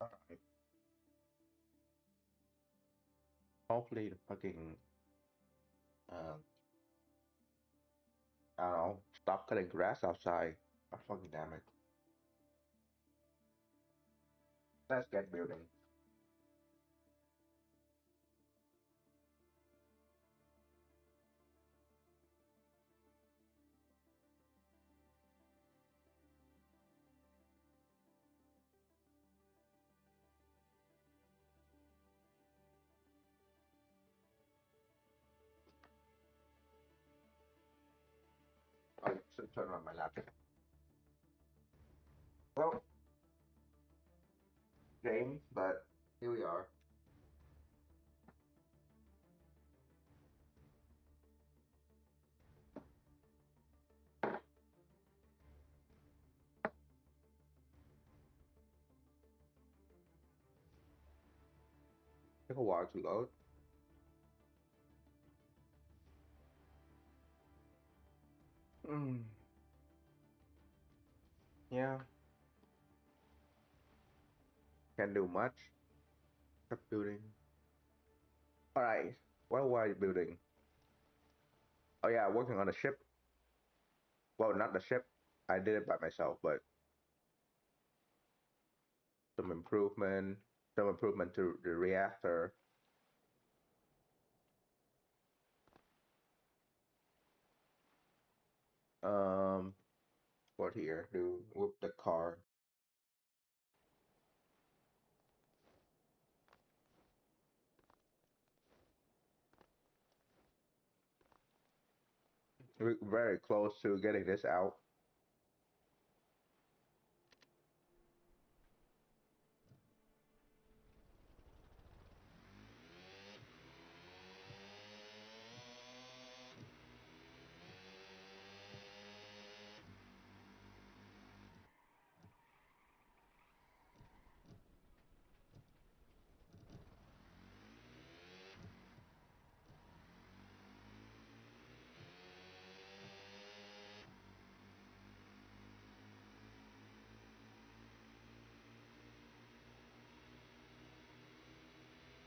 Alright. Hopefully the fucking um I don't know, stop cutting grass outside. Oh, fucking damn it. Let's get building. Oh, should turn on my laptop. Well, James, but here we are. Took a while to load. Hmm. Yeah, can't do much. Kept building. Alright, what were you building? Oh yeah, working on a ship. Well, not the ship. I did it by myself, but some improvement, some improvement to the reactor. Um, what here? Do with the car. We're very close to getting this out.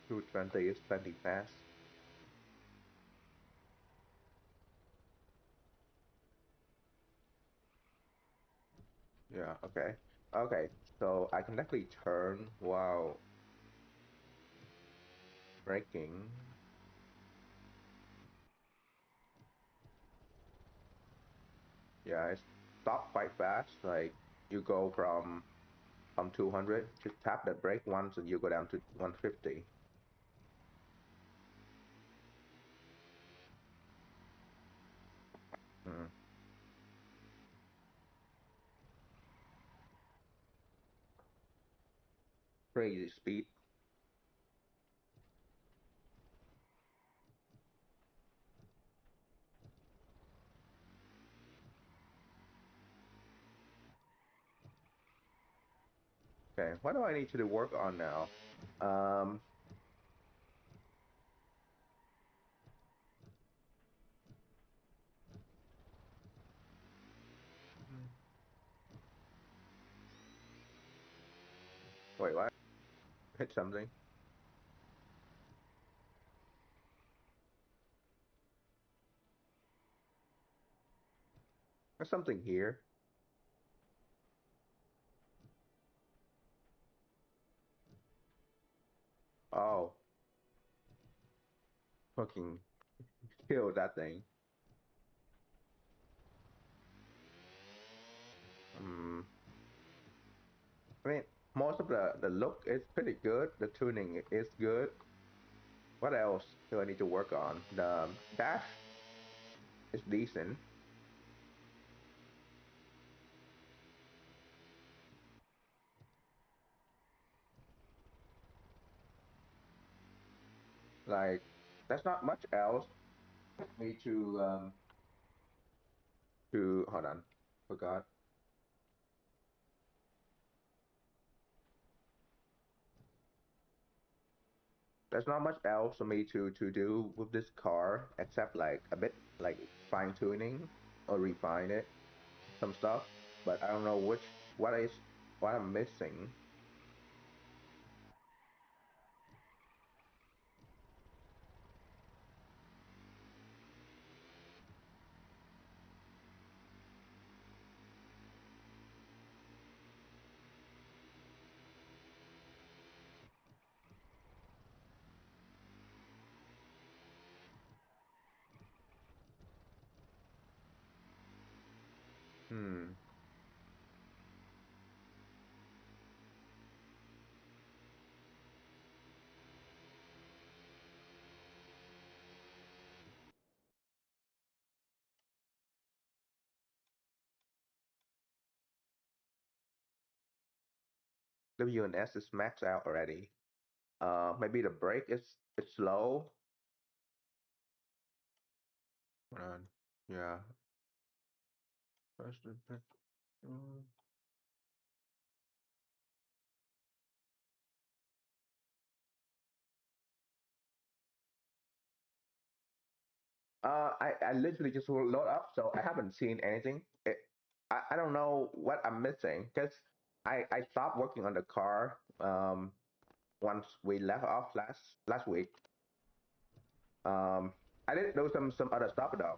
220 is plenty fast. Yeah, okay. Okay, so I can definitely turn while braking. Yeah, it's stop quite fast. Like you go from 200, just tap the brake once and you go down to 150. Mm, crazy speed. Okay, what do I need to do work on now? Um, wait, what? Hit something. There's something here. Oh, fucking kill that thing. Hmm. I mean, most of the look is pretty good. The tuning is good. What else do I need to work on? The dash is decent. Like, there's not much else for me to hold on. Forgot. There's not much else for me to do with this car except like a bit like fine tuning or refine it, some stuff. But I don't know what I'm missing. Hmm. WNS is maxed out already. Maybe the brake is it's slow. And yeah, first mm. I literally just will load up, so I haven't seen anything. I don't know what I'm missing because I stopped working on the car once we left off last week. Um, I did do some other stuff though.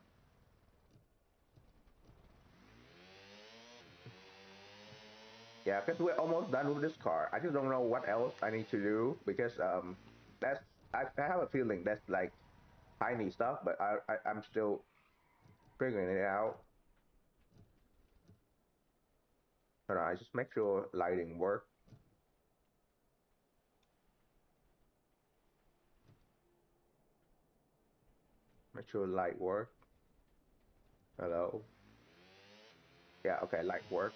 Yeah, because we're almost done with this car. I just don't know what else I need to do because that's I have a feeling that's like tiny stuff, but I'm still figuring it out. Hold on, I just make sure lighting work. Make sure light work. Hello. Yeah, okay, light work.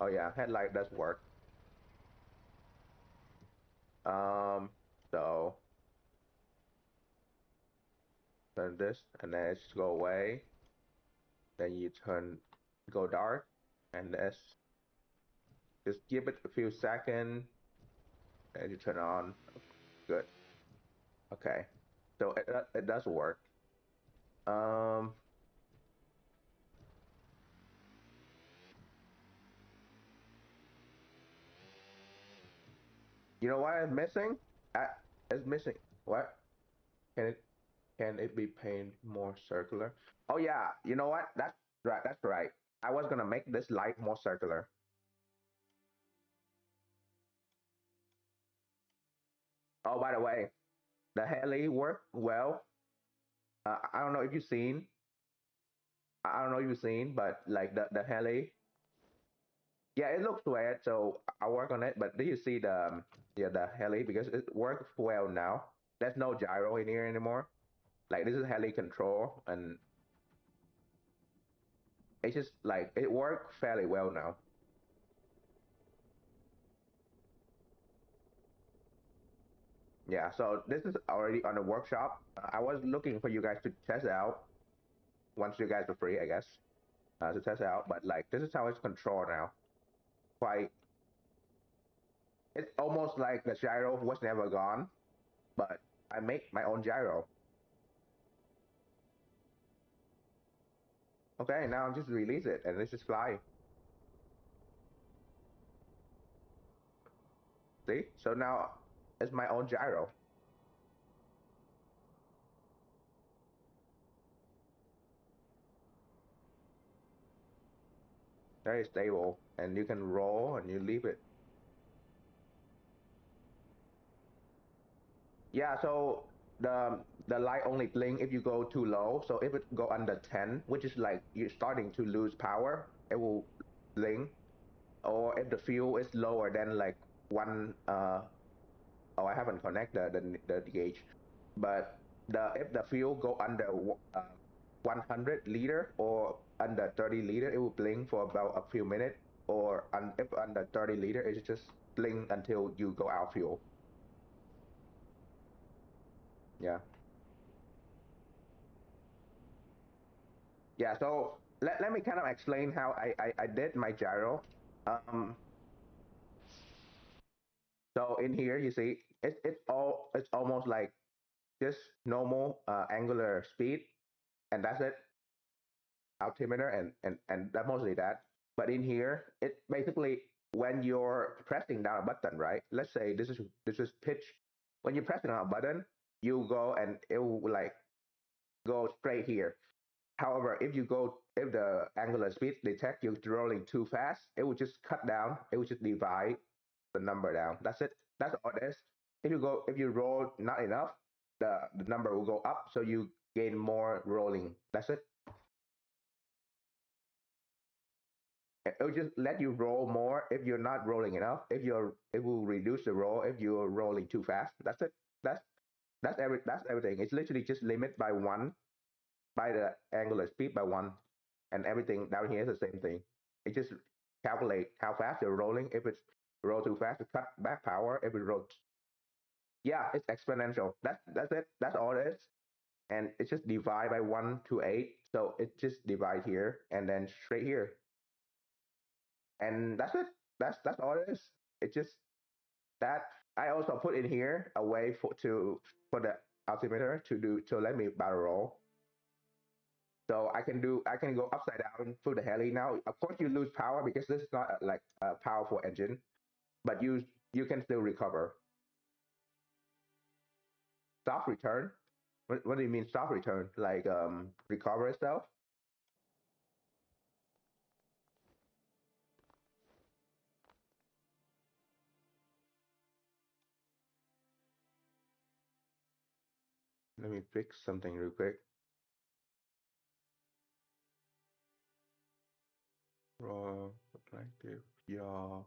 Oh yeah, headlight does work. Um, so turn this and then it's go away. Then you turn go dark and this just give it a few seconds and you turn on. Good. Okay. So it does work. Um, you know what is missing? I, it's missing. What? Can it can it be painted more circular? Oh yeah, you know what? That's right. That's right. I was gonna make this light more circular. Oh, by the way, the heli worked well. I don't know if you've seen. I don't know if you've seen, but like the heli, yeah, it looks weird. So I work on it. But do you see the yeah the heli because it works well now. There's no gyro in here anymore. Like this is heli control, and it's just like it worked fairly well now. Yeah, so this is already on the workshop. I was looking for you guys to test out once you guys are free, I guess, to test out. But like this is how it's controlled now. Quite, it's almost like the gyro was never gone, but I make my own gyro. Okay, now just release it and let's just fly. See? So now it's my own gyro. Very stable, and you can roll and you leave it. Yeah, so the light only blink if you go too low. So if it go under 10, which is like you're starting to lose power, it will blink. Or if the fuel is lower than like one oh I haven't connected the gauge. But the if the fuel go under 100 liter or under 30 liter, it will blink for about a few minutes. Or if under 30 liter, it's just blink until you go out fuel. Yeah. Yeah, so let me kind of explain how I did my gyro. Um, so in here, you see, it's almost like just normal angular speed, and that's it, altimeter, and that mostly that. But in here, it basically when you're pressing down a button, right? Let's say this is pitch. When you're pressing on a button, you go and it will like go straight here. However, if the angular speed detect you rolling too fast, it will just cut down. It will just divide the number down. That's it. That's all it is. If you roll not enough, the number will go up, so you gain more rolling. That's it. It will just let you roll more if you're not rolling enough. It will reduce the roll if you're rolling too fast. That's it. That's that's everything. It's literally just limit by one, by the angular speed by one, and everything down here is the same thing. It just calculate how fast you're rolling. If it's roll too fast, it cut back power. If it rolls, yeah, it's exponential. That's it. That's all it is. And it's just divide by 1 to 8. So it just divide here and then straight here, and that's it. That's all it is. It just that I also put in here a way for the altimeter to let me barrel roll. So I can go upside down through the heli now. Of course, you lose power because this is not like a powerful engine, but you can still recover. Soft return. What do you mean soft return? Like recover itself? Let me fix something real quick. Raw reflective. Yeah.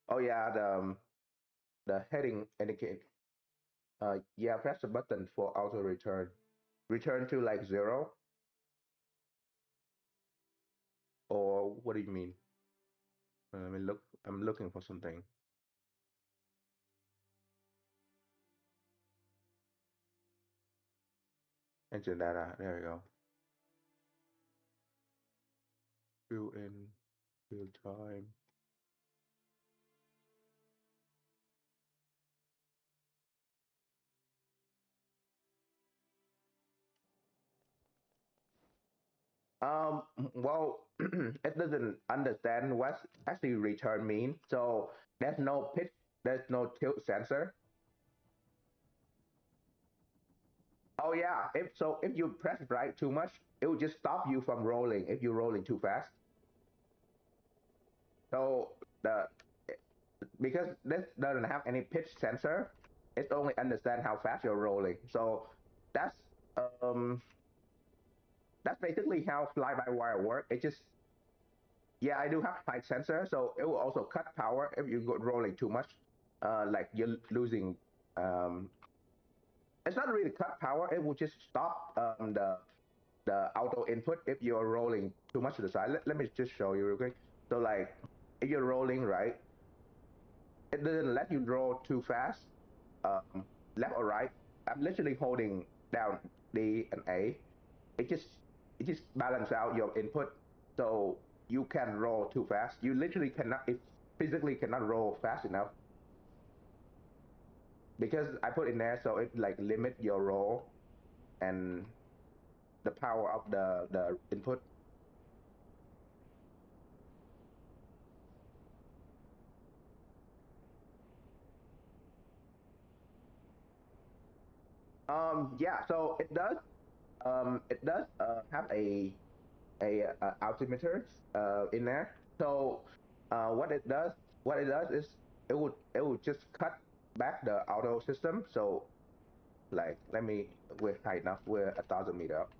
Oh yeah, the heading indicate. Yeah, press the button for auto return. Return to like 0, or what do you mean? Let me look. I'm looking for something. Engine data. There we go. Fill in real time. Um, well, it doesn't understand what actually return means. So there's no pitch, there's no tilt sensor. Oh yeah, if you press right too much, it will just stop you from rolling if you're rolling too fast. So the because this doesn't have any pitch sensor, it only understand how fast you're rolling. So that's um that's basically how fly by wire work. It just yeah, I do have height sensor, so it will also cut power if you go rolling too much. Like you're losing. Um, it's not really cut power. It will just stop the auto input if you're rolling too much to the side. Let me just show you real quick. So like if you're rolling right, it doesn't let you roll too fast, um, left or right. I'm literally holding down D and A. It just it just balance out your input, so you can roll too fast. You literally cannot, it physically cannot roll fast enough because I put in there, so it like limit your roll and the power of the input. Yeah, so it does have a altimeter in there. So what it does is it would just cut back the auto system. So like let me we're high enough, we're 1,000 meter up.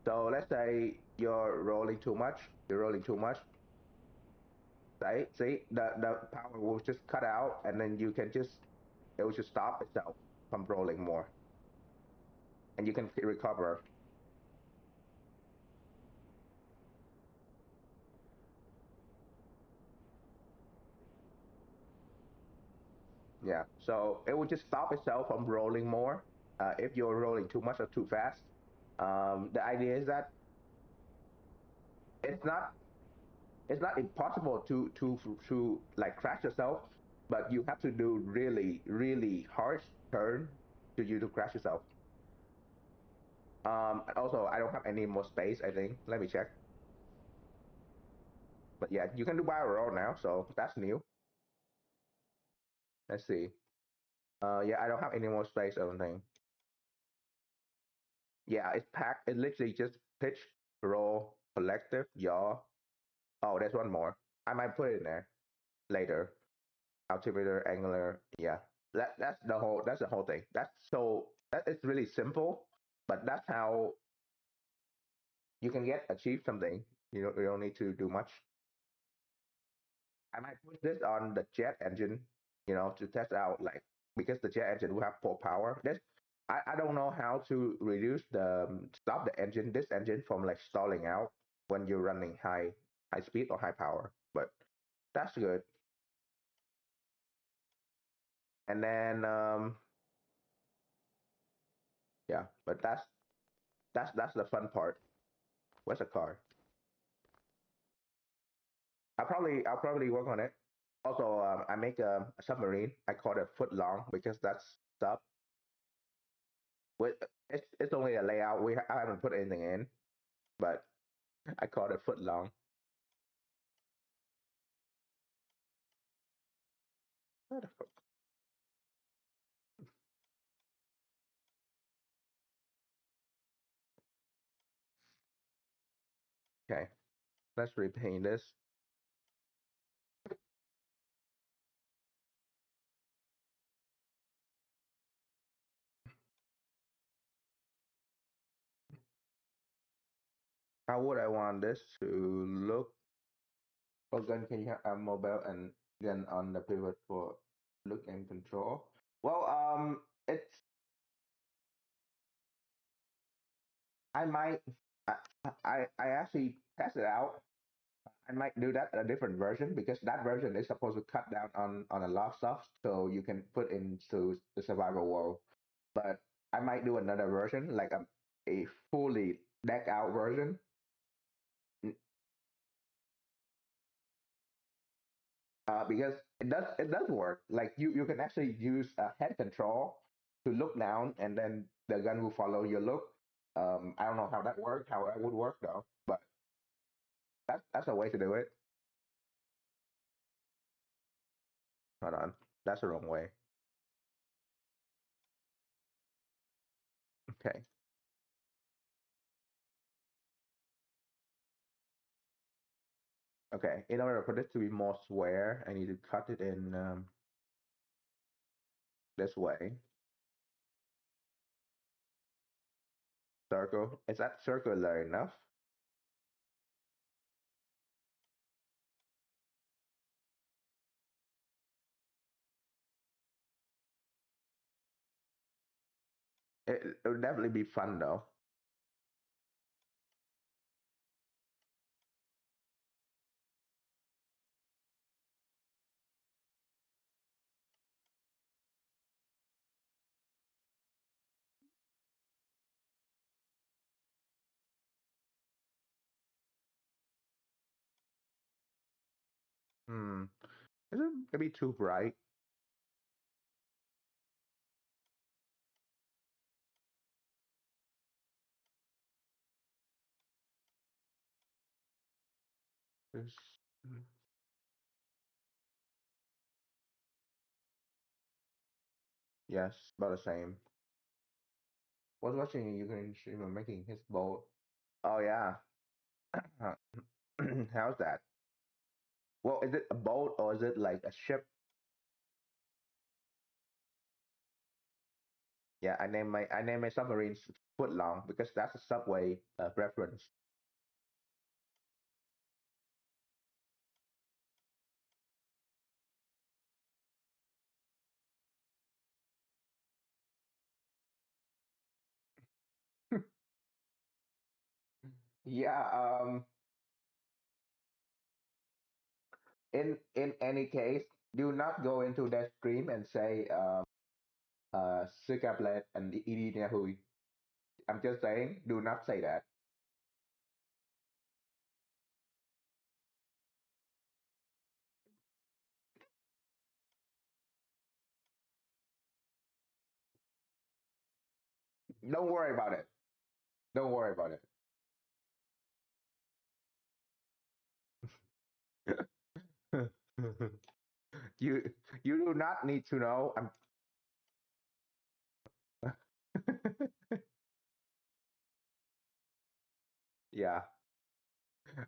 So let's say you're rolling too much, right? See the power will just cut out, and then you can just it will just stop itself from rolling more, and you can recover. Yeah, so it will just stop itself from rolling more if you're rolling too much or too fast. The idea is that it's not it's not impossible to like crash yourself, but you have to do really harsh turn to you to crash yourself. Also, I don't have any more space. I think. Let me check. But yeah, you can do barrel roll now, so that's new. Let's see. Yeah, I don't have any more space. I don't think. Yeah, it's packed. It literally just pitch, roll, collective, yaw. Oh, there's one more. I might put it in there later. Altimeter, angular. Yeah. That's the whole thing. It's really simple, but that's how you can get achieve something. You don't need to do much. I might put this on the jet engine, to test out, like, because the jet engine will have full power. I don't know how to reduce stop the engine, this engine from like stalling out when you're running high speed or high power. But that's good. And then yeah, but that's the fun part. Where's the car? I'll probably work on it. Also, I make a submarine. I call it foot long because that's sub. It's only a layout. I haven't put anything in, but I call it foot long. Where the fuck? Okay, let's repaint this. How would I want this to look? Or gun, can you have a mobile and gun on the pivot for look and control? Well, I might, I, I actually test it out. I might do that a different version because that version is supposed to cut down on a lot of stuff, so you can put into the survival world. But I might do another version, like a fully deck out version. Because it does work. Like you can actually use a head control to look down, and then the gun will follow your look. I don't know how that works, how that would work though, but that's a way to do it. Hold on, that's the wrong way. Okay, okay. In order for this to be more square, I need to cut it in this way. Circle. Is that circular enough? It would definitely be fun though. Hmm. Is it maybe too bright? This, yes, about the same. Was watching a Ukrainian streamer making his boat. Oh yeah. How's that? Well, is it a boat or is it like a ship? Yeah, I name my submarines foot long because that's a subway reference. Yeah. In any case, do not go into that stream and say Sikablet and Edina Hui. I'm just saying, do not say that. Don't worry about it. Don't worry about it. you you do not need to know. Yeah.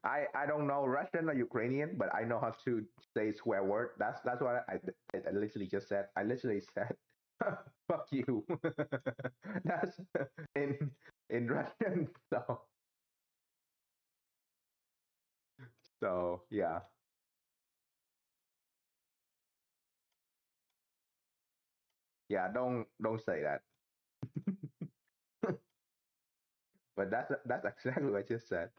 I don't know Russian or Ukrainian, but I know how to say swear word. That's what I literally just said. I literally said, "Fuck you." That's in in Russian. So yeah, yeah. Don't say that. But that's exactly what I just said.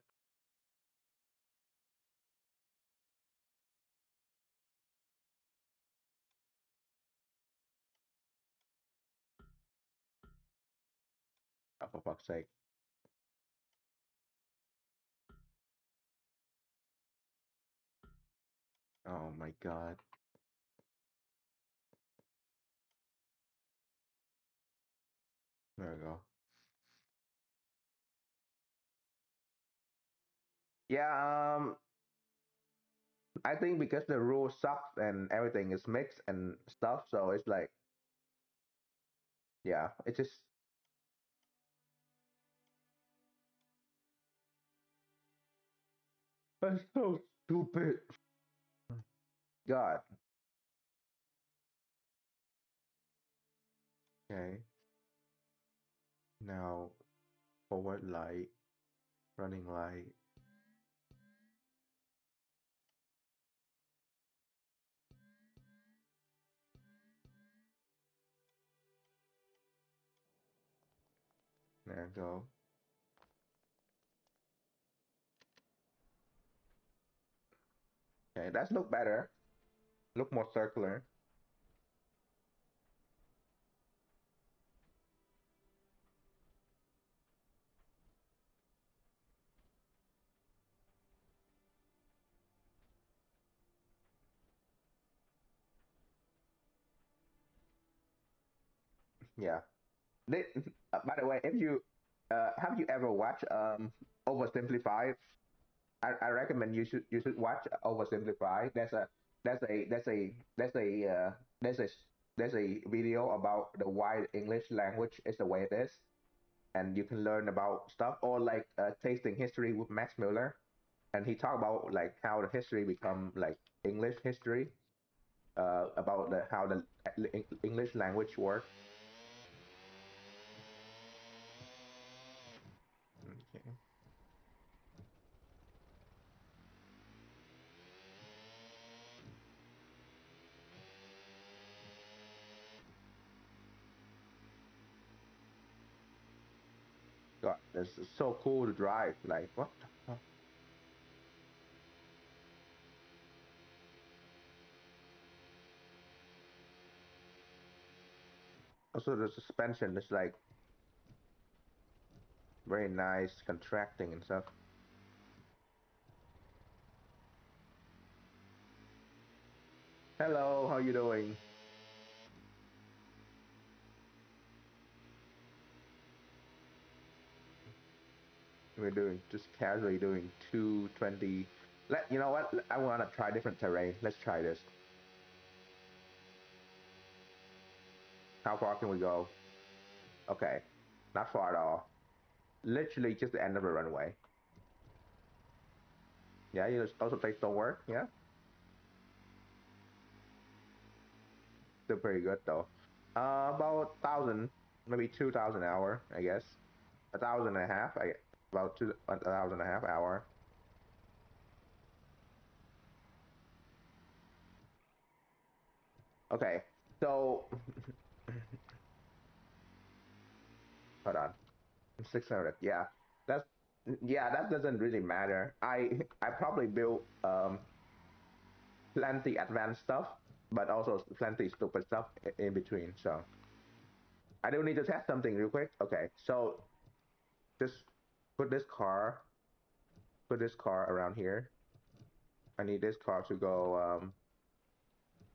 Oh, for fuck's sake. Oh my god. There we go. Yeah. I think because the rule sucks and everything is mixed and stuff, so it's like, yeah, it's just that's so stupid. God. Okay. Now forward light, running light. There we go. Okay, that's look better. Look more circular. Yeah. They, by the way, if you have you ever watched Oversimplified? I recommend you should watch Oversimplified. There's a there's a video about the why English language is the way it is, and you can learn about stuff or like tasting history with Max Miller, and he talked about like how the history become like English history, about how the English language works. Okay. God, this is so cool to drive. Like what the fuck? Also, the suspension is like very nice, contracting and stuff. Hello, how you doing? We're doing just casually doing 220. You know what? I want to try different terrain. Let's try this. How far can we go? Okay, not far at all. Literally just the end of the runway. Yeah, you also play Stonework. Yeah, still pretty good though. About 1,000, maybe 2,000 hour, I guess. 1,500. About 1,500 hour. Okay, so hold on. 600. Yeah, that doesn't really matter. I probably built plenty advanced stuff, but also plenty stupid stuff in between. So I do need to test something real quick. Okay, so just put this car, put this car around here. I need this car to go.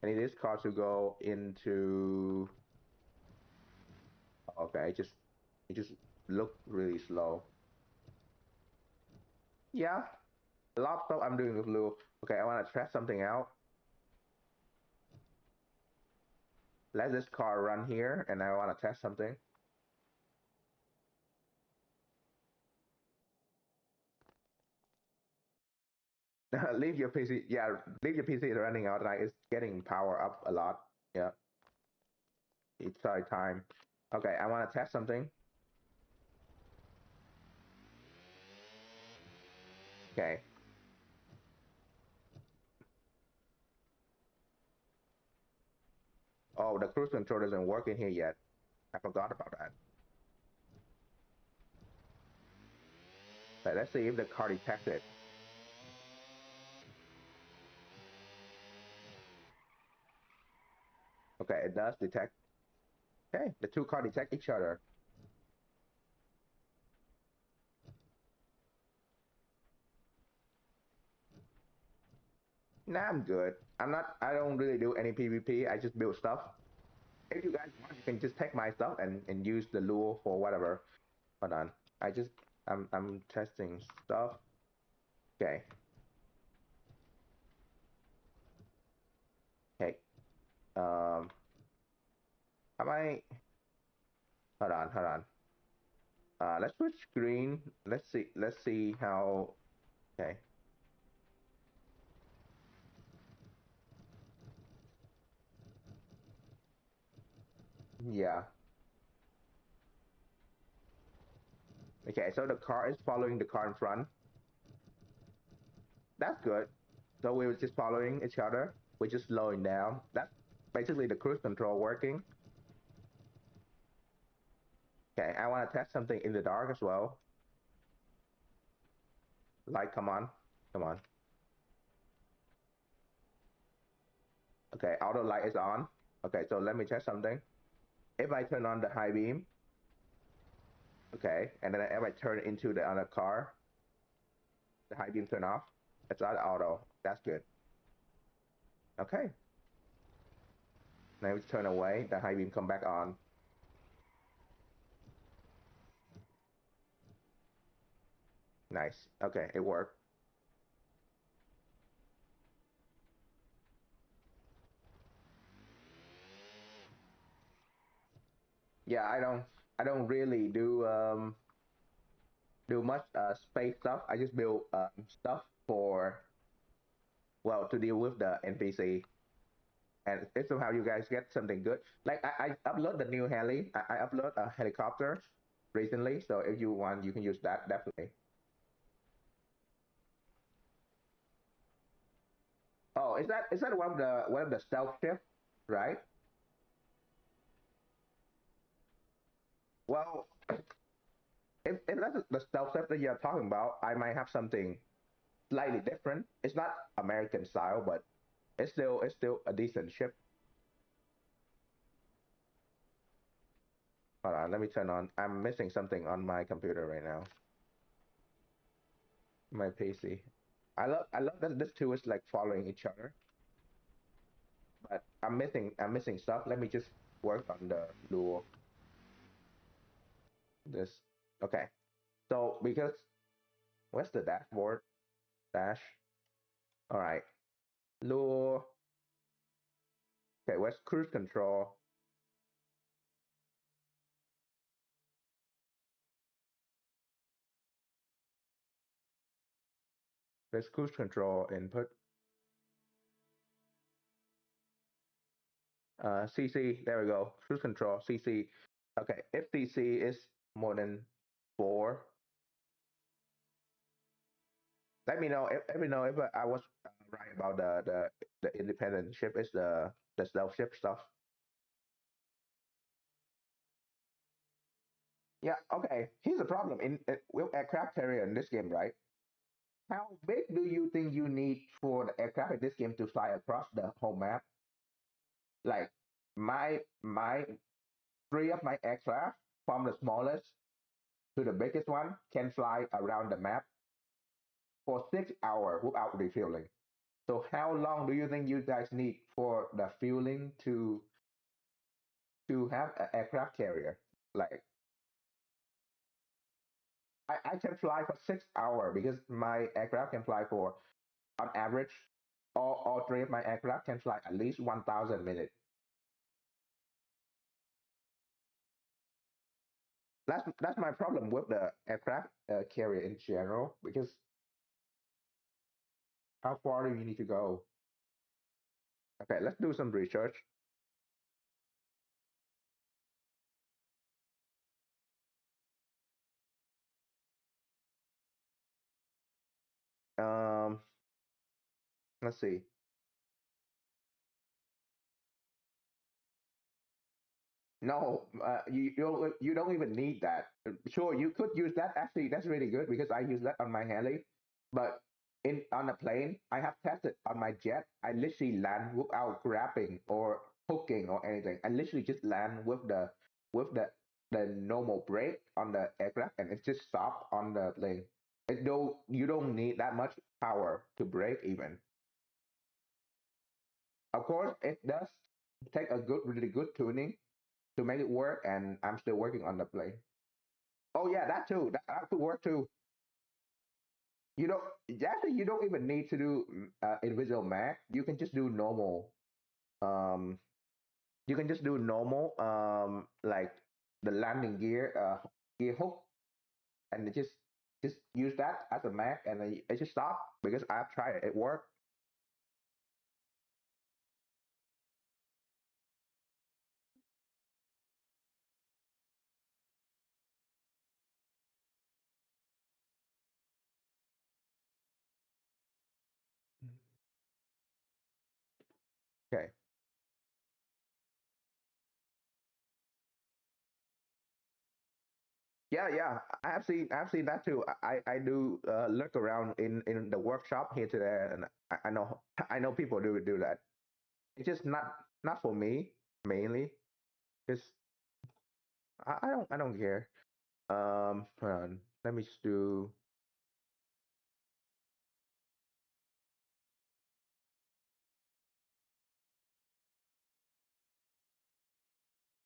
I need this car to go into. Okay, it just look really slow. Yeah, a lot of stuff I'm doing with Lou. Okay, I want to test something out. Let this car run here, and I want to test something. Leave your PC. Yeah, leave your PC running out. Like it's getting power up a lot. Yeah, it's sorry time. Okay, I want to test something. Okay. Oh, the cruise control isn't working here yet. I forgot about that. Let's see if the car detects it. Okay, it does detect. Okay, the two cars detect each other. Nah, I'm good. I'm not. I don't really do any PvP. I just build stuff. If you guys want, you can just take my stuff and use the lure for whatever. Hold on. I just I'm testing stuff. Okay. Okay. Um. Am I? Hold on. Hold on. Let's switch screen. Let's see. Let's see how. Okay. Yeah. Okay. So the car is following the car in front. That's good. So we were just following each other. We're just slowing down. That's basically the cruise control working. Okay. I want to test something in the dark as well. Light, come on. Come on. Okay. Auto light is on. Okay. So let me test something. If I turn on the high beam, okay, and then if I turn into the other car, the high beam turn off. It's not auto. That's good. Okay. Now we turn away. The high beam come back on. Nice. Okay, it worked. Yeah, I don't really do much space stuff. I just build stuff for well to deal with the NPC. And if somehow you guys get something good, like I upload the new heli. I upload a helicopter recently, so if you want, you can use that definitely. Oh, is that one of the stealth ship, right? Well, if that's the stealth ship that you're talking about, I might have something slightly different. It's not American style, but it's still a decent ship. Hold on, let me turn on. I'm missing something on my computer right now. My PC. I love that this two is like following each other, but I'm missing stuff. Let me just work on the lure. This okay. So because where's the dashboard? Dash. All right. Lure. Okay, where's cruise control? There's cruise control input. CC, there we go. Cruise control, CC. Okay, if CC is more than 4, let me know if I was right about the independent ship is the stealth ship stuff. Yeah, okay. Here's the problem in with aircraft carrier in this game, right? How big do you think you need for the aircraft in this game to fly across the whole map? Like my three of my aircraft from the smallest to the biggest one can fly around the map for 6 hours without refueling. So how long do you think you guys need for the fueling to have an aircraft carrier? Like I can fly for 6 hours because my aircraft can fly for on average all three of my aircraft can fly at least 1,000 minutes. That's my problem with the aircraft carrier in general because How far do you need to go? Okay, let's do some research. Um, let's see. No, you don't even need that. Sure, you could use that. Actually, that's really good because I use that on my heli. But in on a plane, I have tested on my jet. I literally land without grabbing or hooking or anything. I literally just land with the normal brake on the aircraft, and it just stopped on the plane. You don't need that much power to brake even. Of course, it does take a really good tuning to make it work, and I'm still working on the plane. Oh yeah, that too. That could work too. You don't actually you don't even need to do individual Mac. You can just do normal. Um, you can just do normal like the landing gear hook, and just use that as a Mac, and then it just stop because I've tried it. It worked. Okay. Yeah, yeah. I've seen that too. I do look around in the workshop here today, and I know people do that. It's just not for me mainly. Just I don't care. Hold on. Let me just do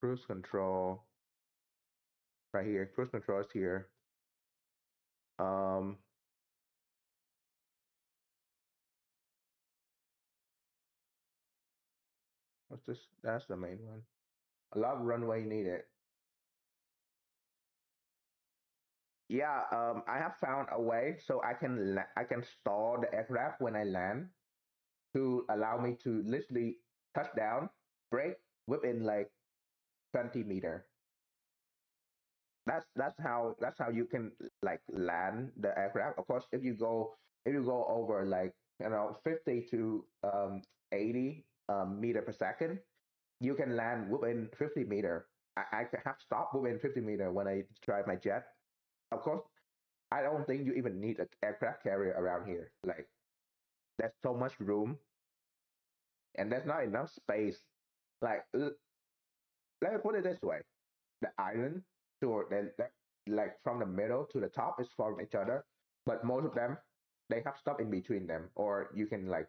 cruise control right here. Cruise control is here. Um, what's this? That's the main one. A lot of runway needed. Yeah. I have found a way so I can stall the aircraft when I land to allow me to literally touch down, brake within like 20 meter. That's how you can like land the aircraft. Of course, if you go over like 50 to 80 meter per second, you can land within 50 meter. I can have stopped within 50 meter when I drive my jet. Of course, I don't think you even need an aircraft carrier around here. Like there's so much room and there's not enough space. Like let me put it this way: the island to that like from the middle to the top is from each other, but most of them they have stuff in between them, or you can like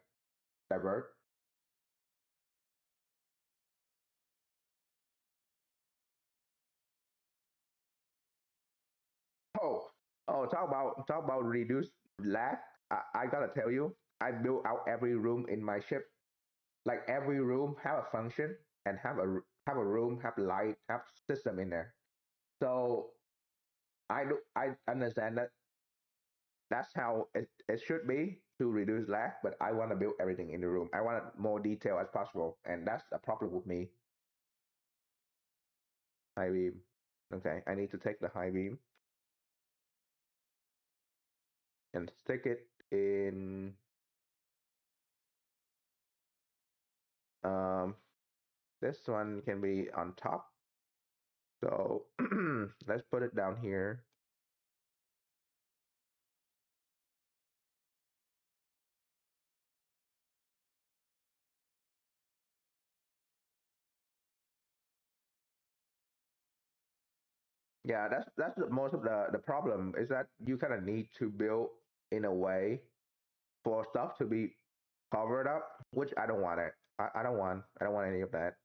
divert. Oh, talk about reduce lag. I gotta tell you, I built out every room in my ship. Like every room have a function and have a room, have light, have system in there. So I understand that that's how it should be to reduce lag, but I want to build everything in the room. I want more detail as possible, and that's a problem with me. High beam. Okay, I need to take the high beam and stick it in. Um, this one can be on top. So let's put it down here. Yeah, that's most of the problem is that you kind of need to build in a way for stuff to be covered up, which I don't want it. I don't want any of that.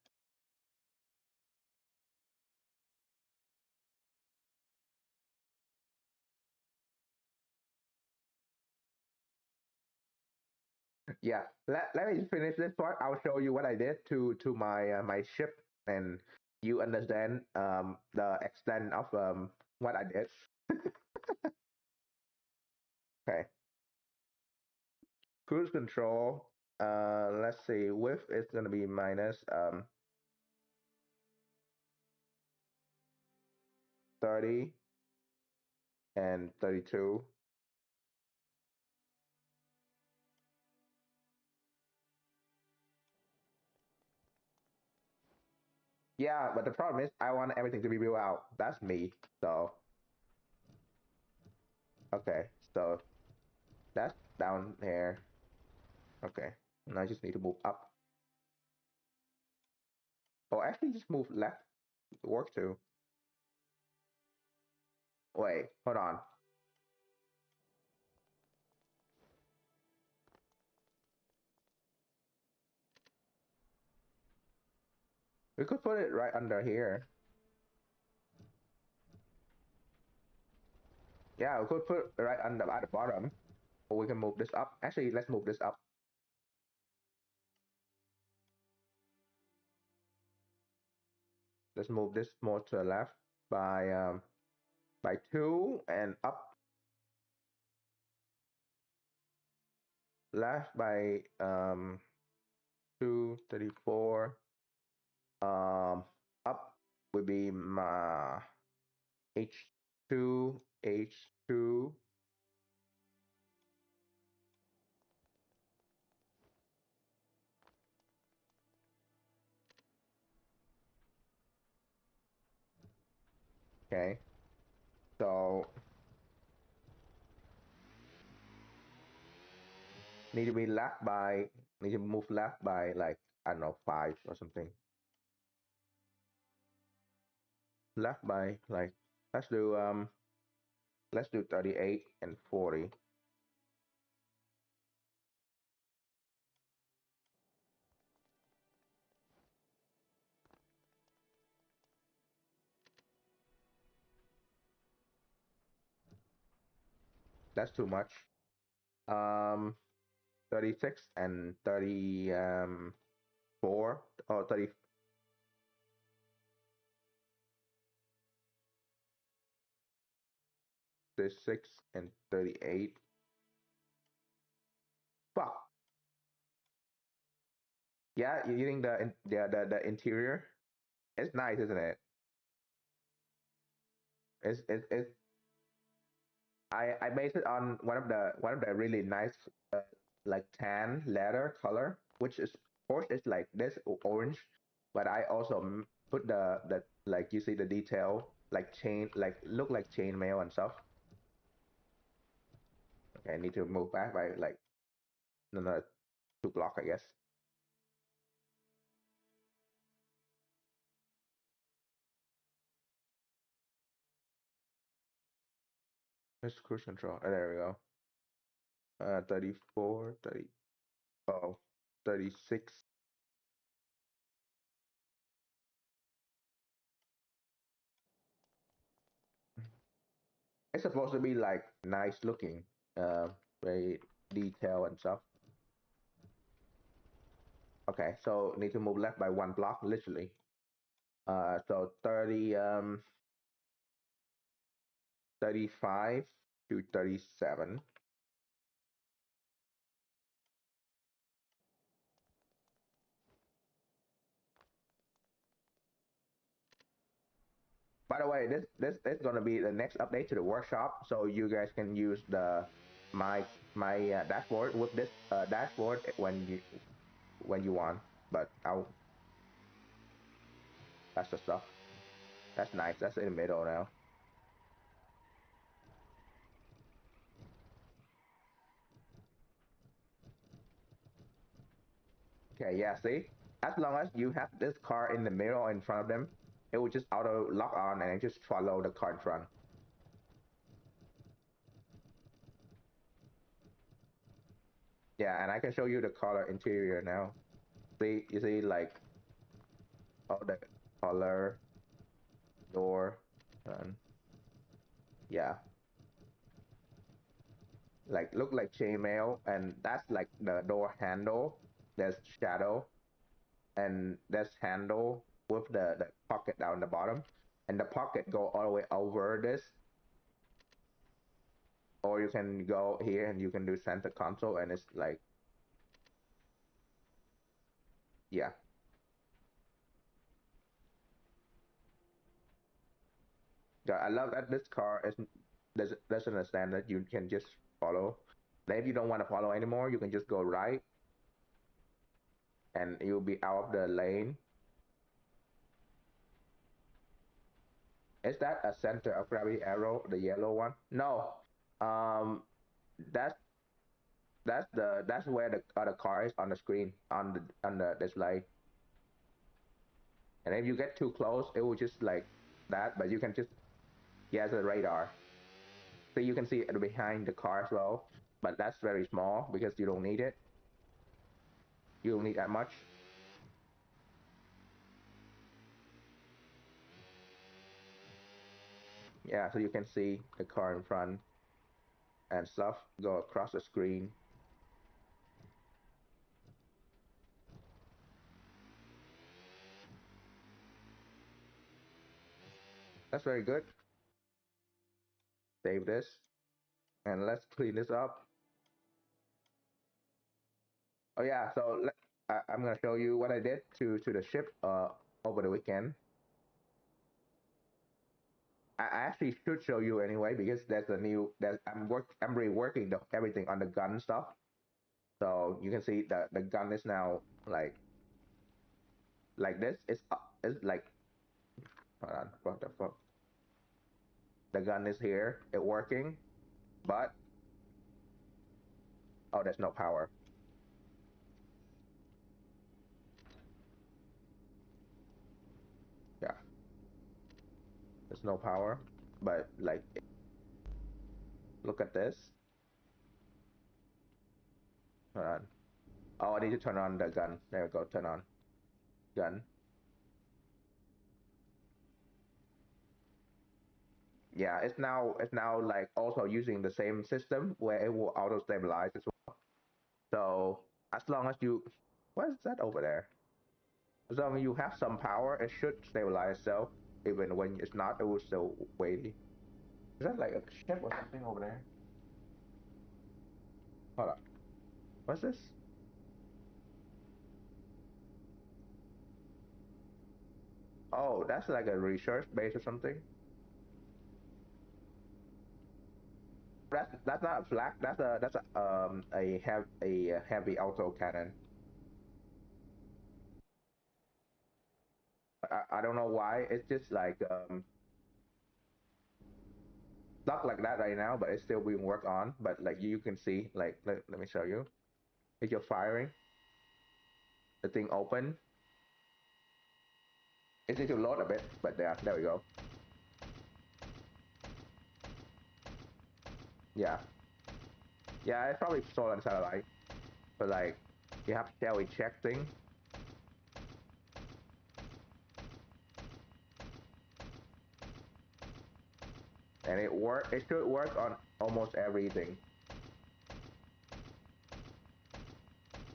Yeah, let me finish this part. I'll show you what I did to my my ship, and you understand the extent of what I did. Okay. Cruise control. Let's see. Width is gonna be minus 30 and 32. Yeah, but the problem is I want everything to be built out. That's me. So okay, so that's down here. Okay, and I just need to move up. Oh, actually, just move left. Work too. Wait, hold on. We could put it right under here. Yeah, we could put it right under at the bottom. Or we can move this up. Actually, let's move this up. Let's move this more to the left by two and up left by 234. Up would be my H2. Okay, so need to be left by need to move left by like I don't know 5 or something. Left by like let's do 38 and 40. That's too much. Um, 36 and 34 or 30. 36 and 38. Fuck. Yeah, you're using the interior. It's nice, isn't it? It's I based it on one of the really nice like tan leather color, which is of course it's like this orange, but I also put the like you see the detail like chain like look like chain mail and stuff. Okay, I need to move back by like another 2 block, I guess. Let's cruise control. Oh, there we go. 34, 30, oh, 36. It's supposed to be like nice looking, uh, very detailed and stuff. Okay, so need to move left by 1 block, literally. So 35 to 37. By the way, this is gonna be the next update to the workshop, so you guys can use the my dashboard with this dashboard when you want. But I'll that's the stuff. That's nice. That's in the middle now. Okay, yeah. See, as long as you have this car in the middle in front of them, it will just auto lock on and just follow the car in front. Yeah, and I can show you the color interior now. See, you see like all the color door, and yeah, like look like chainmail, and that's like the door handle. There's shadow, and there's handle with the pocket down the bottom, and the pocket go all the way over this, or you can go here and you can do center console, and it's like Yeah. Yeah, I love that this car is doesn't understand that you can just follow. Then if you don't want to follow anymore, you can just go right and you'll be out of the lane. Is that a center of gravity arrow, the yellow one? No. Um, that's that's where the other car is on the screen on the display. And if you get too close, it will just like that. But you can just yeah, it's a radar. So you can see it behind the car as well. But that's very small because you don't need it. You don't need that much. Yeah, so you can see the car in front and stuff go across the screen. That's very good. Save this and let's clean this up. Oh yeah, so I'm gonna show you what I did to the ship over the weekend. I actually should show you anyway because there's a new that I'm reworking everything on the gun stuff. So you can see that the gun is now like this. It's like hold on, what the fuck? The gun is here, it working, but oh, there's no power. Yeah, there's no power. But like, look at this. Hold on. Oh, I need to turn on the gun. There we go. Turn on gun. Yeah, it's now like also using the same system where it will auto stabilize as well. So as long as you, what is that over there? As long as you have some power, it should stabilize itself. Even when it's not, it will still wait. Is that like a ship or something over there? Hold on. What's this? Oh, that's like a research base or something. That's not a flag. That's a heavy auto cannon. I don't know why. It's just like stuck like that right now, but it's still being worked on. But like you can see, like let me show you. If you're firing, the thing open. It needs to load a bit, but there we go. Yeah, yeah, it's probably stolen satellite. But like you have shall we check thing, and it work. It should work on almost everything.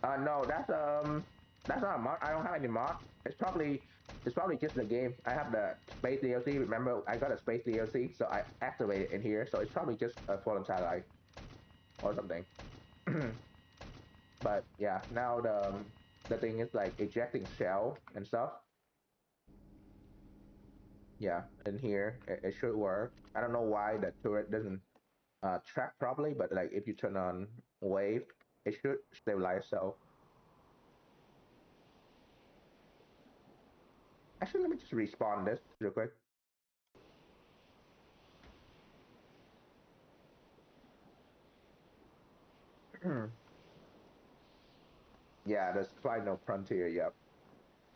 No, that's not a mod. I don't have any mod. It's probably it's probably just the game. I have the space DLC. Remember, I got a space DLC, so I activate it in here. So it's probably just a fallen satellite or something. But yeah, now the thing is like ejecting shell and stuff. Yeah, in here it should work. I don't know why the turret doesn't track properly, but like if you turn on wave, it should stabilize itself. Actually, let me just respawn this real quick. Yeah, there's Final Frontier. Yep.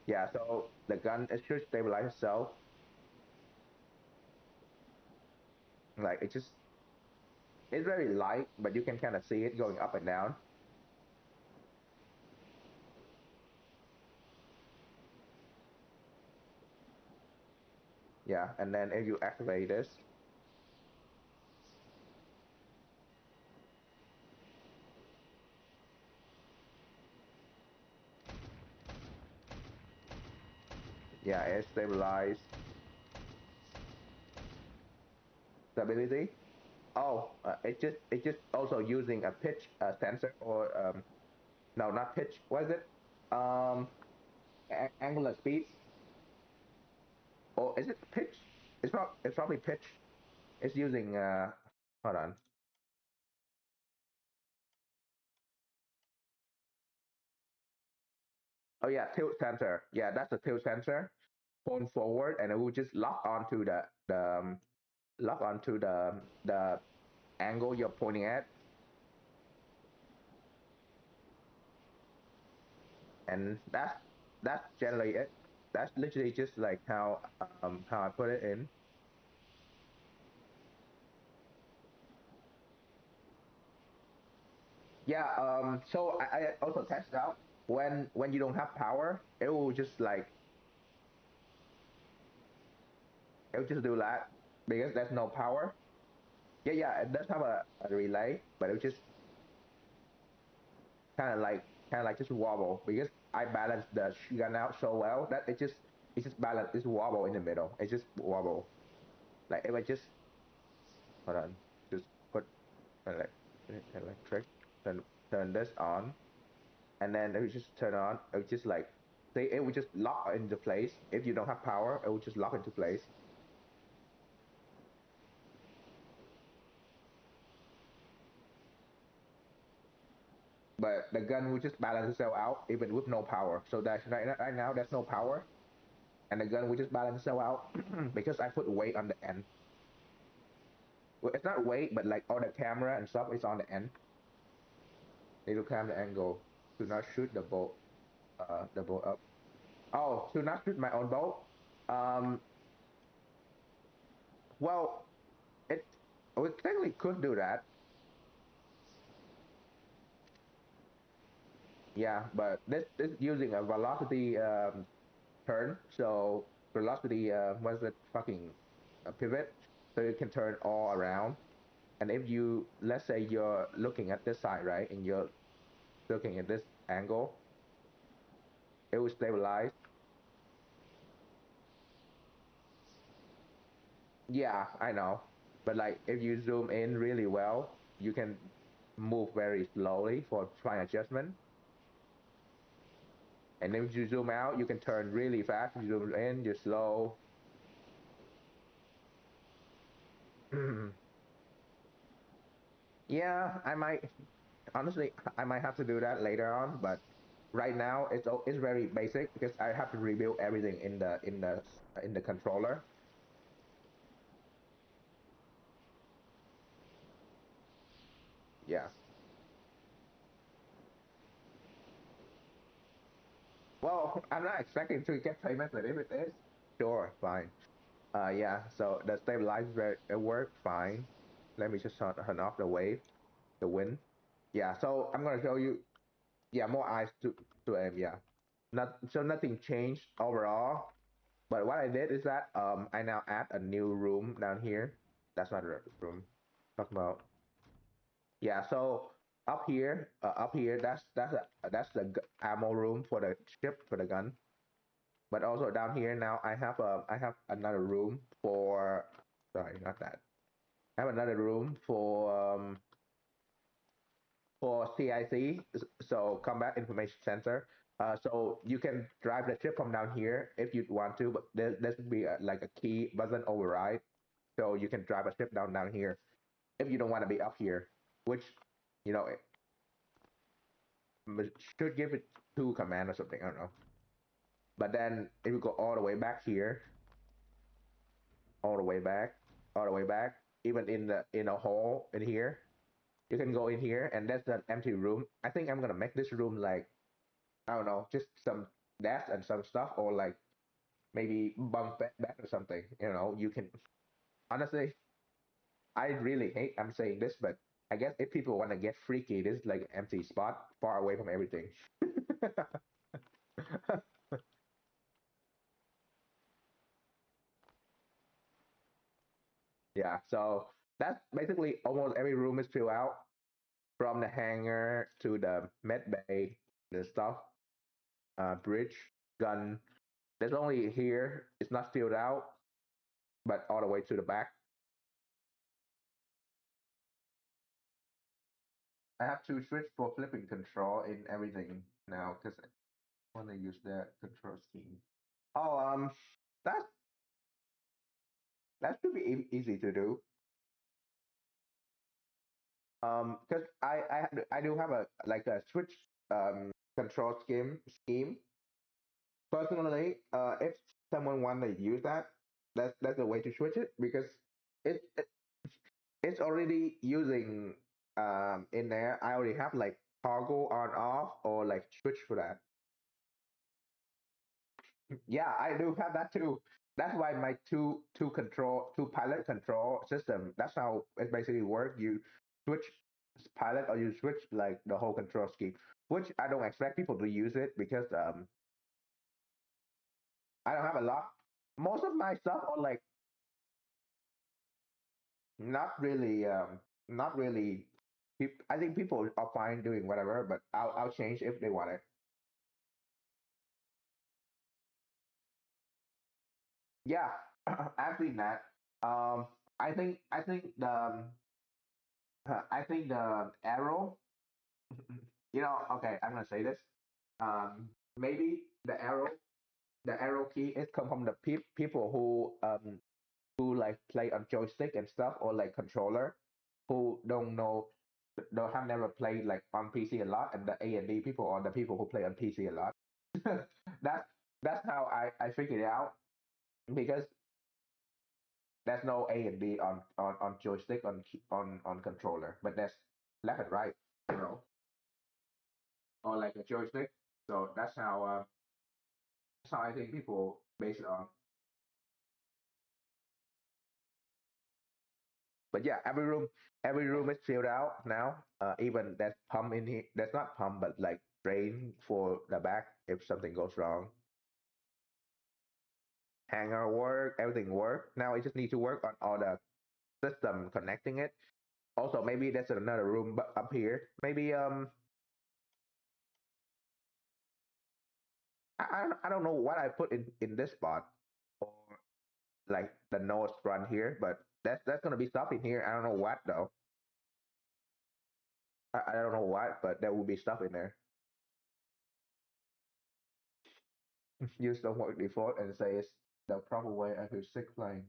Yeah, so the gun it should stabilize itself. Like it just it's very light, but you can kind of see it going up and down. Yeah, and then if you activate this, yeah, it stabilize stability. Oh, it just also using a pitch sensor or no, not pitch. What is it? Um, Angular speed. Or is it pitch? It's probably pitch. It's using hold on. Oh yeah, tilt sensor. Yeah, that's the tilt sensor. Point forward, and it will just lock onto the angle you're pointing at, and that's generally it. That's literally just like how I put it in. Yeah. So I also test out when you don't have power, it will just do that because there's no power. Yeah, yeah, it does have a relay, but it just kind of like just wobble because I balanced the gun out so well that it just balance it's wobble in the middle. It just wobble. Like if I just hold on, just put elect, electric, turn this on, and then it would just turn on. It would just like say it would just lock into place. If you don't have power, it would just lock into place. But the gun will just balance itself out even with no power. So that's right now there's no power, and the gun will just balance itself out because I put weight on the end. Well, it's not weight, but like all the camera and stuff is on the end. Need to climb the angle to not shoot the bolt up. Oh, to not shoot my own bolt. Um, well, it we technically could do that. Yeah, but this using a velocity turn. So velocity what's it fucking pivot, so you can turn all around. And if you let's say you're looking at this side, right, and you're looking at this angle, it will stabilize. Yeah, I know. But like if you zoom in really well, you can move very slowly for fine adjustment. And if you zoom out, you can turn really fast. If you zoom in, you're slow. Yeah, I might honestly I might have to do that later on, but right now it's very basic because I have to rebuild everything in the controller. Yeah. Well, I'm not expecting to get payment, but if it is, sure, fine. Yeah, so the stabilizer it worked fine. Let me just turn off the wave, the wind. Yeah, so I'm gonna show you. Yeah, more eyes to aim. Yeah, nothing changed overall. But what I did is that I now add a new room down here. That's not a room. Talk about yeah. So up here, that's the ammo room for the ship for the gun. But also down here now I have another room for sorry, not that. I have another room for CIC, so Combat Information Center. So you can drive the ship from down here if you want to, but there should be like a key button override, so you can drive a ship down here if you don't want to be up here, which you know it should give it two command or something. I don't know. But then if you go all the way back here, all the way back, all the way back, even in a hole in here, you can go in here, and that's an empty room. I think I'm gonna make this room like I don't know, just some desk and some stuff, or like maybe bunk bed or something. You know, you can honestly, I really hate I'm saying this, but I guess if people want to get freaky, this is like an empty spot far away from everything. Yeah, so that's basically almost every room is filled out from the hangar to the med bay, the stuff, bridge, gun. There's only here, it's not filled out, but all the way to the back. I have to switch for flipping control in everything now because when they use that control scheme. Oh, that's that should be easy to do. Because I do have a like a switch control scheme. Personally, if someone want to use that, that's a way to switch it because it it's already using in there. I already have like toggle on off or like switch for that. Yeah, I do have that too. That's why my two pilot control system. That's how it basically works. You switch pilot or you switch like the whole control scheme. Which I don't expect people to use it because I don't have a lot. Most of my stuff are like not really not really. I think people are fine doing whatever, but I'll change if they want it. Yeah, I've seen that. Um, I think the arrow. Okay, I'm gonna say this. Maybe the arrow key is come from the people who like play on joystick and stuff or like controller, who don't know, don't have never played like on PC a lot, and the A and D people are the people who play on PC a lot. that's that's how I figured it out because there's no A and D on joystick on controller, but that's left and right, you know, or like a joystick. So that's how I think people base it on. But yeah, every room is filled out now. Even that's pump in here. That's not pump, but like drain for the back if something goes wrong. Hanger work, everything work. Now I just need to work on all the system connecting it. Also, maybe there's another room up here. Maybe I don't know what I put in this spot or like the nose run here, but that's gonna be stuff in here. I don't know what though. I don't know what, but there will be stuff in there. Use the work default and say it's the proper way I could sick playing.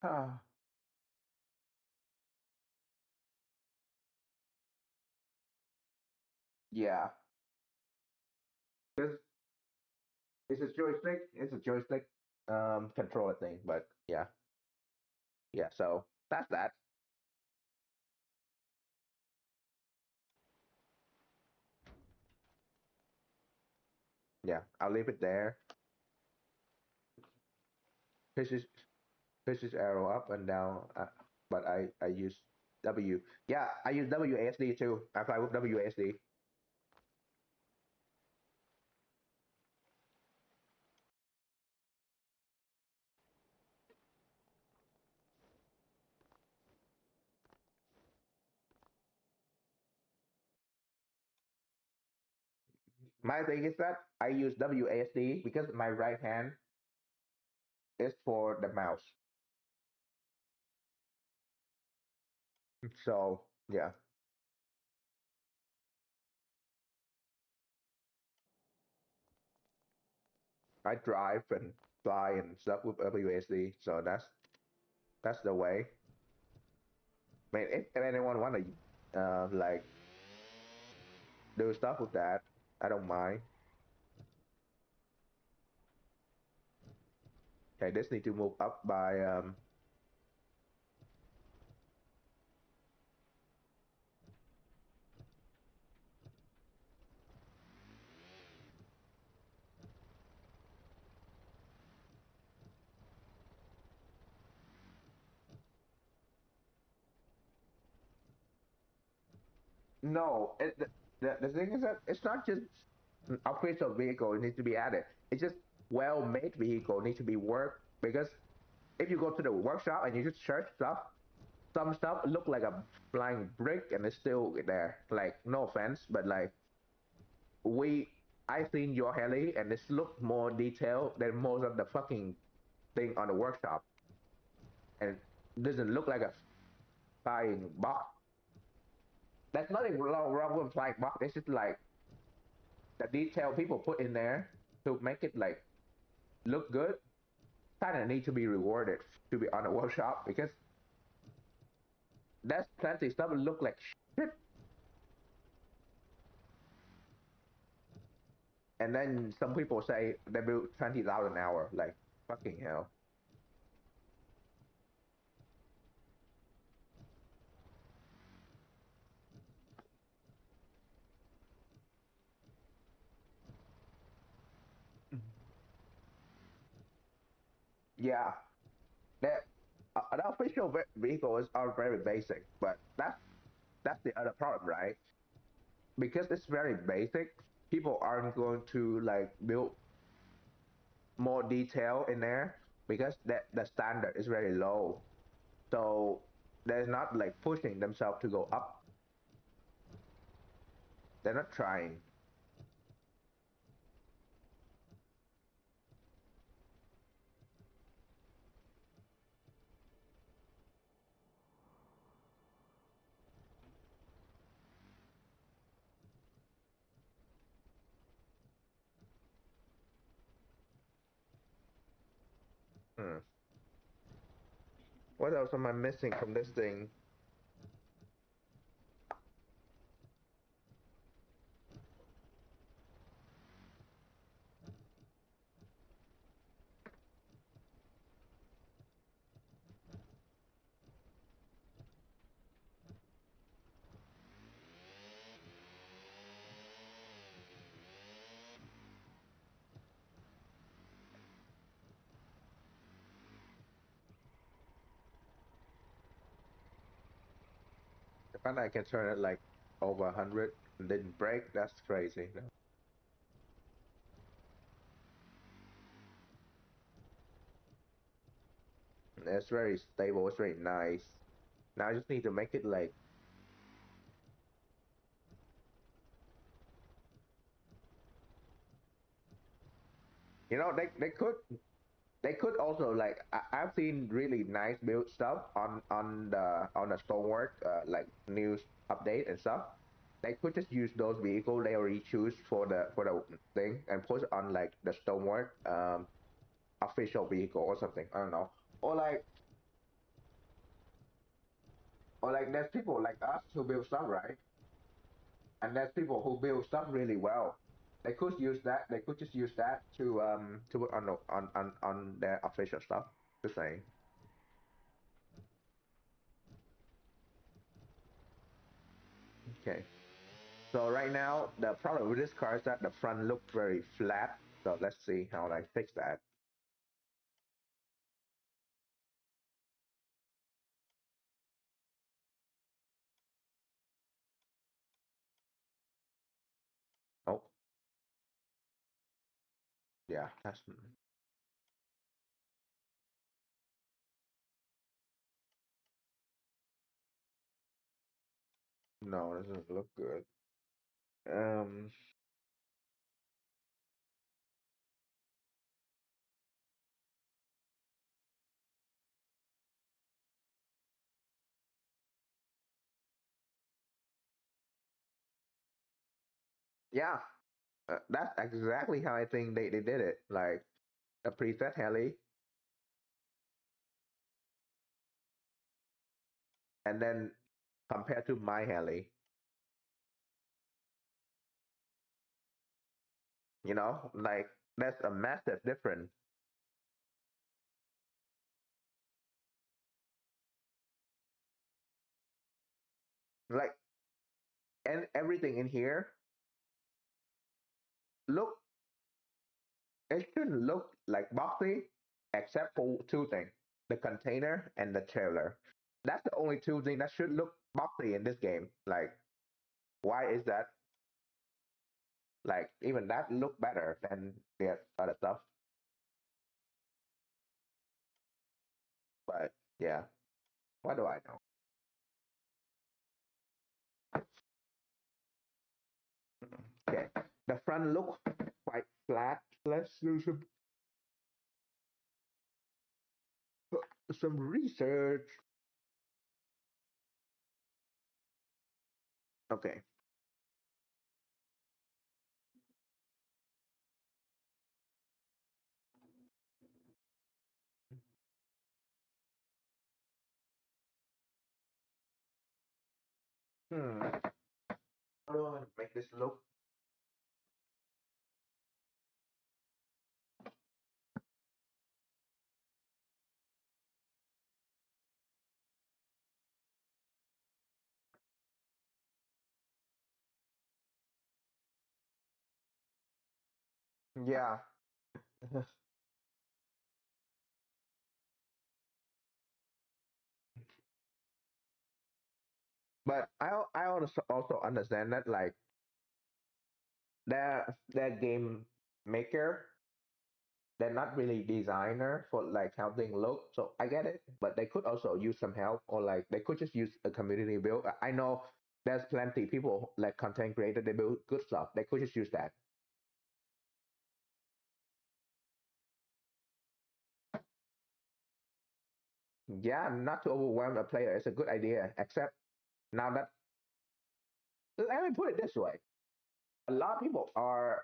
Ah, yeah. This it's a joystick controller thing, but yeah. Yeah, so that's that. Yeah, I'll leave it there. Pushes pushes arrow up and down, but I use W. Yeah, I use WASD too. I fly with WASD. My thing is that I use WASD because my right hand is for the mouse. So yeah, I drive and fly and stuff with WASD. So that's the way. I mean, if anyone want to like do stuff with that, I don't mind. Okay, this need to move up by no. The thing is that it's not just upgrades of vehicle needs to be added. It's just well-made vehicle needs to be worked because if you go to the workshop and you just search stuff, some stuff look like a flying brick and it's still there. Like no offense, but like we I seen your heli and this look more detailed than most of the fucking thing on the workshop. And doesn't look like a flying box. There's nothing wrong with flying box. It's just like the detail people put in there to make it like look good. Kind of need to be rewarded to be on a workshop because there's plenty stuff that look like shit. And then some people say they built 20,000 an hour. Like fucking hell. Yeah, that the official vehicles are very basic, but that's the other problem, right? Because it's very basic, people aren't going to like build more detail in there because that the standard is very low. So they're not like pushing themselves to go up. They're not trying. Hmm. What else am I missing from this thing? The fact that I can turn it like over 100 and didn't break, that's crazy. It's very stable. It's very nice. Now I just need to make it like, they could also like I've seen really nice build stuff on the stonework like news update and stuff. They could just use those vehicles they already choose for the thing and put it on like the stonework official vehicle or something. I don't know. Or like there's people like us who build stuff right, and there's people who build stuff really well. They could use that. They could just use that to put on their official stuff. Just saying. Okay. So right now, the problem with this car is that the front looks very flat. So let's see how I fix that. Oh, yeah, that's no, it doesn't look good. Um, yeah, that's exactly how I think they did it. Like a preset heli, and then compared to my heli, like that's a massive difference. Like, and everything in here look it shouldn't look like boxy except for two things: the container and the trailer. That's the only two things that should look boxy in this game. Like, why is that? Like, even that look better than the other stuff. But yeah, what do I know? Okay, the front look quite flat. Let's do some research. Okay. Hmm. How do I make this look? Yeah. But I also understand that like their game maker, they're not really designer for like how things look. So I get it, but they could also use some help, or like they could just use a community build. I know there's plenty people like content creator, they build good stuff. They could just use that. Yeah, not to overwhelm a player. It's a good idea. Except now that, let me put it this way: a lot of people are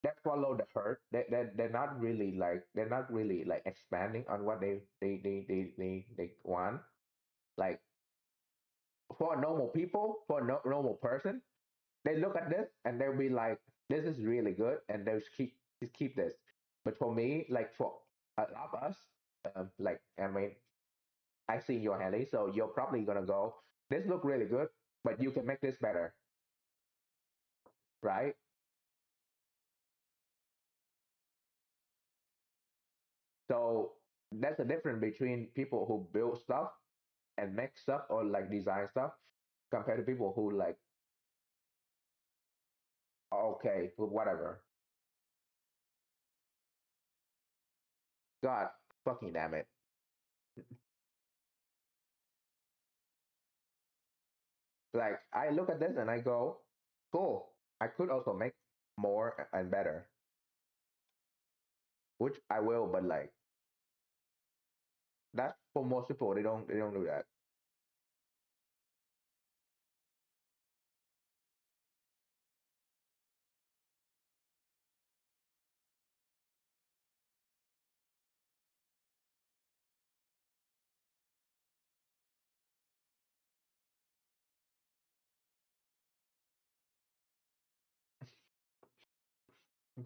that follow the herd. They're not really like, they're not really like expanding on what they want. Like for normal people, for no, normal person, they look at this and they'll be like, "This is really good," and they'll just keep this. But for me, like for a lot of us, like I mean, I see your Haley, so you're probably gonna go, "This look really good, but you can make this better," right? So that's the difference between people who build stuff and make stuff, or like design stuff, compared to people who like, okay, whatever. God fucking damn it. Like I look at this and I go, cool. I could also make more and better, which I will, but like that's for most people. They don't do that.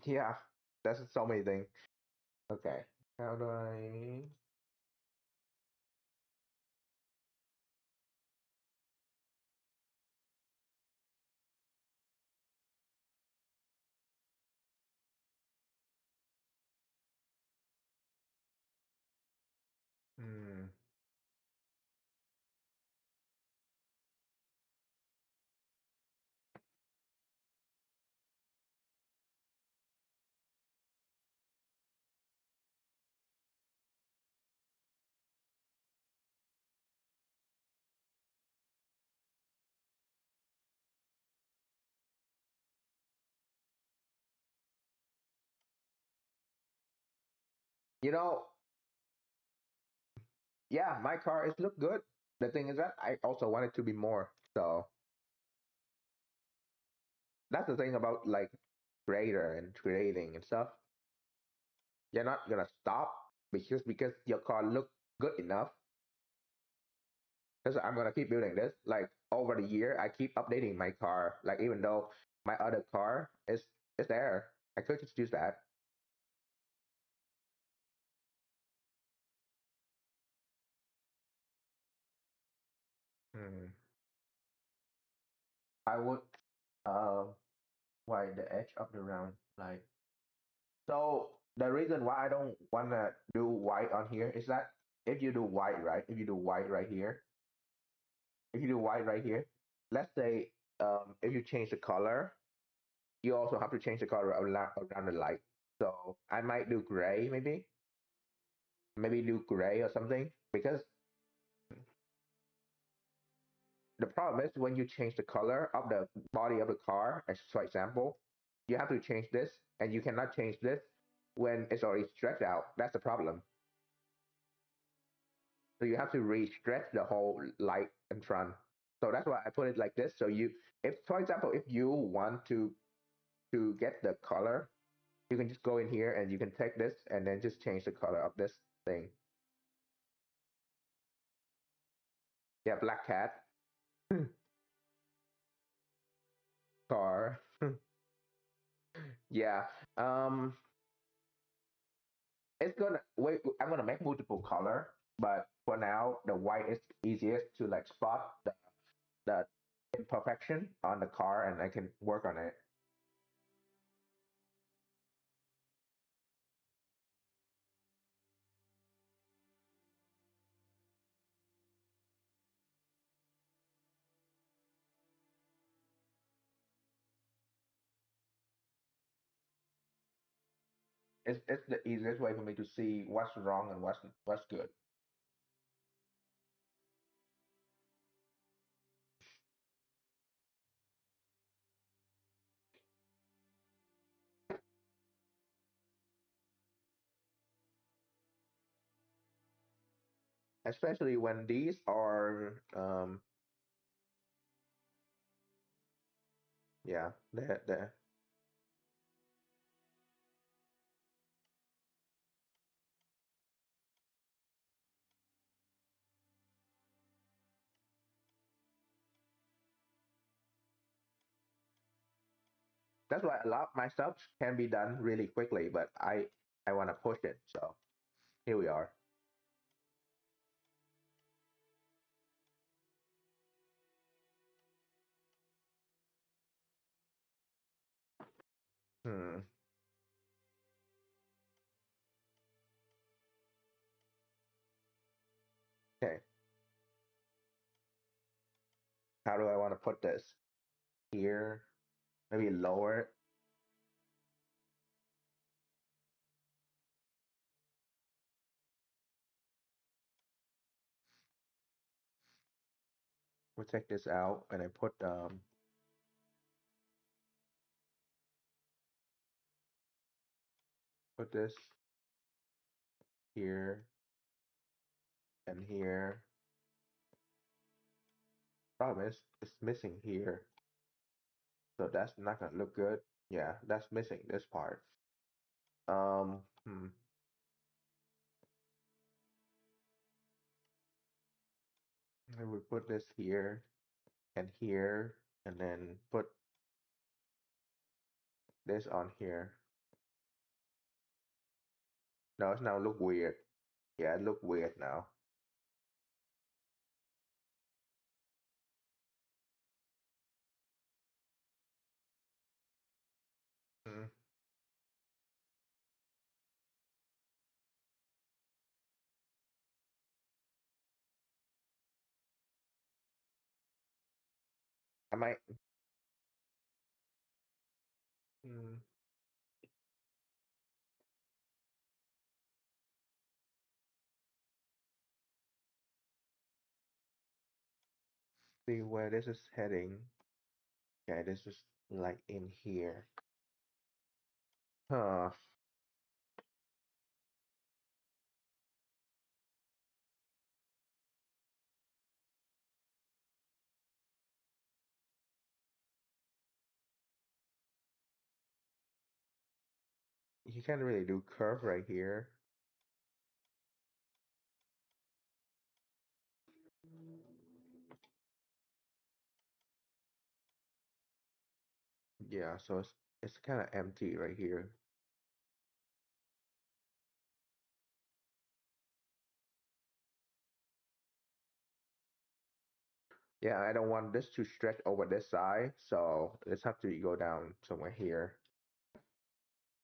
Yeah, that's so many things. Okay, how do I? Hmm. You know, yeah, my car is look good. The thing is that I also want it to be more. So that's the thing about like creator and creating and stuff. You're not gonna stop because your car look good enough. Because I'm gonna keep building this. Like over the year, I keep updating my car. Like even though my other car is there, I could just use that. Hmm. I would uh white the edge of the round. Like so the reason why I don't wanna do white on here is that if you do white right, if you do white right here, if you do white right here, let's say if you change the color, you also have to change the color around the light. So I might do gray maybe do gray or something, because the problem is when you change the color of the body of the car, as for example, you have to change this, and you cannot change this when it's already stretched out. That's the problem. So you have to re-stretch the whole light in front. So that's why I put it like this. So you, if for example, if you want to get the color, you can just go in here and you can take this and then just change the color of this thing. Yeah, black cat, car. Yeah. Um, it's gonna wait. I'm gonna make multiple color, but for now, the white is easiest to like spot the imperfection on the car, and I can work on it. It's the easiest way for me to see what's wrong and what's good. Especially when these are yeah, the that's why a lot of my stuff can be done really quickly, but I want to push it. So here we are. Hmm. Okay. How do I want to put this? Here, maybe lower it. We'll take this out and I put this here and here. Problem is it's missing here. So that's not gonna look good. Yeah, that's missing this part. Hmm. And we put this here, and then put this on here. No, it's now look weird. Yeah, it look weird now. Mm. I might mm, see where this is heading. Okay, this is like in here. Huh. You can't really do curve right here. Yeah, so it's kind of empty right here. Yeah, I don't want this to stretch over this side, so this have to go down somewhere here.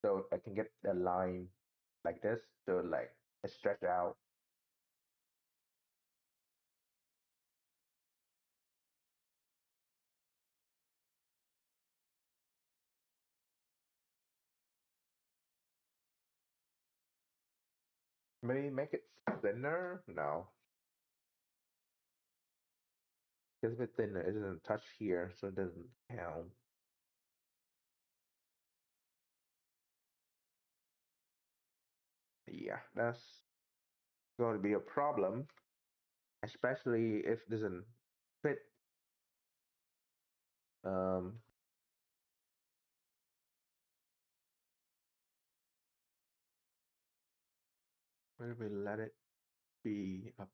So I can get the line like this, so like it stretch out. Maybe make it thinner? No, it's a bit thinner. It doesn't touch here, so it doesn't count. Yeah, that's going to be a problem, especially if it doesn't fit Um, where we let it be up.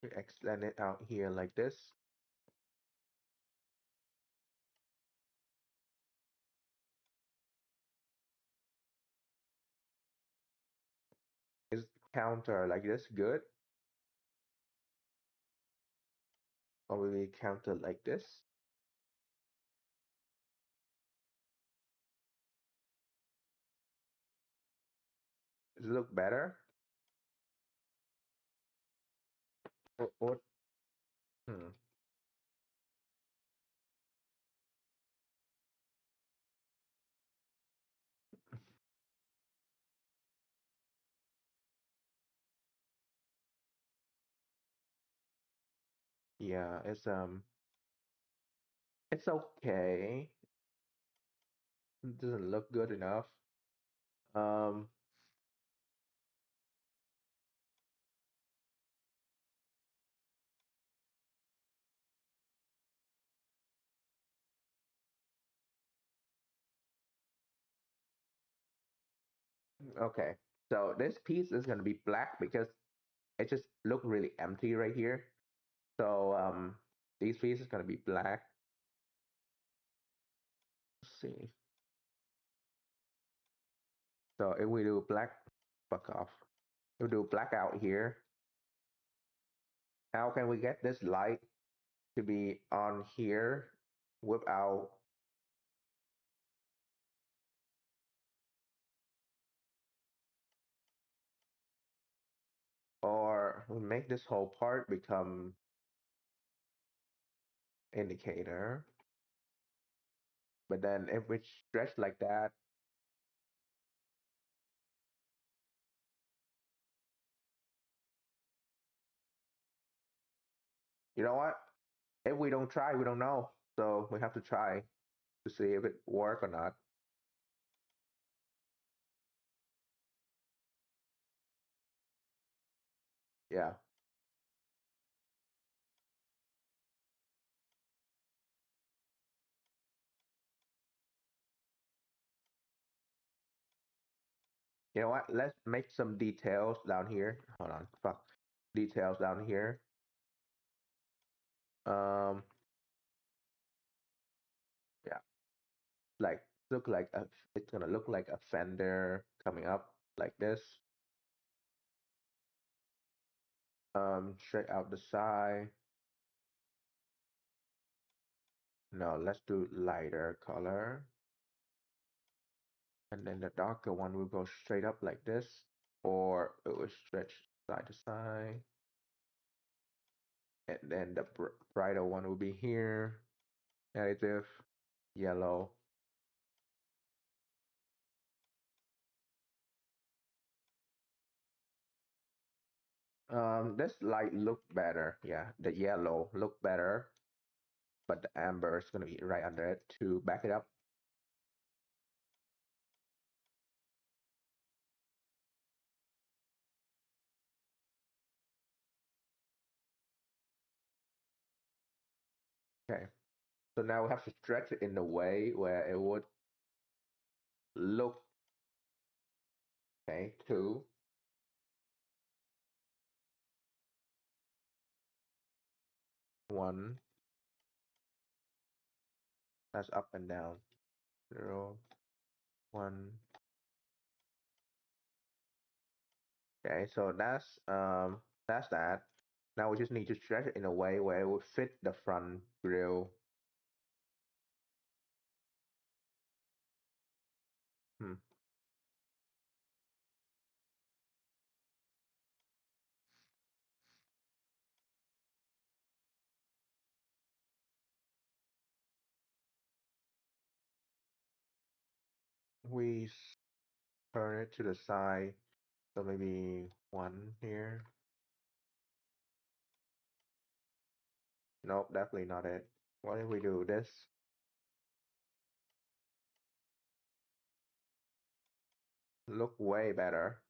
We extend it out here like this. Is counter like this good? Or will we counter like this? Does it look better? What? Hmm. Yeah, it's okay. It doesn't look good enough. Um, okay. So this piece is gonna be black because it just look really empty right here. So these pieces is gonna be black. Let's see. So if we do black, fuck off. If we do black out here, how can we get this light to be on here without, or we make this whole part become indicator, but then if we stretch like that, you know what? If we don't try, we don't know. So we have to try to see if it work or not. Yeah. You know what? Let's make some details down here. Hold on. Fuck. Details down here. Um, yeah. Like look like a, it's gonna look like a fender coming up like this. Straight out the side. No, let's do lighter color. And then the darker one will go straight up like this, or it will stretch side to side. And then the brighter one will be here. Additive, yellow. This light look better. Yeah, the yellow look better, but the amber is gonna be right under it to back it up. Okay, so now we have to stretch it in a way where it would look, okay, two, one, that's up and down, zero, one. Okay, so that's that. Now we just need to stretch it in a way where it would fit the front grill. Hmm. We turn it to the side, so maybe one here. Nope, definitely not it. What if we do this? look way better.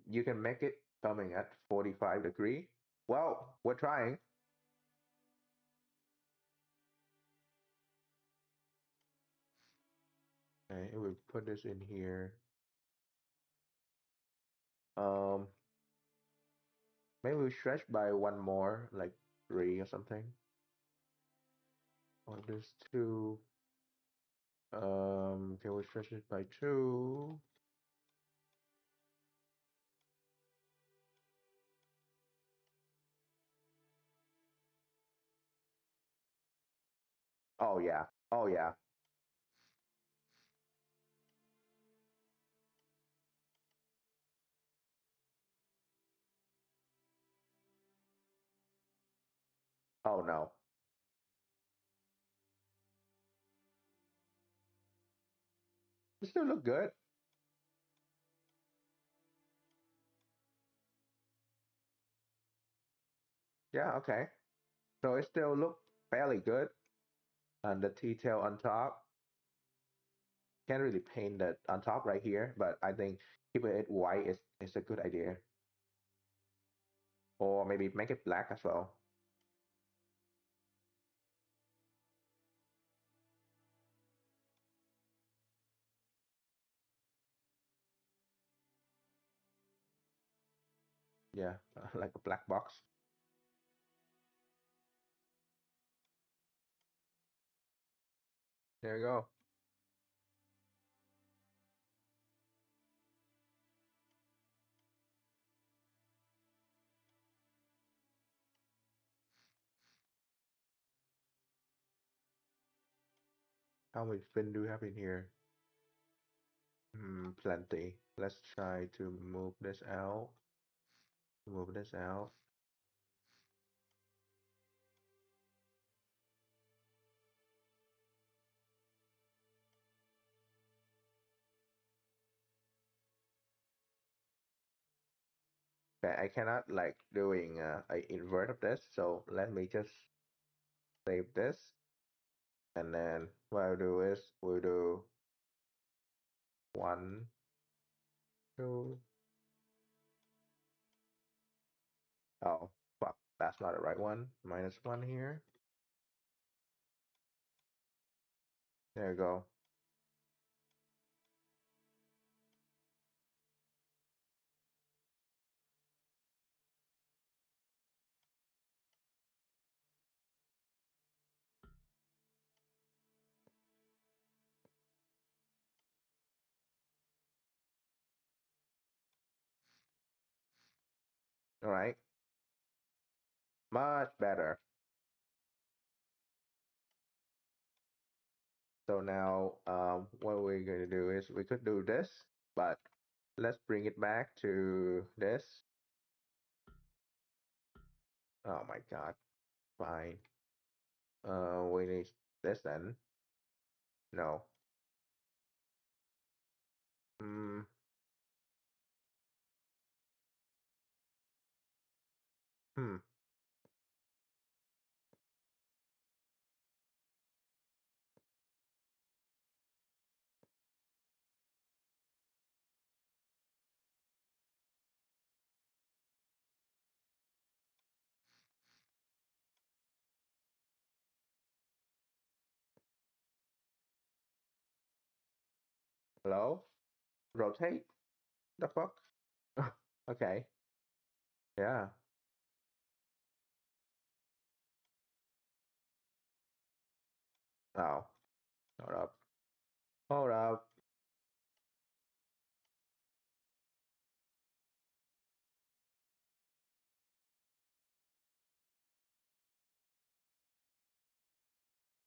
You can make it coming at 45 degree. Well, we're trying. Okay, we put this in here. Um, Maybe we stretch by one more, like 3 or something. Or this 2. Can we stretch it by 2? Oh yeah. Oh yeah. Oh no. It still look good. Yeah, okay. So it still look fairly good. And the detail on top. Can't really paint that on top right here, but I think keeping it white is a good idea. Or maybe make it black as well. Yeah, like a black box. There you go. How much spin do we have in here? Plenty. Let's try to move this out. Move this out. Okay, I cannot like doing a invert of this, so let me just save this, and then what I'll do is we'll do 1, 2. Oh, fuck, that's not the right one. -1 here. There you go. All right, much better. So now, what we're going to do is we could do this, but let's bring it back to this. Oh my God, fine. We need this then. No. Hmm. Hmm. Hello? Rotate? The fuck? Okay. Yeah. Oh. Hold up. Hold up.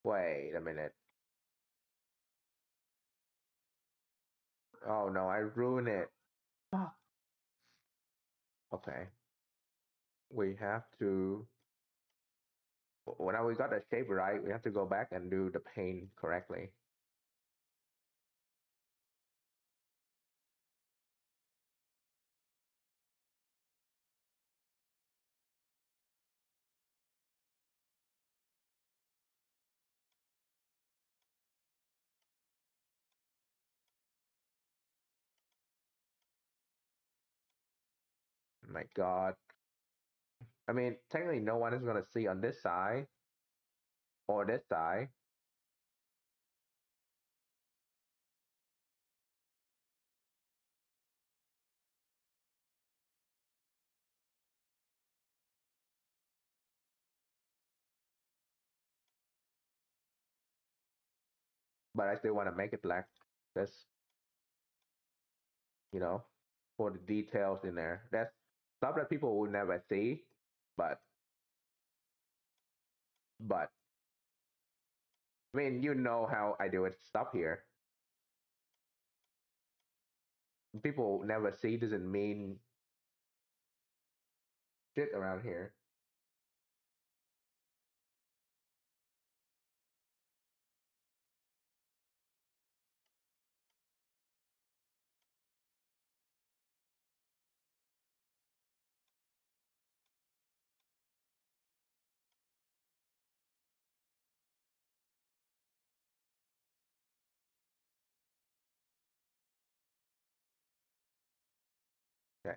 Wait a minute. Oh no, I ruined it. Fuck. Okay. We have to. When we got the shape right, we have to go back and do the paint correctly. My God. I mean, technically, no one is gonna see on this side or this side. But I still want to make it black. That's, you know, for the details in there. That's stuff that people will never see. But but I mean, you know how I do it. Stuff here. People never see doesn't mean shit around here. Okay.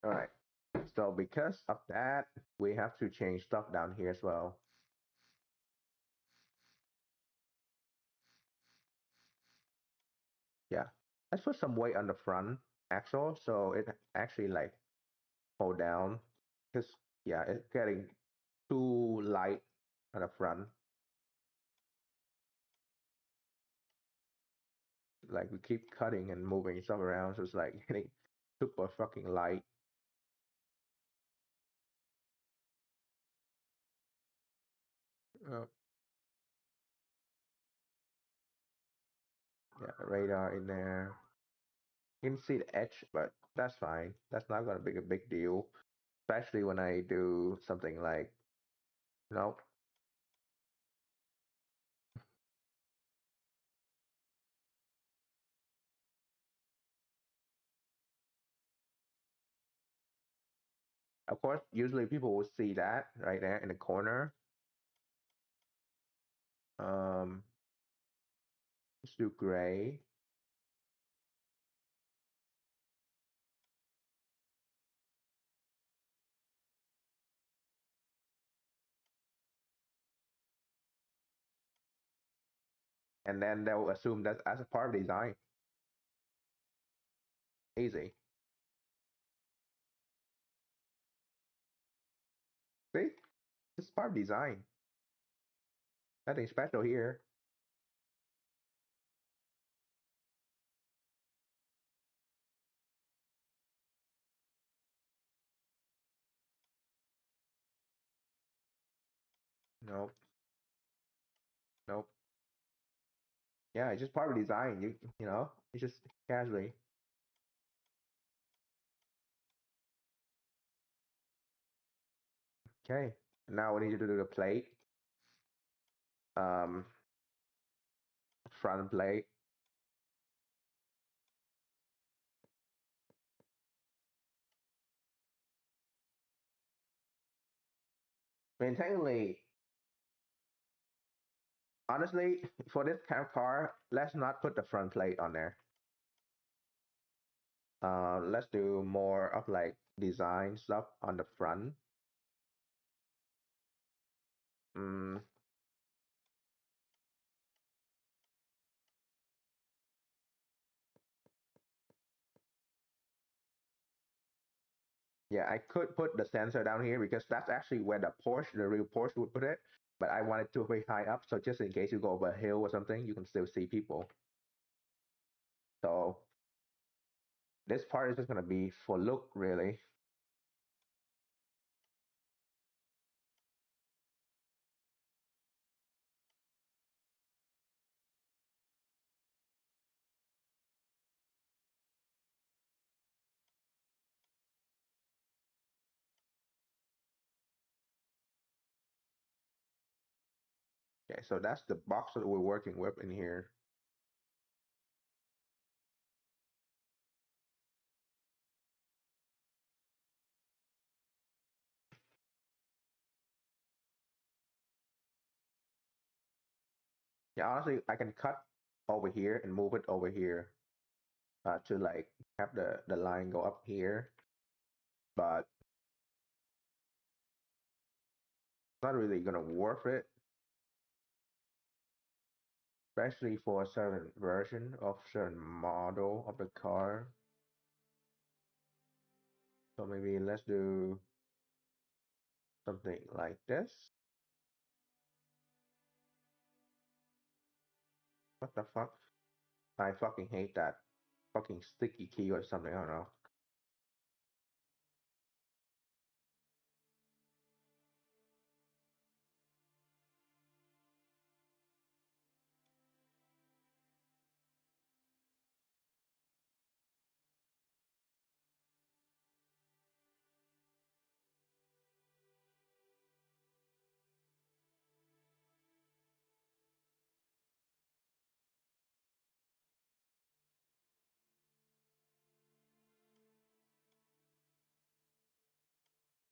All right. So because of that, we have to change stuff down here as well. Yeah. Let's put some weight on the front axle so it actually like hold down. Because yeah, it's getting too light on the front. Like we keep cutting and moving stuff around, so it's like getting super fucking light. Uh, yeah, radar in there. You can see the edge, but that's fine. That's not gonna be a big deal, especially when I do something like, no. Of course, usually people will see that right there in the corner. Um, let's do gray, and then they'll assume that as a part of design. Easy. See, it's part of design. Nothing special here. Nope, nope. Yeah, it's just part of design. You know, it's just casually. Okay. Now we need to do the plate. Um, front plate. I mean, technically, honestly, for this kind of car, let's not put the front plate on there. Let's do more of like design stuff on the front. Mm, yeah, I could put the sensor down here because that's actually where the real Porsche would put it. But I want it to be high up, so just in case you go over a hill or something, you can still see people. So this part is just gonna be for look, really. Okay, so that's the box that we're working with in here. Yeah, honestly, I can cut over here and move it over here to like have the line go up here, but it's not really gonna worth it, especially for a certain version of certain model of the car. So maybe let's do something like this. What the fuck? I fucking hate that fucking sticky key or something. I don't know.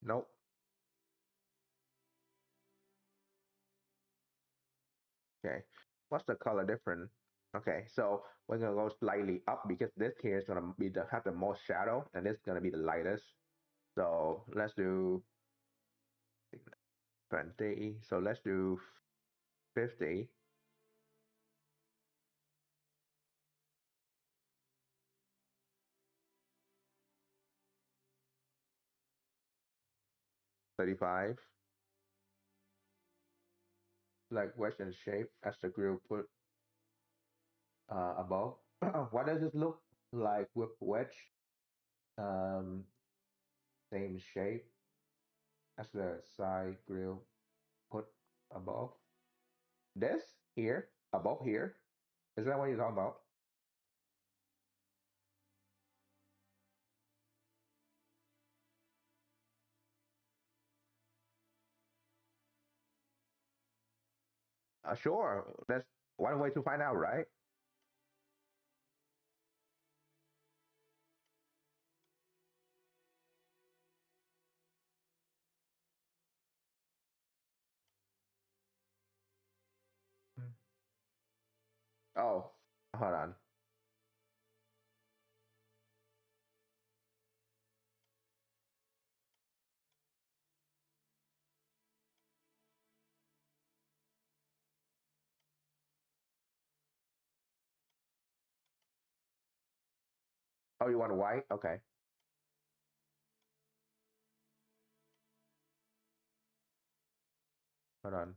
Nope. Okay. What's the color different? Okay, so we're gonna go slightly up because this here is gonna be the have the most shadow and this is gonna be the lightest. So let's do 20. So let's do 50. 35. Like wedge and shape as the grill put above. What does this look like with wedge? Um, Same shape as the side grill put above. This here, above here. Is that what you're talking about? Sure. That's one way to find out, right? Oh, hold on. Oh, you want white? Okay, hold on.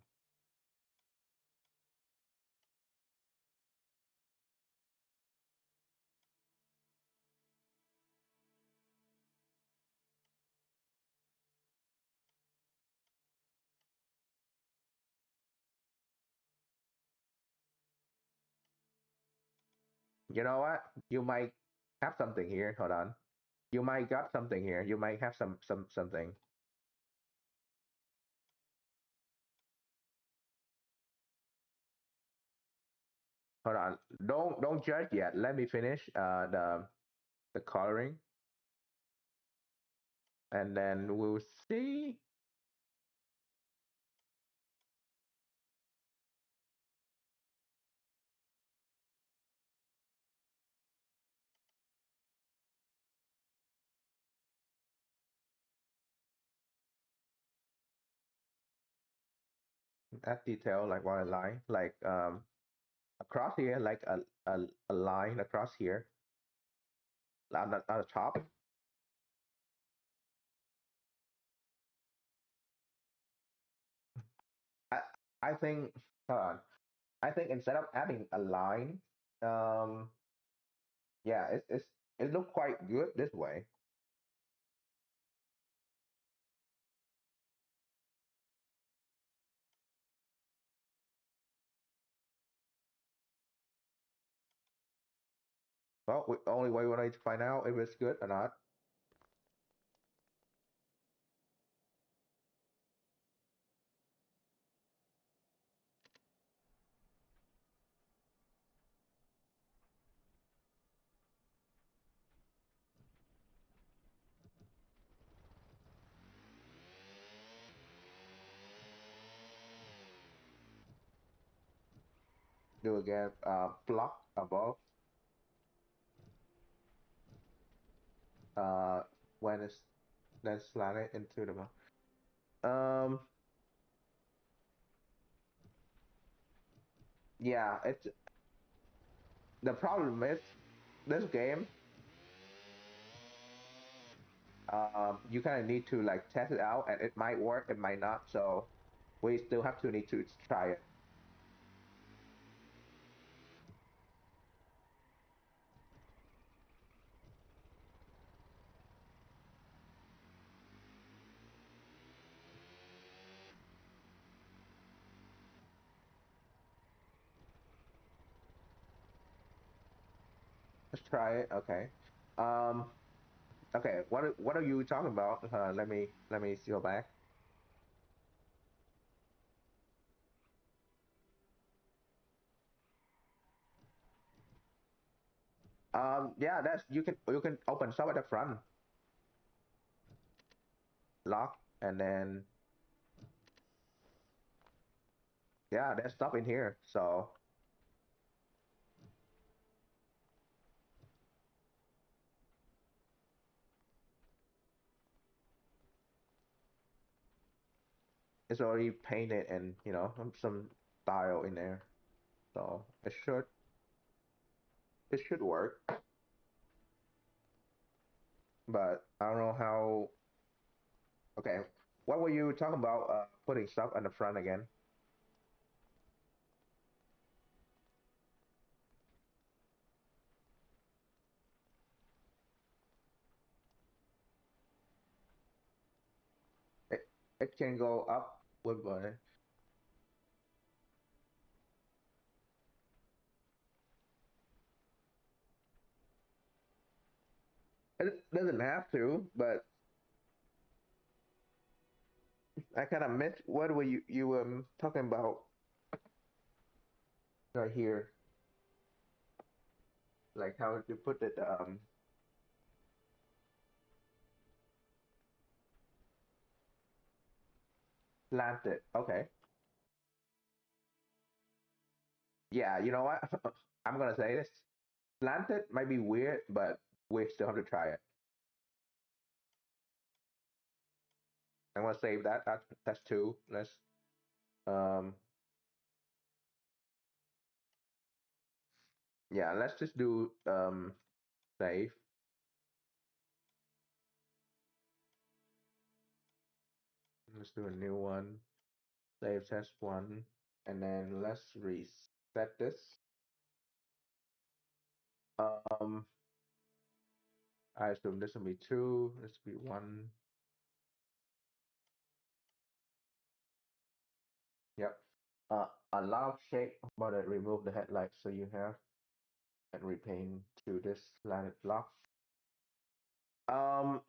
You know what? You might have something here. Hold on. You might got something here. You might have something. Hold on. Don't judge yet. Let me finish the coloring, and then we'll see. Add detail like one line, like across here, like a line across here on the top. I I think hold on. I think instead of adding a line, um, yeah, it looked quite good this way. Well, only way we need to find out if it's good or not. Do again. Block above. Uh, when it's then slide it into the. Yeah. It's the problem is this game. You kind of need to like test it out, and it might work, it might not. So we still have to need to try it. Let's try it. Okay. Um. Okay. What are you talking about? Let me go back. Yeah. That's you can open stuff at the front, lock, and then yeah, there's stuff in here. So it's already painted and some style in there. So it should work. But I don't know how. Okay. What were you talking about? Putting stuff on the front again. It it can go up with button. It doesn't have to, but I kind of missed what were you talking about right here, like how you put it planted. Okay, yeah. You know what? I'm gonna say this. Planted might be weird, but we still have to try it. I'm gonna save that. That's two. Um yeah. Let's just do save. Let's do a new one. Save test one, and then let's reset this. Um, I assume this will be two. This will be one. Yep. Allow shape, but remove the headlight so you have and repaint to this planet block. Um,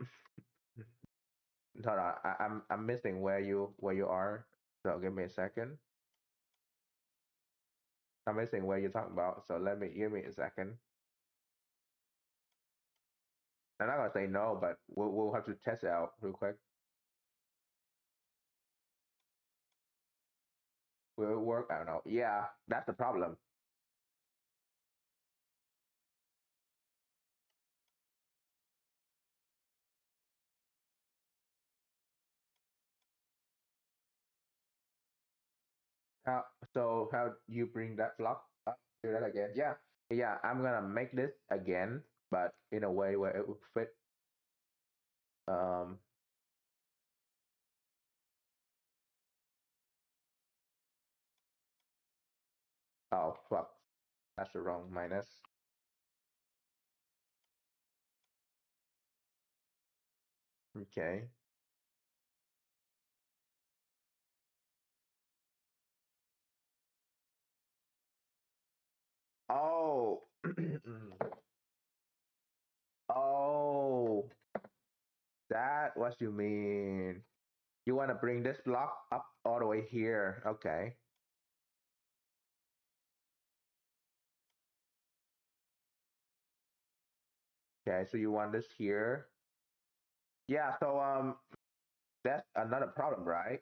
hold on. I'm missing where you are. So give me a second. I'm missing where you're talking about. So give me a second. I'm not gonna say no, but we'll have to test it out real quick. Will it work? I don't know. Yeah, that's the problem. How how you bring that block up? Do that again. Yeah, yeah. I'm gonna make this again, but in a way where it would fit. Um. Oh fuck. That's the wrong minus. Okay. Oh. Oh. That what you mean. You want to bring this block up all the way here. Okay. Okay. So you want this here. Yeah. So that's another problem, right?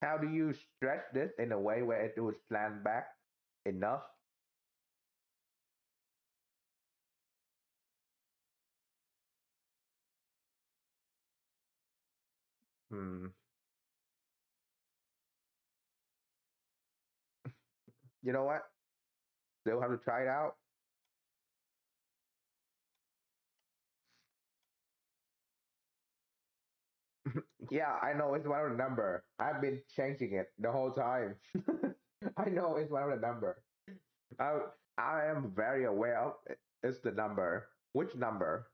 How do you stretch this in a way where it will slant back enough? Hmm. You know what? They'll have to try it out. Yeah, I know it's one of the number. I've been changing it the whole time. I know it's one of the number. I I am very aware of it. It's the number. Which number?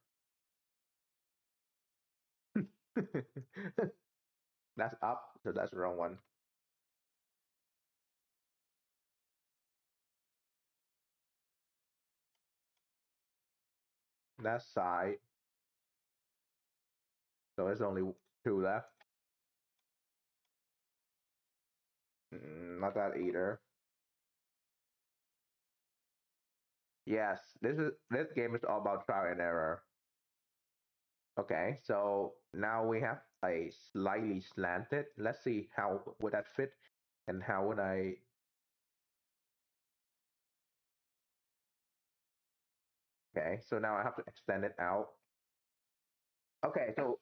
That's up, so that's the wrong one. That's side, so there's only two left. Not that either. Yes, this game is all about trial and error. Okay, so now we have a slightly slanted. Let's see how would that fit, and how would I? Okay, so now I have to extend it out. Okay, so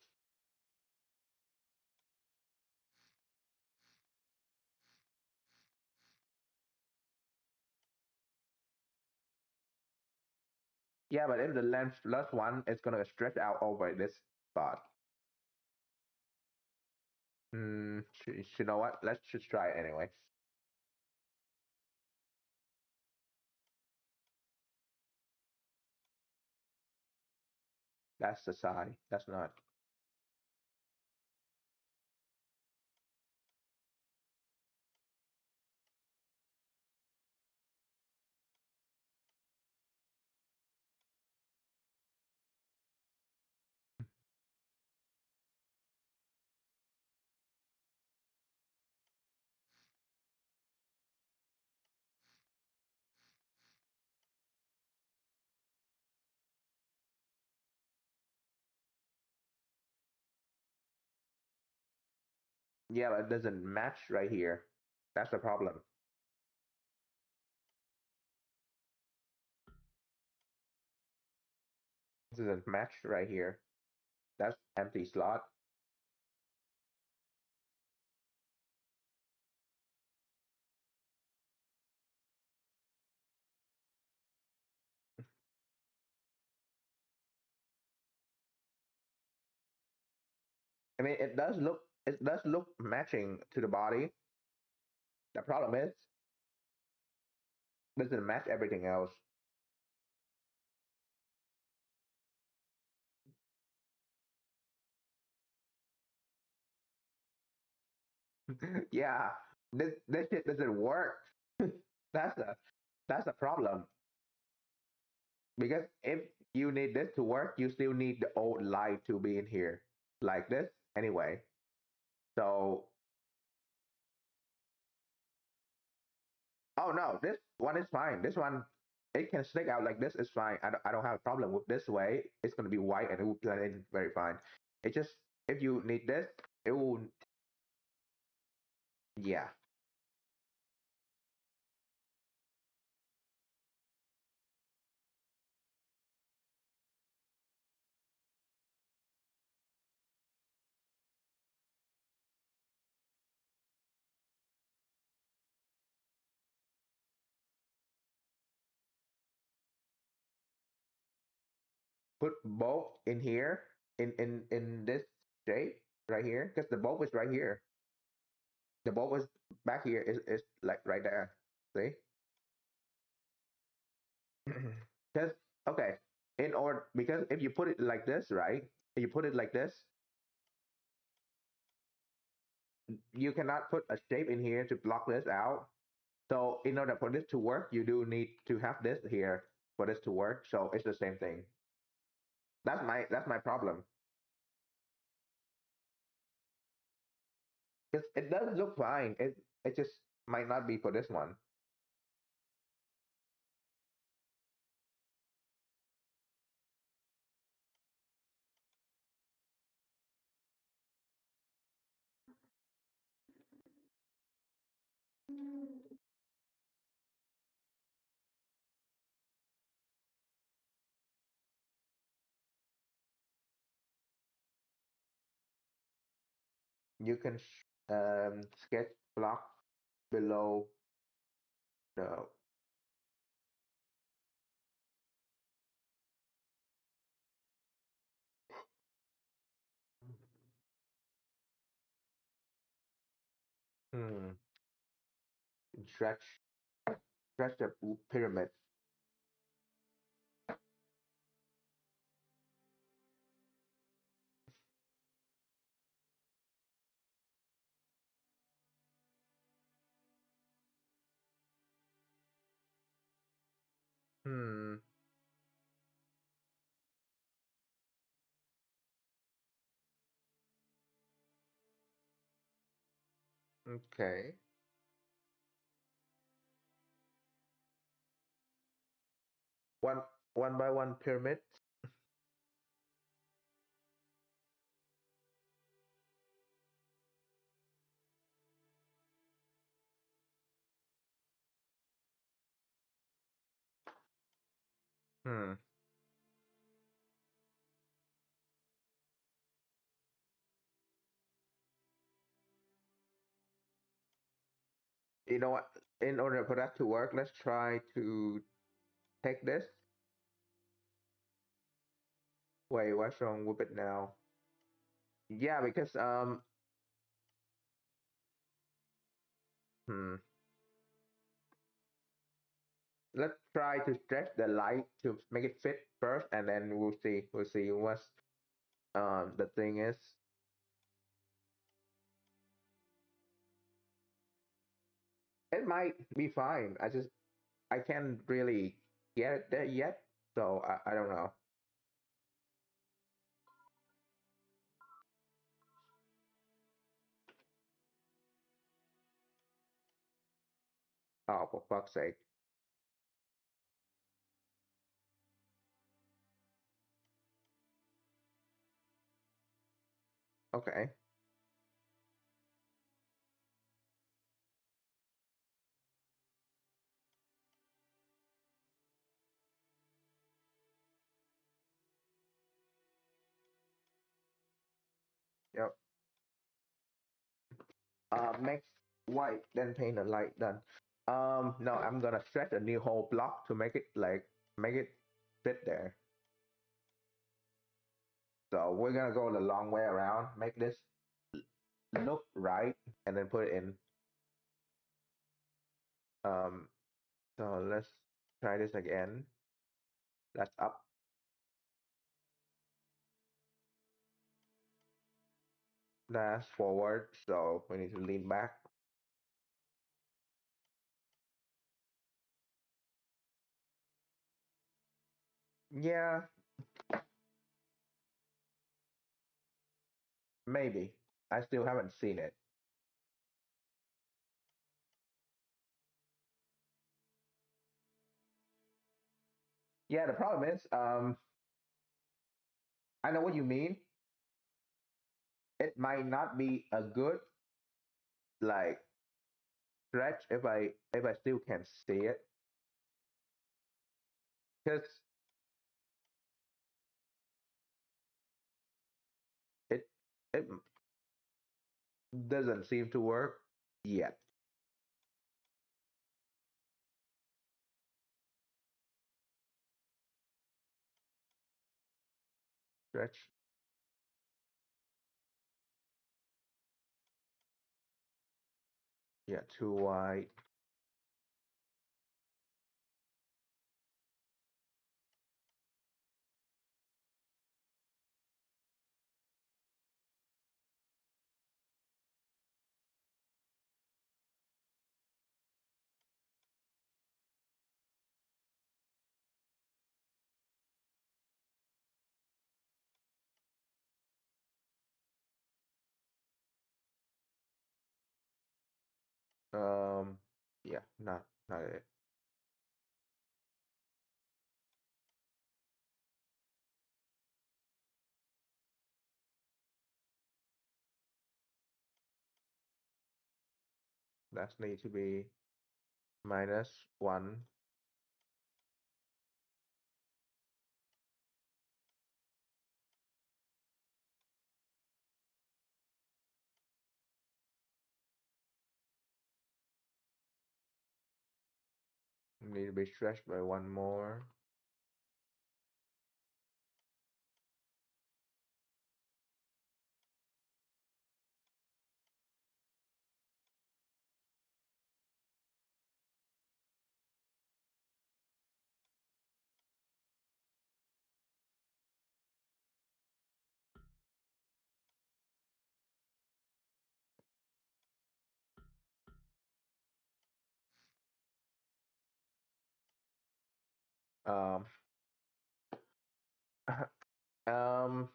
yeah, but if the length plus one, it's gonna stretch out over this spot. You know what? Let's just try it anyway. That's the side. That's not. Yeah, but it doesn't match right here. That's the problem. This doesn't match right here. That's empty slot. I mean, it does look matching to the body. The problem is, it doesn't match everything else. Yeah, this shit doesn't work. That's the that's the problem. Because if you need this to work, you still need the old light to be in here, like this anyway. So, oh no, this one is fine. This one, it can stick out like this. It's fine. I don't have a problem with this way. It's gonna be white and it will blend in very fine. It just, if you need this, it will. Yeah. Put both in here, in this shape right here, because the bulb is right here. The bulb is back here, is like right there. See? Because, okay, in order, because if you put it like this, right? If you put it like this, you cannot put a shape in here to block this out. So in order for this to work, you do need to have this here for this to work. So it's the same thing. That's my problem. It does look fine. It just might not be for this one. You can sketch block below the. Hmm, stretch stretch the pyramid. Hmm. Okay. One one by one pyramid. Hmm. You know what? In order for that to work, let's try to take this. Wait, what's wrong with it now? Yeah, because hmm. Let's try to stretch the light to make it fit first, and then we'll see. We'll see what's the thing is. It might be fine. I can't really get it there yet, so I don't know. Oh, for fuck's sake. Okay. Yep. Make white, then paint a light. Done. No, I'm gonna stretch a new whole block to make it fit there. So we're gonna go the long way around. Make this look right, and then put it in. Um. So let's try this again. That's up. That's forward. So we need to lean back. Yeah, maybe. I still haven't seen it. Yeah, the problem is, I know what you mean. It might not be a good like stretch if I still can see it, because it it doesn't seem to work yet. Stretch. Yeah, too wide. Um, yeah, not it. That need to be -1. need to be stretched by one more. Um, um,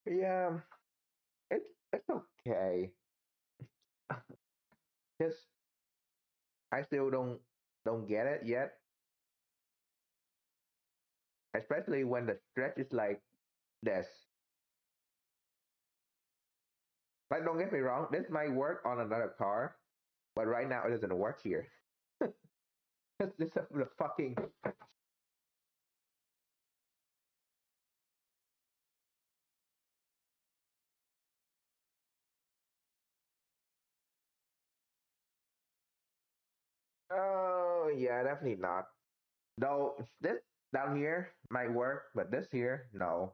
yeah, it's okay. Just I still don't get it yet, especially when the stretch is like this. Like, don't get me wrong, this might work on another car, but right now it doesn't work here. This is the fucking. Oh yeah, definitely not. Though this down here might work, but this here, no.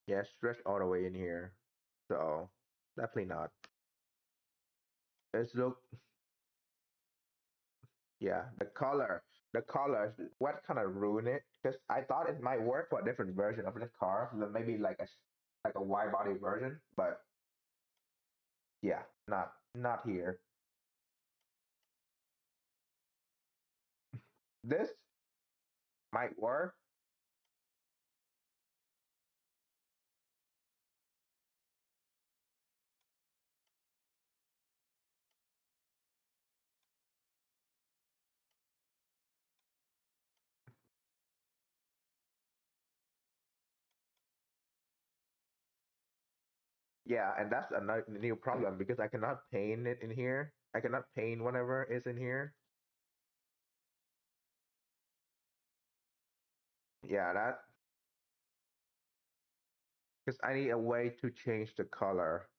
Yeah, stretch all the way in here. So definitely not. Let's look. Yeah, the color, what kind of ruin it? Because I thought it might work for a different version of this car, so maybe like a wide body version, but yeah, not here. This might work. Yeah, and that's another new problem because I cannot paint it in here. I cannot paint whatever is in here. Yeah, that because I need a way to change the color.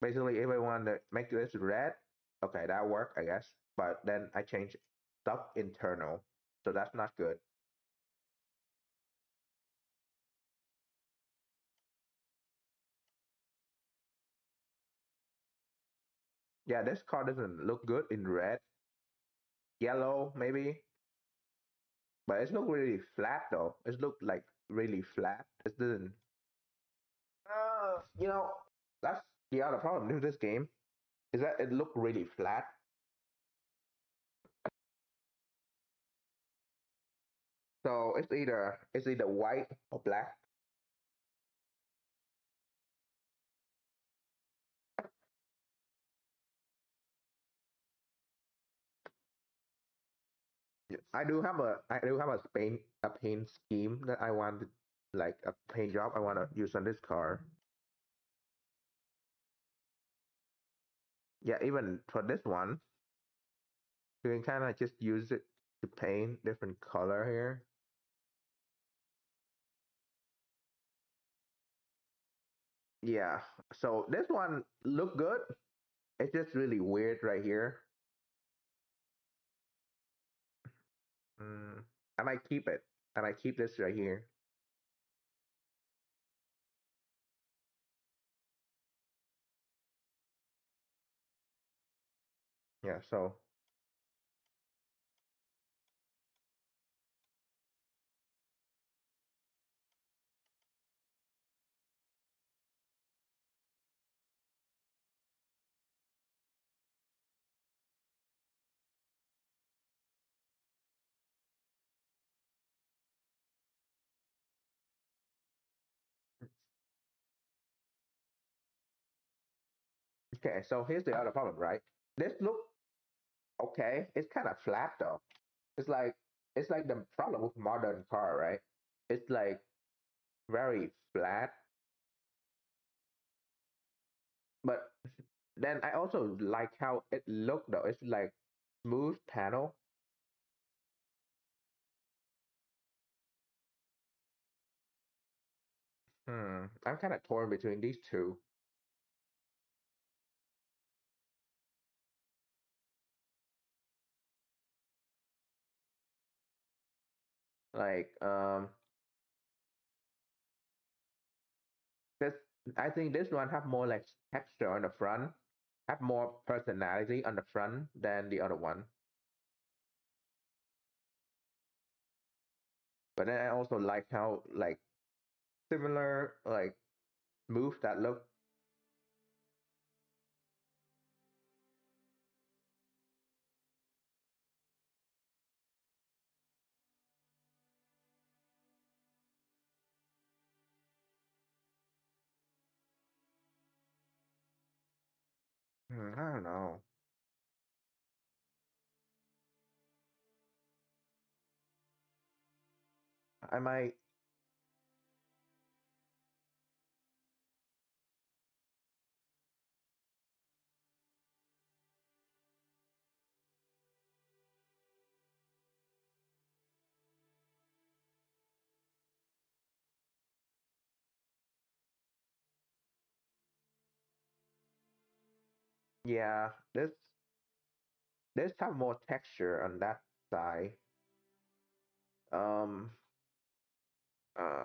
Basically, if I want to make this red, okay, that work, I guess. But then I change stuff internal, so that's not good. Yeah, this car doesn't look good in red, yellow maybe, but it's look really flat though. It look like really flat. It doesn't. You know, that's the other problem with this game is that it look really flat. So it's either white or black. I do have a paint scheme that I want, like a paint job I want to use on this car. Yeah, even for this one, you can kind of just use it to paint different color here. Yeah, so this one look good. It's just really weird right here. Mm, I might keep it. I might keep this right here. Yeah, so okay, so here's the other problem, right? This look okay. It's kind of flat though. It's like it's like the problem with modern car, right? It's like very flat. But then I also like how it looked though. It's like smooth panel. I'm kind of torn between these two. Like this I think this one have more like texture on the front, have more personality on the front than the other one. But then I also like how like similar like smooth that look. I don't know. I might. Yeah, this have more texture on that side. Um. Uh.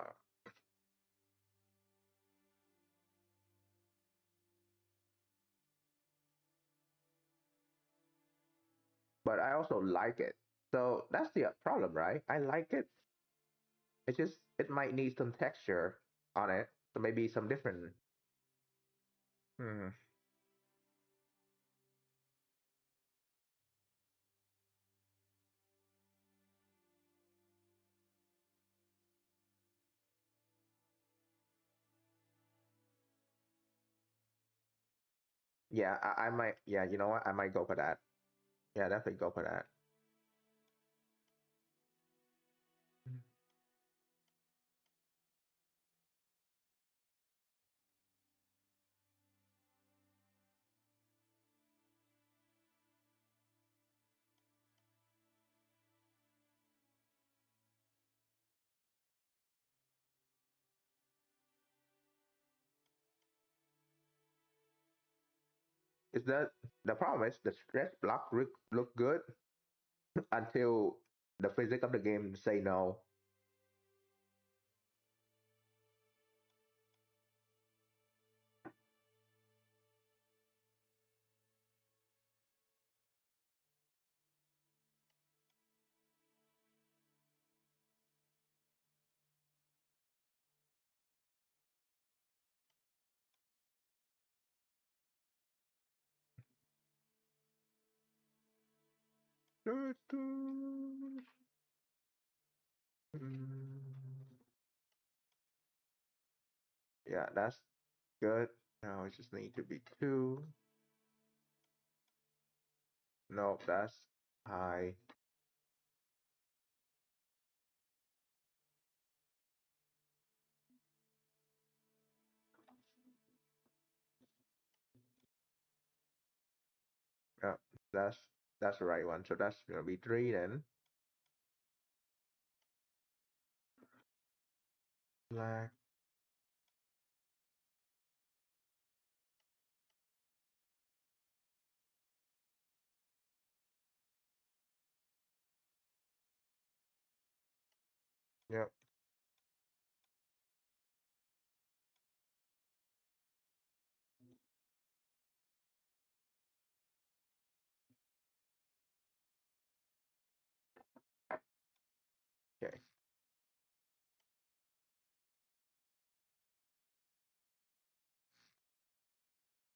But I also like it. So that's the problem, right? I like it. It's just it might need some texture on it. So maybe some different. Hmm. Yeah, I might. Yeah, you know what? I might go for that. Yeah, definitely go for that. Mhm. Is that the problem? Is the stretch block look good until the physics of the game say no. Yeah, that's good. Now it just need to be two. No, that's high. Yeah, that's that's the right one. So that's gonna be three then. Black. Yep. Okay.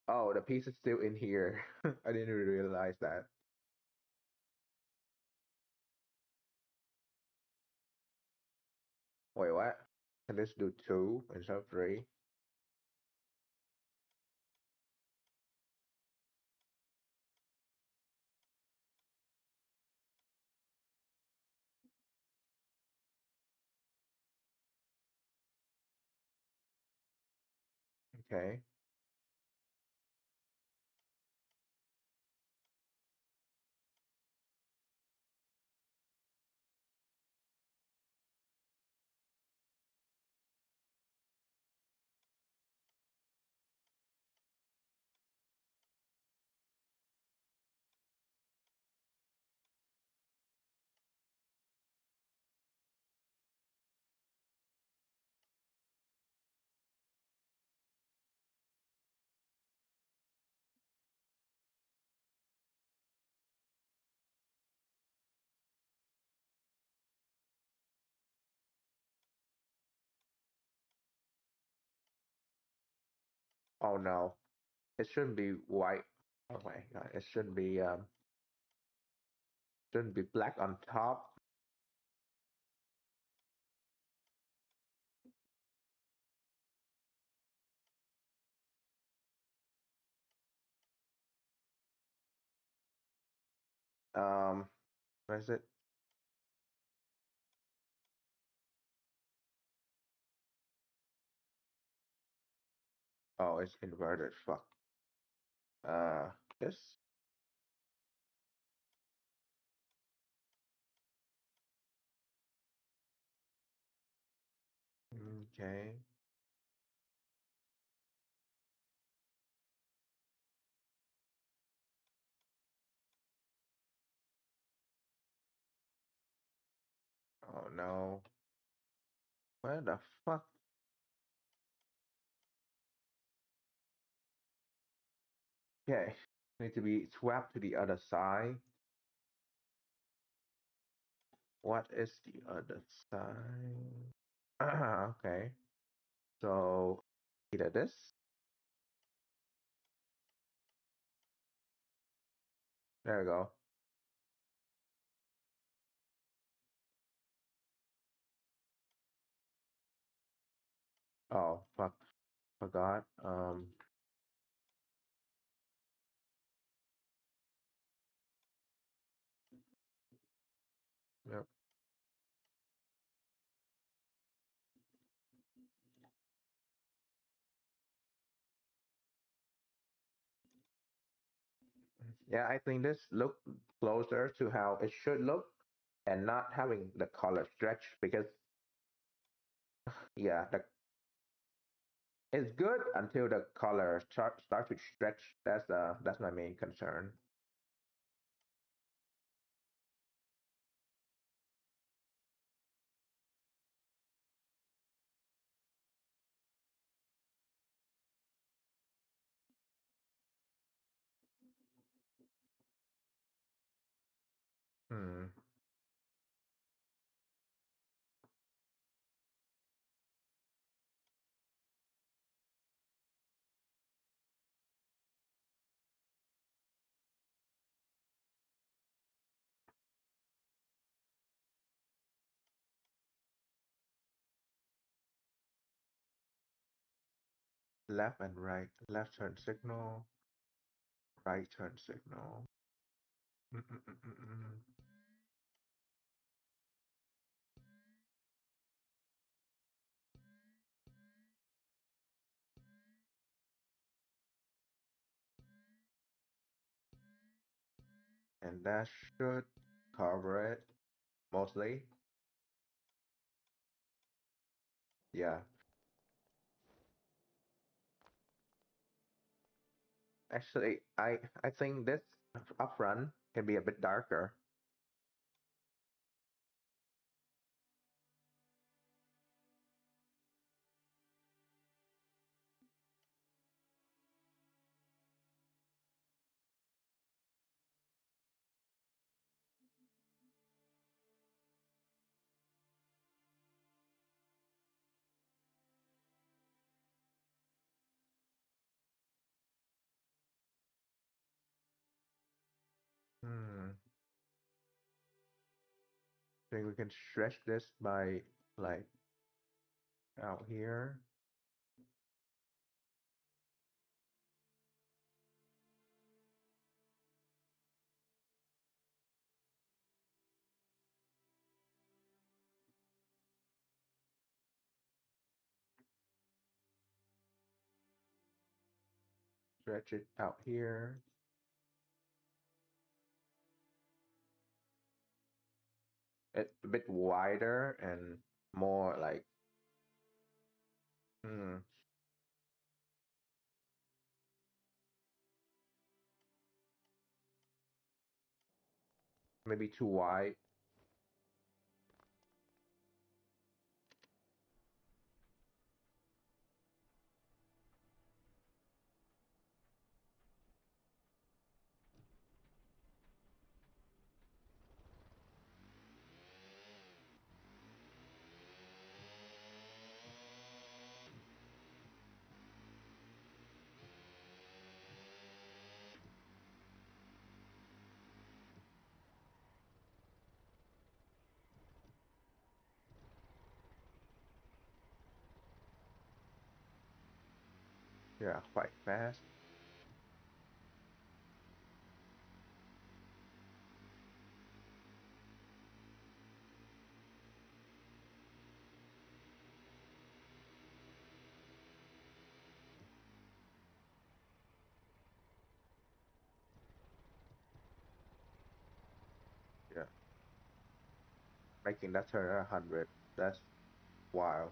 Oh, the piece is still in here. I didn't really realize that. Wait, what? Can this do two instead of three? Okay. Oh no, it shouldn't be white. Oh my god, it shouldn't be black on top. Where is it? Oh, it's inverted. Fuck. This. Okay. Oh no. Where the fuck? Okay. Need to be swapped to the other side. What is the other side? Okay. So either this. There we go. Oh fuck. Forgot. Yep. Yeah, I think this look closer to how it should look and not having the color stretch because yeah, it's good until the color starts to stretch. That's my main concern. Hmm. Left and right. Left turn signal. Right turn signal. Mm-mm-mm-mm-mm. And that should cover it mostly. Yeah. Actually, I think this upfront can be a bit darker. Hmm. Think we can stretch this by like out here. Stretch it out here. It's a bit wider and more like, hmm, maybe too wide. Yeah, quite fast. Yeah, making that turn 100. That's wild.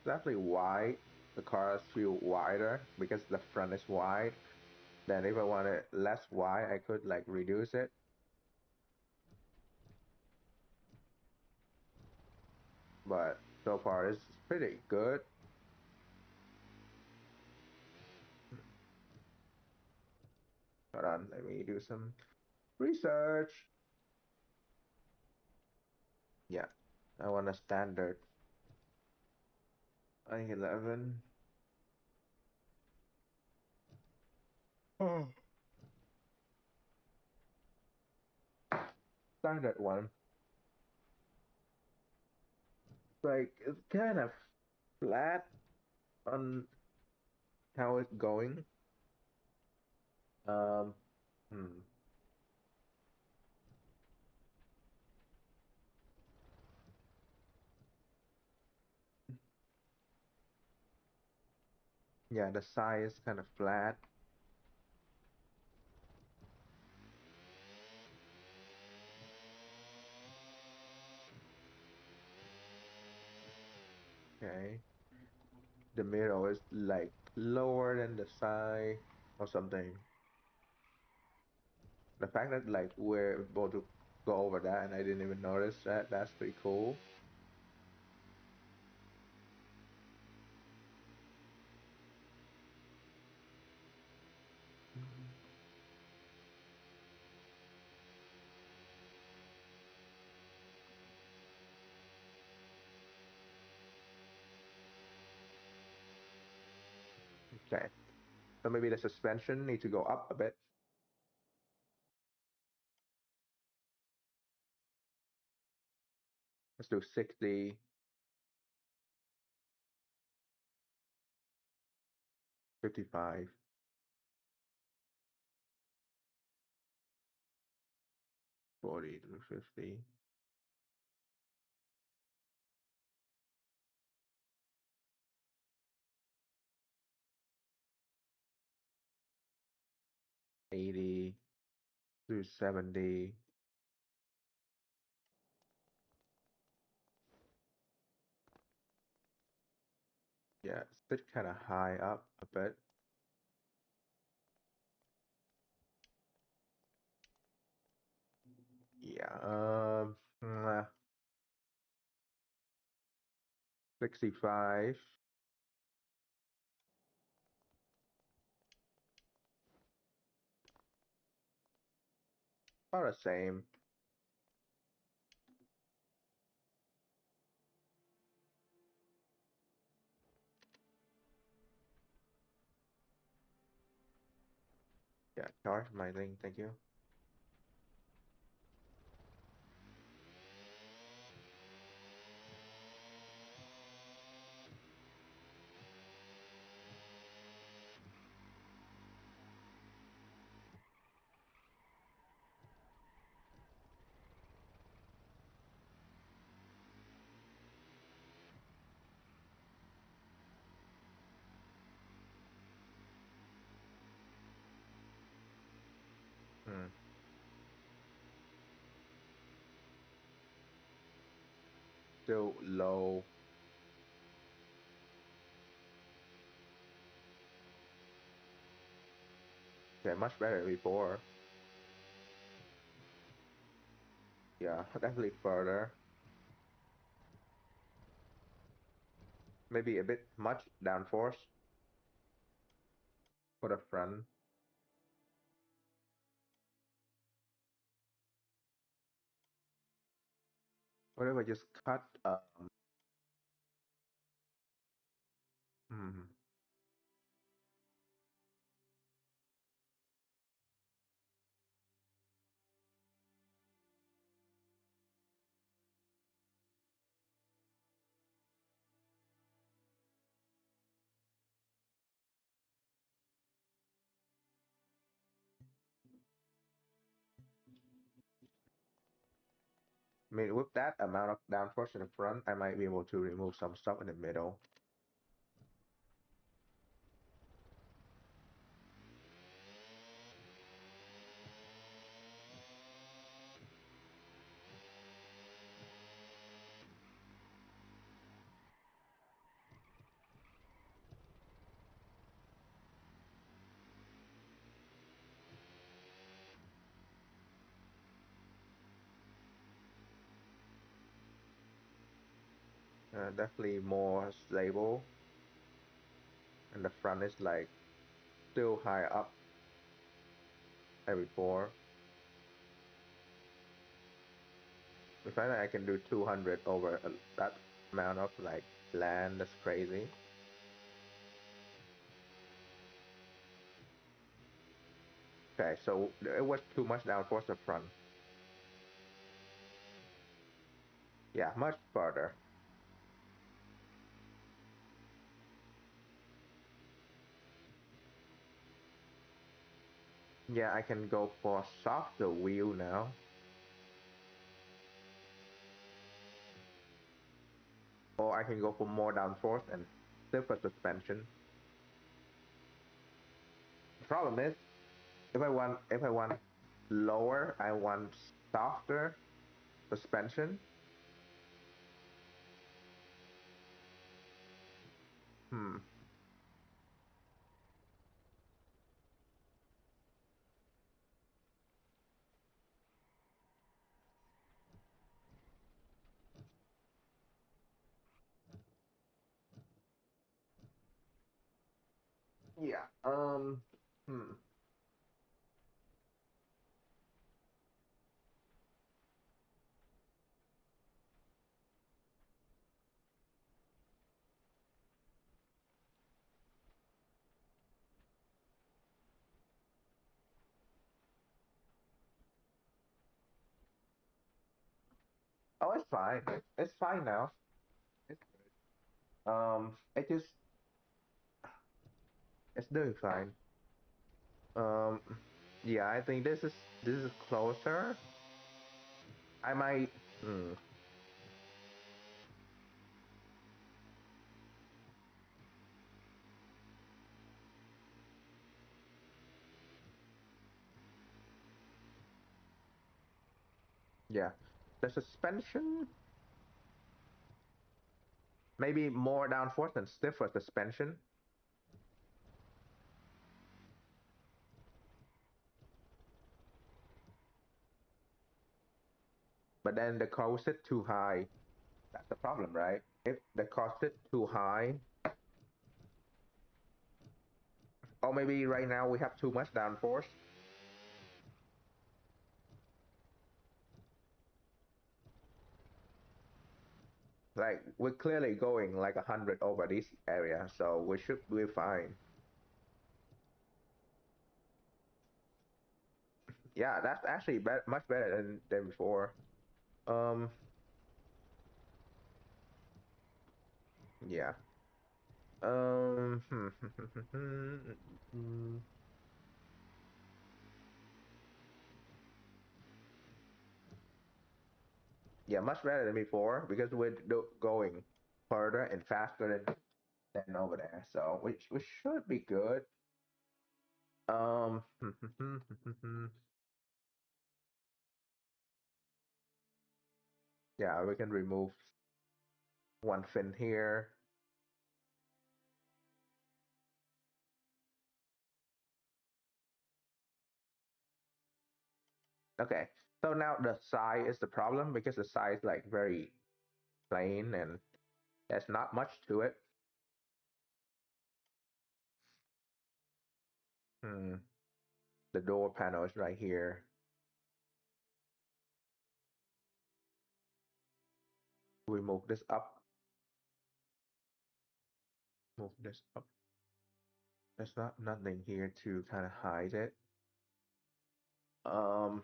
Definitely wide. The cars feel wider because the front is wide. Then if I want it less wide, I could like reduce it. But so far it's pretty good. Hold on, let me do some research. Yeah, I want a standard i11. Oh. Standard one. Like it's kind of flat on how it's going. Um, hmm. Yeah, the side is kind of flat. Okay. The middle is like lower than the side or something. The fact that like we're able to go over that and I didn't even notice that, that's pretty cool. Okay. So maybe the suspension need to go up a bit. Let's do 60, 55, 40 to 50, 80 to 70. Yeah, sit kind of high up a bit. Yeah, 65, about the same. Yeah, charge my thing, thank you. still low. Yeah, much better than before. Yeah, definitely further. Maybe a bit much downforce for the front. What if I just cut? Hmm, I mean, with that amount of downforce in the front, I might be able to remove some stuff in the middle. Definitely more stable, and the front is like still high up than before. The fact that I can do 200 over that amount of like land, that's crazy. Okay, so it was too much downforce up front. Yeah, much further. Yeah, I can go for softer wheel now, or I can go for more downforce and stiffer suspension. The problem is, if I want lower, I want softer suspension. Hmm. Yeah. Hmm. Oh, it's fine. It's fine now. It's it just it's doing fine. Um, yeah, I think this is closer. I might. Hmm. Yeah, the suspension maybe more downforce and stiffer suspension, but then the cost is too high. That's the problem, right? If the cost is too high, or maybe right now we have too much downforce. Like we're clearly going like 100 over this area, so we should be fine. Yeah, that's actually much better than before. Um, yeah. Um, yeah, much better than before because we're going further and faster than over there. So which should be good. Um, yeah, we can remove. One fin here. Okay. So now the side is the problem because the side is like very plain and there's not much to it. Hmm. The door panel is right here. We move this up. Move this up. There's not nothing here to kind of hide it. Hmm.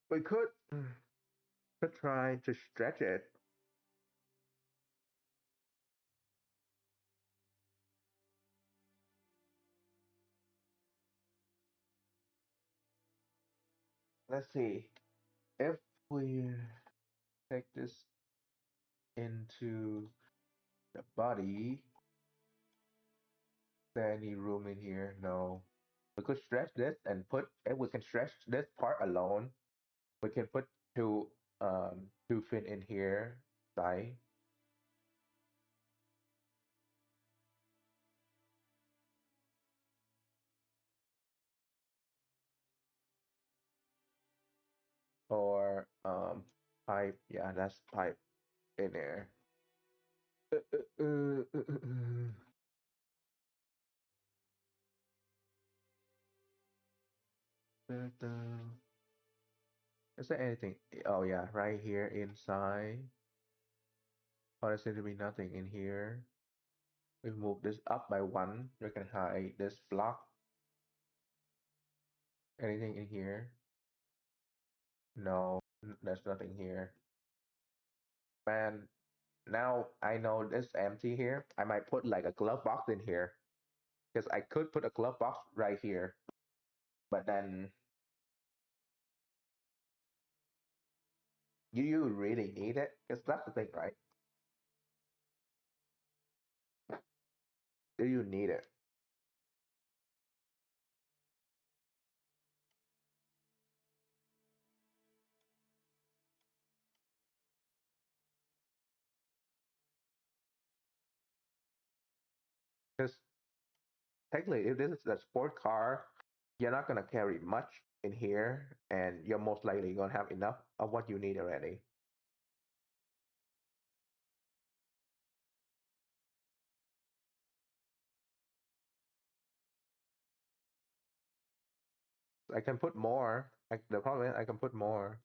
We could try to stretch it. Let's see. If we take this into the body, is there any room in here? No. We could stretch this and put, if we can stretch this part alone, we can put two two fin in here, side, or pipe. Yeah, that's pipe in there. Is there anything? Oh yeah, right here inside. Oh, there seems to be nothing in here. We move this up by one. We can hide this block. Anything in here? No, there's nothing here. Man, now I know this empty here. I might put like a glove box in here because I could put a glove box right here, but then you really need it? Because that's the thing, right? Do you need it? Because technically, if this is a sport car, you're not gonna carry much in here, and you're most likely gonna have enough of what you need already. I can put more. The problem is I can put more.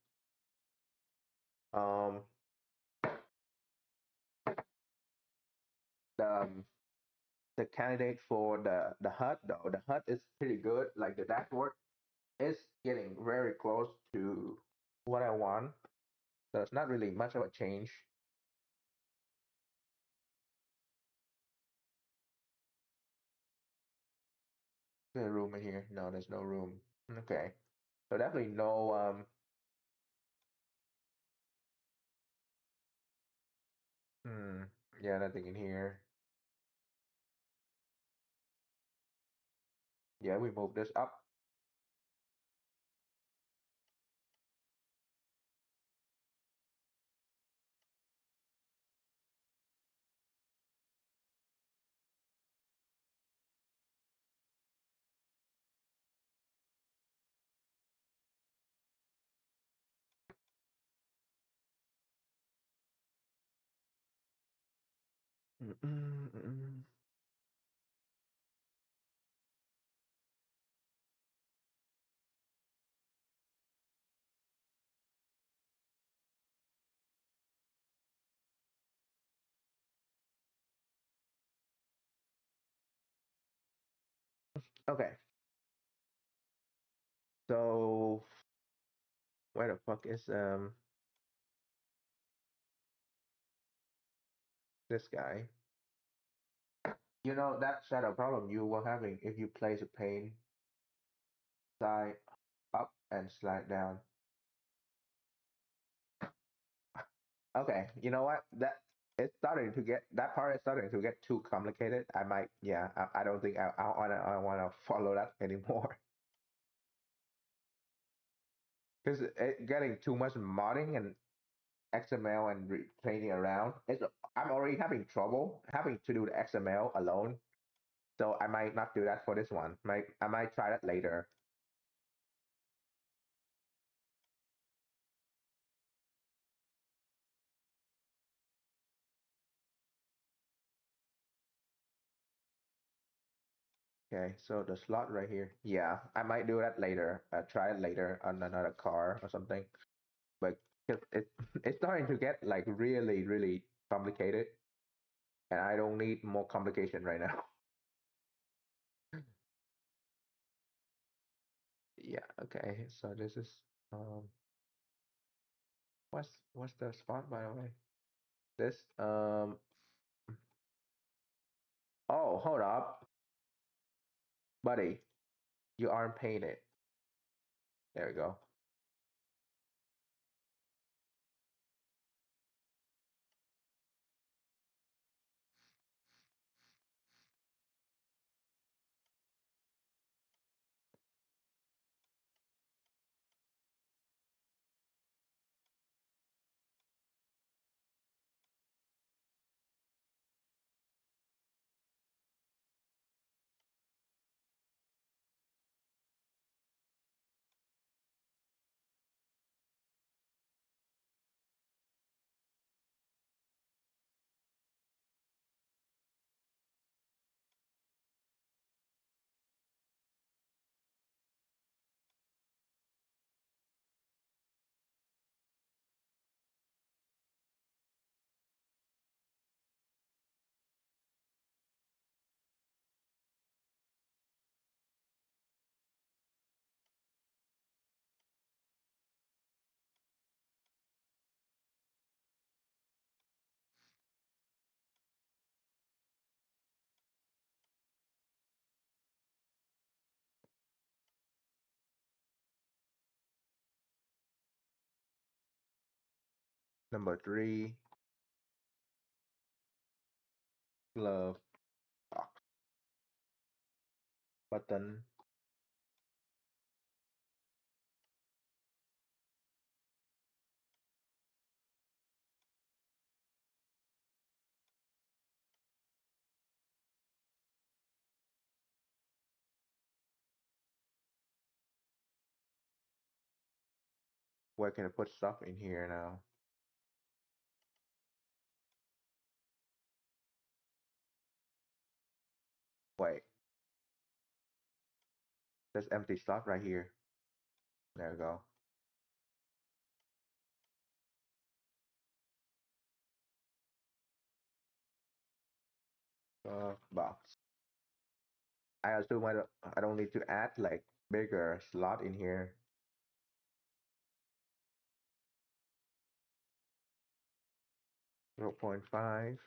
Um, the the candidate for the HUD though, the HUD is pretty good. Like the dashboard is getting very close to what I want. So it's not really much of a change. Is there a room in here? No, there's no room. Okay. So definitely no hmm, yeah, nothing in here. Yeah, we move this up. Mm-mm-mm. Okay. So where the fuck is this guy? You know that shadow problem you were having if you place a pane side up and slide down. Okay, you know what? it's starting to get that part is starting to get too complicated. I might, yeah, I don't think I want to follow that anymore because it getting too much modding and XML and training around. I'm already having trouble having to do the XML alone, so I might not do that for this one. I might try that later. Okay, so the slot right here. Yeah, I might do that later. Try it later on another car or something. But it's starting to get like really, really complicated, and I don't need more complication right now. Yeah, okay. So this is um what's the spot by the way? This oh, hold up, buddy. You aren't painted. There we go. Number three, glove box button. Where can I put stuff in here now? Wait, there's empty slot right here. There we go. Box. I assume I don't need to add like bigger slot in here. 0.5.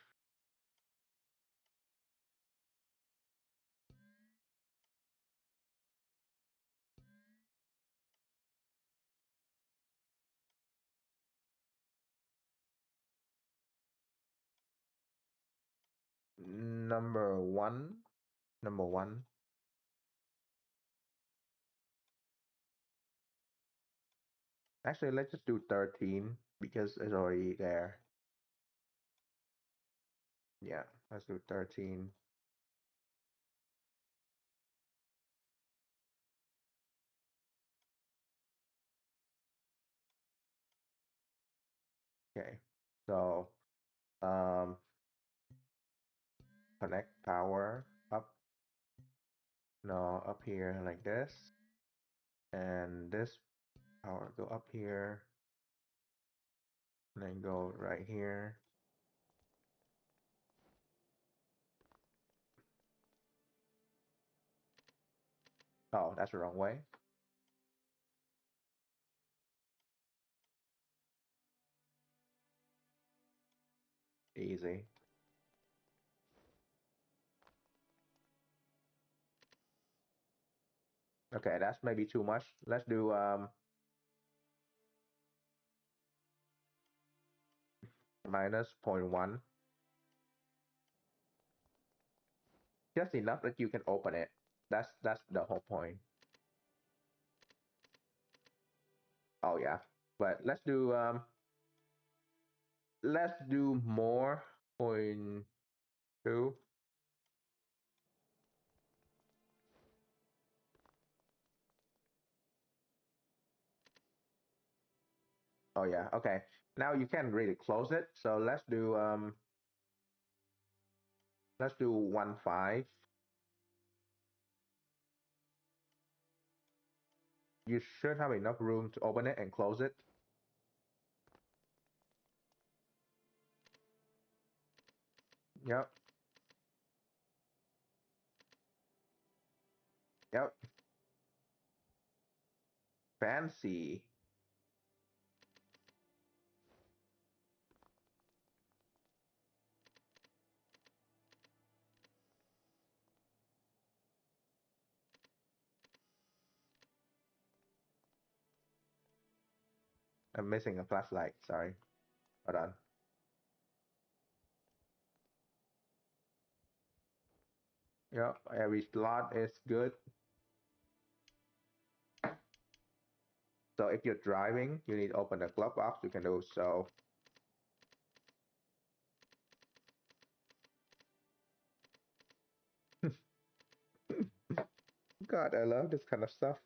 Number one. Number one. Actually, let's just do 13 because it's already there. Yeah, let's do 13. Okay. So, um, connect power up. No, up here like this. And this power go up here. And then go right here. Oh, that's the wrong way. Easy. Okay, that's maybe too much. Let's do minus 0.1. just enough that you can open it. That's the whole point. Oh yeah, but let's do more point two. Oh yeah, okay. Now you can really close it. So let's do 1.5. You should have enough room to open it and close it. Yep, yep. Fancy. I'm missing a flashlight. Sorry. Hold on. Yep, every slot is good. So if you're driving, you need to open the glove box. You can do so. God, I love this kind of stuff.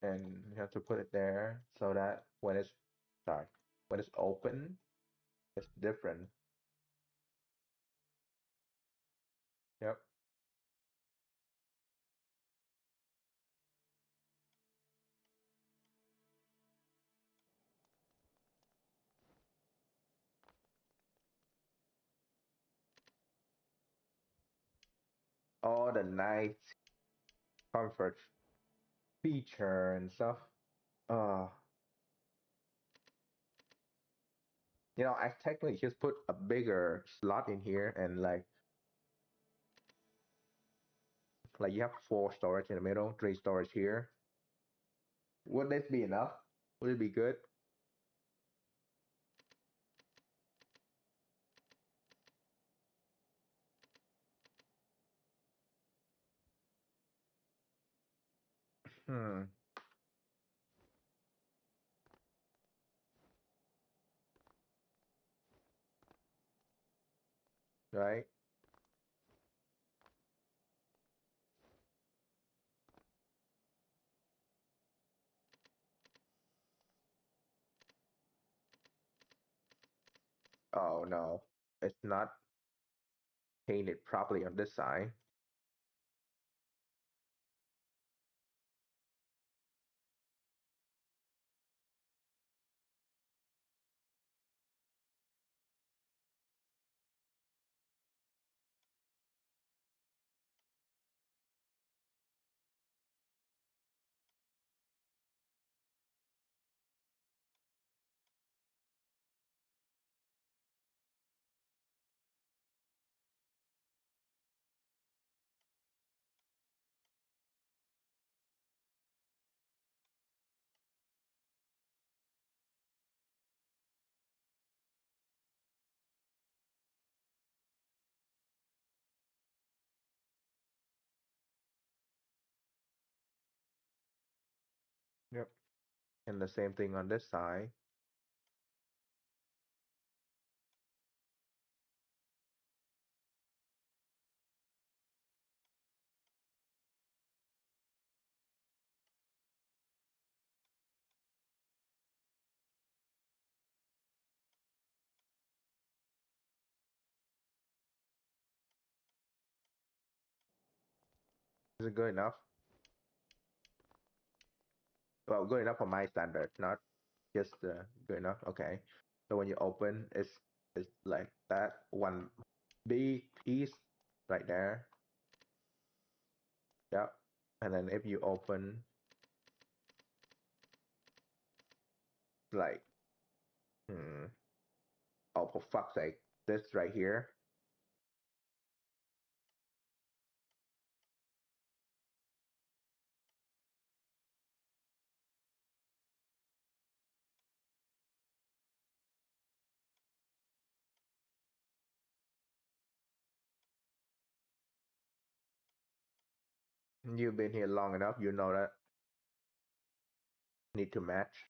And you have to put it there so that sorry, when it's open, it's different. Yep. All the nice comfort feature and stuff. Uh, I technically just put a bigger slot in here and like you have four storage in the middle, three storage here. Would this be enough? Would it be good? Hmm. Right? Oh no, it's not painted properly on this side. Yep. And the same thing on this side. Is it good enough? Well, good enough for my standard, not just good enough. Okay. So when you open, it's like that one big piece right there. Yep. And then if you open, like, hmm, oh for fuck's sake, this right here. You've been here long enough, you know that need to match.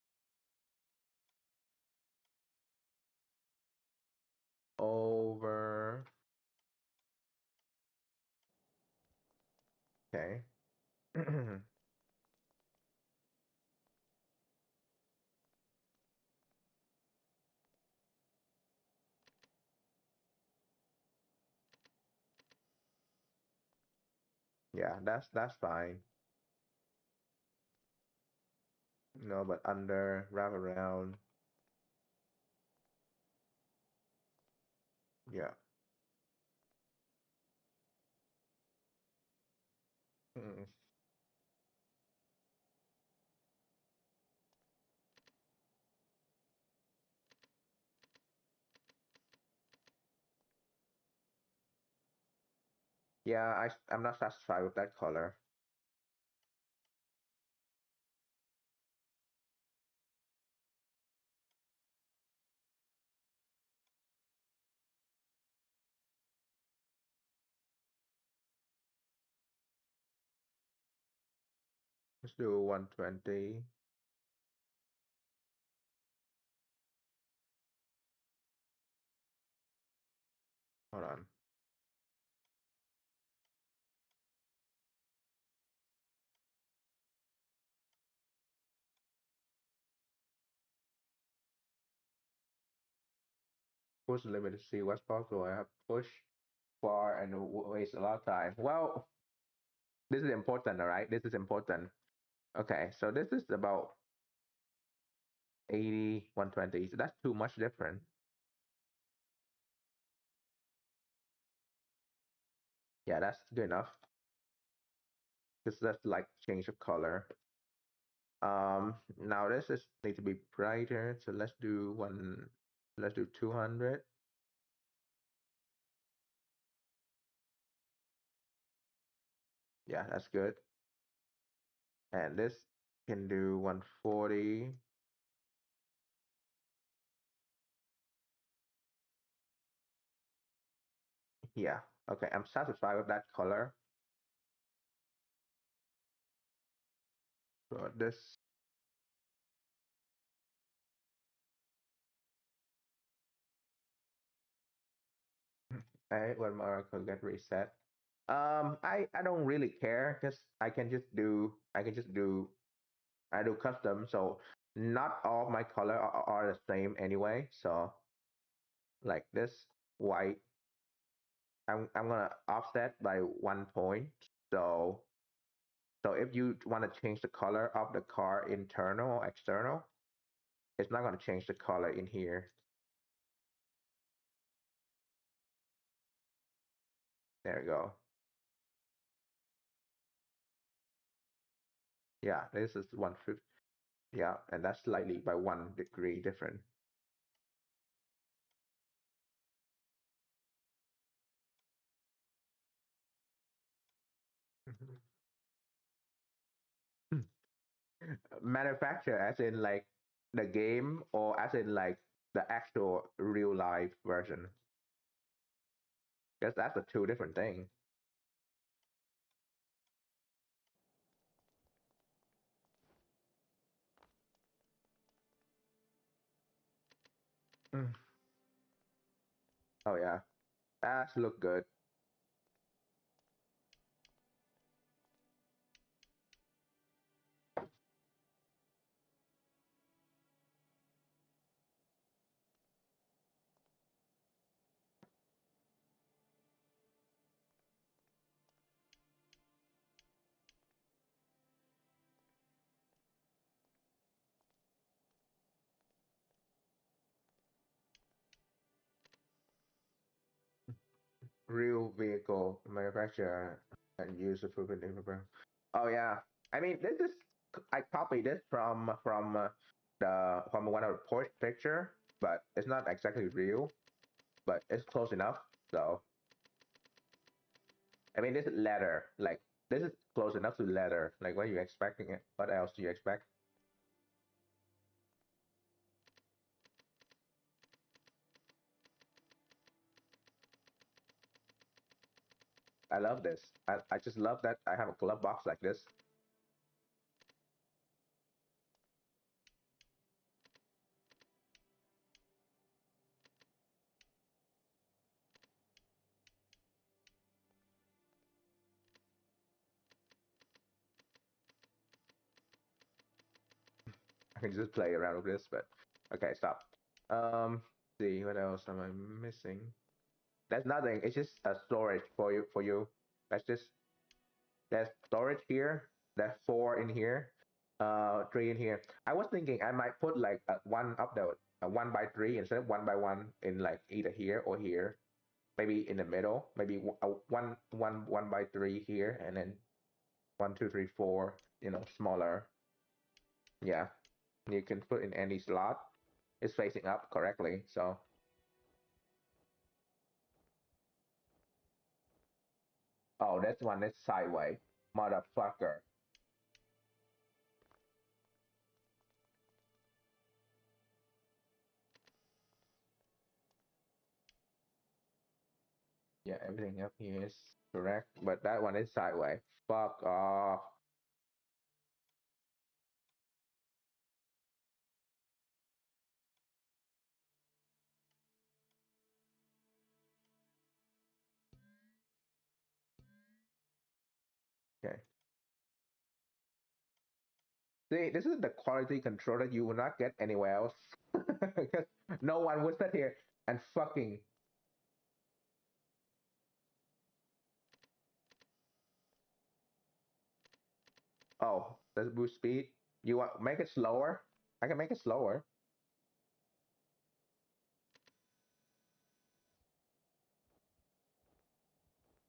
Over. Okay. Yeah, that's fine. No, but under, wrap around. Yeah. Mm. Yeah, I'm not satisfied with that color. Let's do 120. Hold on. Push the limit to see what's possible. I have to push far and waste a lot of time. Well, this is important, all right? This is important. Okay, so this is about 80, 120. So that's too much different. Yeah, that's good enough. Just let's like change of color. Now this is need to be brighter. So let's do one. Let's do 200. Yeah, that's good. And this can do 140. Yeah. Okay, I'm satisfied with that color. So this, when Oracle get reset. I don't really care because I can just do I do custom. So not all my color are the same anyway. So like this white, I'm gonna offset by 1 point. So so if you want to change the color of the car internal or external, it's not gonna change the color in here. There you go. Yeah, this is 150. Yeah, and that's slightly by 1 degree different. Manufacture as in like the game or as in like the actual real life version? Because that's the two different things. Mm. Oh yeah, that's look good. Real vehicle manufacturer and user proven info. Oh yeah, I mean this is I copied this from one of the Porsche picture, but it's not exactly real, but it's close enough. So I mean this is leather, like this is close enough to leather. Like what are you expecting it? What else do you expect? I love this. I just love that I have a glove box like this. I can just play around with this, but okay, stop. See what else am I missing? There's nothing. It's just a storage for you. For you. That's just there's storage here. There's four in here. Three in here. I was thinking I might put like one of the 1 by 3 instead of 1 by 1 in like either here or here. Maybe in the middle. Maybe one by 3 here, and then 1, 2, 3, 4. Smaller. Yeah, you can put in any slot. It's facing up correctly. So, oh, that's one is sideways. Motherfucker. Yeah, everything up here is correct, but that one is sideways. Fuck off. Okay. See, this is the quality control that you will not get anywhere else. Because no one would sit here and fucking. Oh, let's boost speed. You want make it slower? I can make it slower.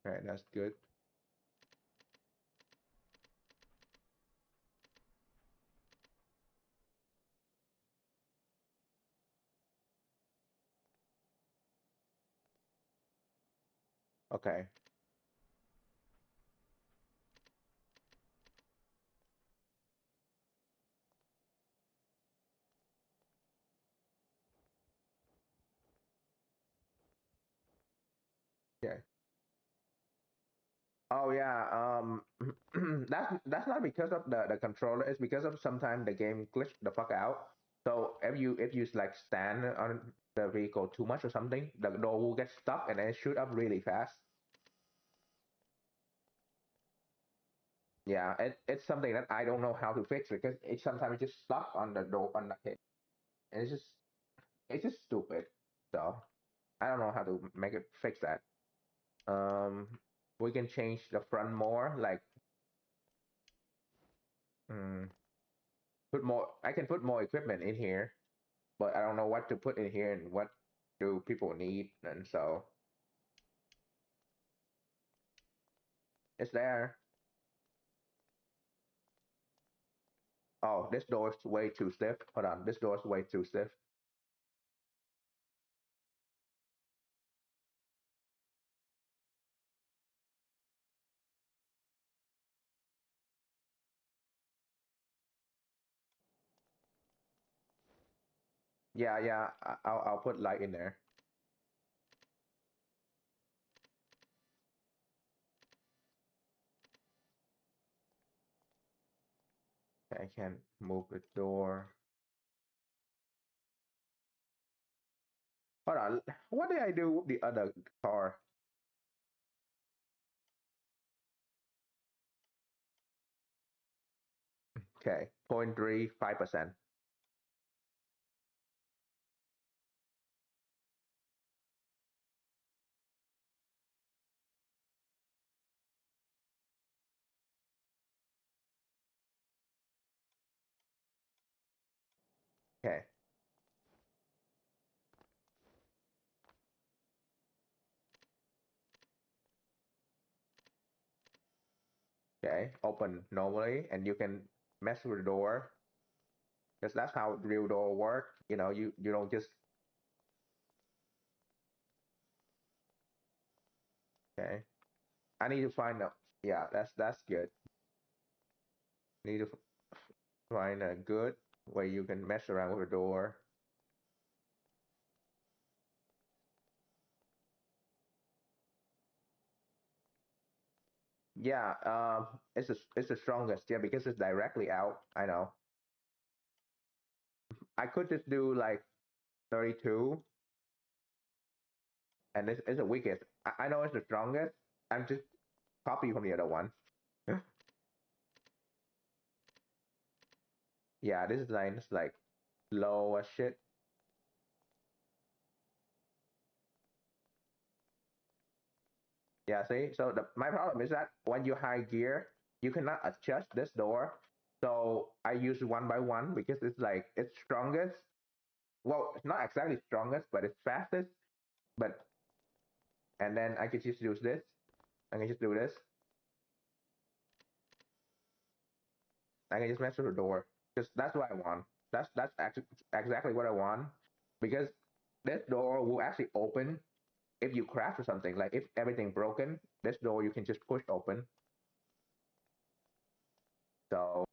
Okay, that's good. Okay. Yeah. Oh yeah, that's not because of the controller. It's because of sometimes the game glitch the fuck out. So if you like stand on the vehicle too much or something, the door will get stuck and then shoot up really fast. Yeah, it's something that I don't know how to fix because it sometimes just stuck on the door on the hit, and it's just stupid. So I don't know how to make it fix that. Um, we can change the front more, like mm, put more. I can put more equipment in here, but I don't know what to put in here and what do people need, and so it's there. Oh, this door is way too stiff. Hold on, this door is way too stiff. Yeah, yeah, I'll put light in there. I can move the door. Hold on, what did I do with the other car? Okay, 0.35%. Okay, okay, open normally, and you can mess with the door because that's how real door work. You don't just okay. I need to find a yeah. That's good. Need to find a good way you can mess around with the door. Yeah, it's the strongest. Yeah, because it's directly out. I know. I could just do like 32, and this is the weakest. I know it's the strongest. I'm just copy from the other one. Yeah, this is like low as shit. Yeah, see. So my problem is that when you high gear, you cannot adjust this door. So I use one by one because it's like it's strongest. Well, it's not exactly strongest, but it's fastest. But and then I can just use this. I can just do this. I can just mess with the door. Because that's what I want. That's actually exactly what I want. Because this door will actually open if you crash or something. Like if everything broken, this door you can just push open. So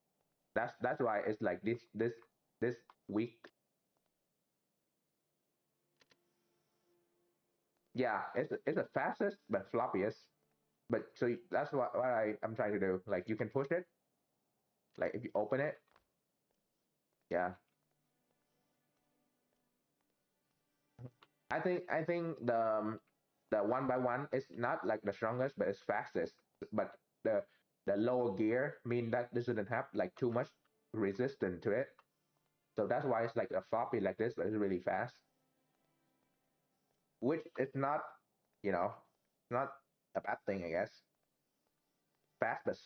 that's why it's like this weak. Yeah, it's the fastest but floppiest. But so that's what I'm trying to do. Like you can push it. Like if you open it, yeah. I think the one by one is not like the strongest, but it's fastest. But the lower gear mean that this doesn't have like too much resistance to it. So that's why it's like a floppy like this, but it's really fast. Which is not, you know, not a bad thing, I guess. Fast but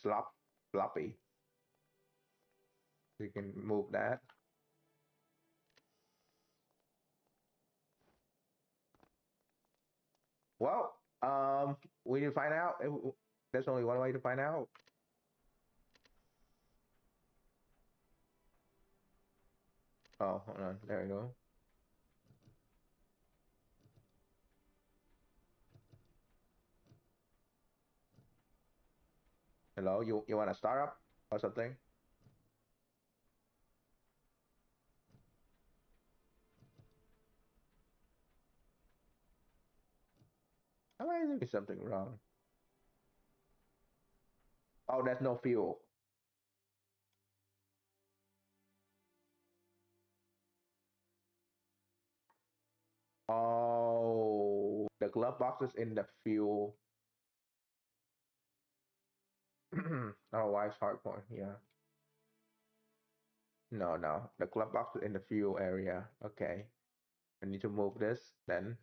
floppy. You can move that. Well, we need to find out. There's only one way to find out. Oh, hold on. There we go. Hello, you want to start up or something? Am I doing something wrong? Oh, there's no fuel. Oh, the glove box is in the fuel. Oh, why is hardcore? Yeah. No, no. The glove box is in the fuel area. Okay. I need to move this then.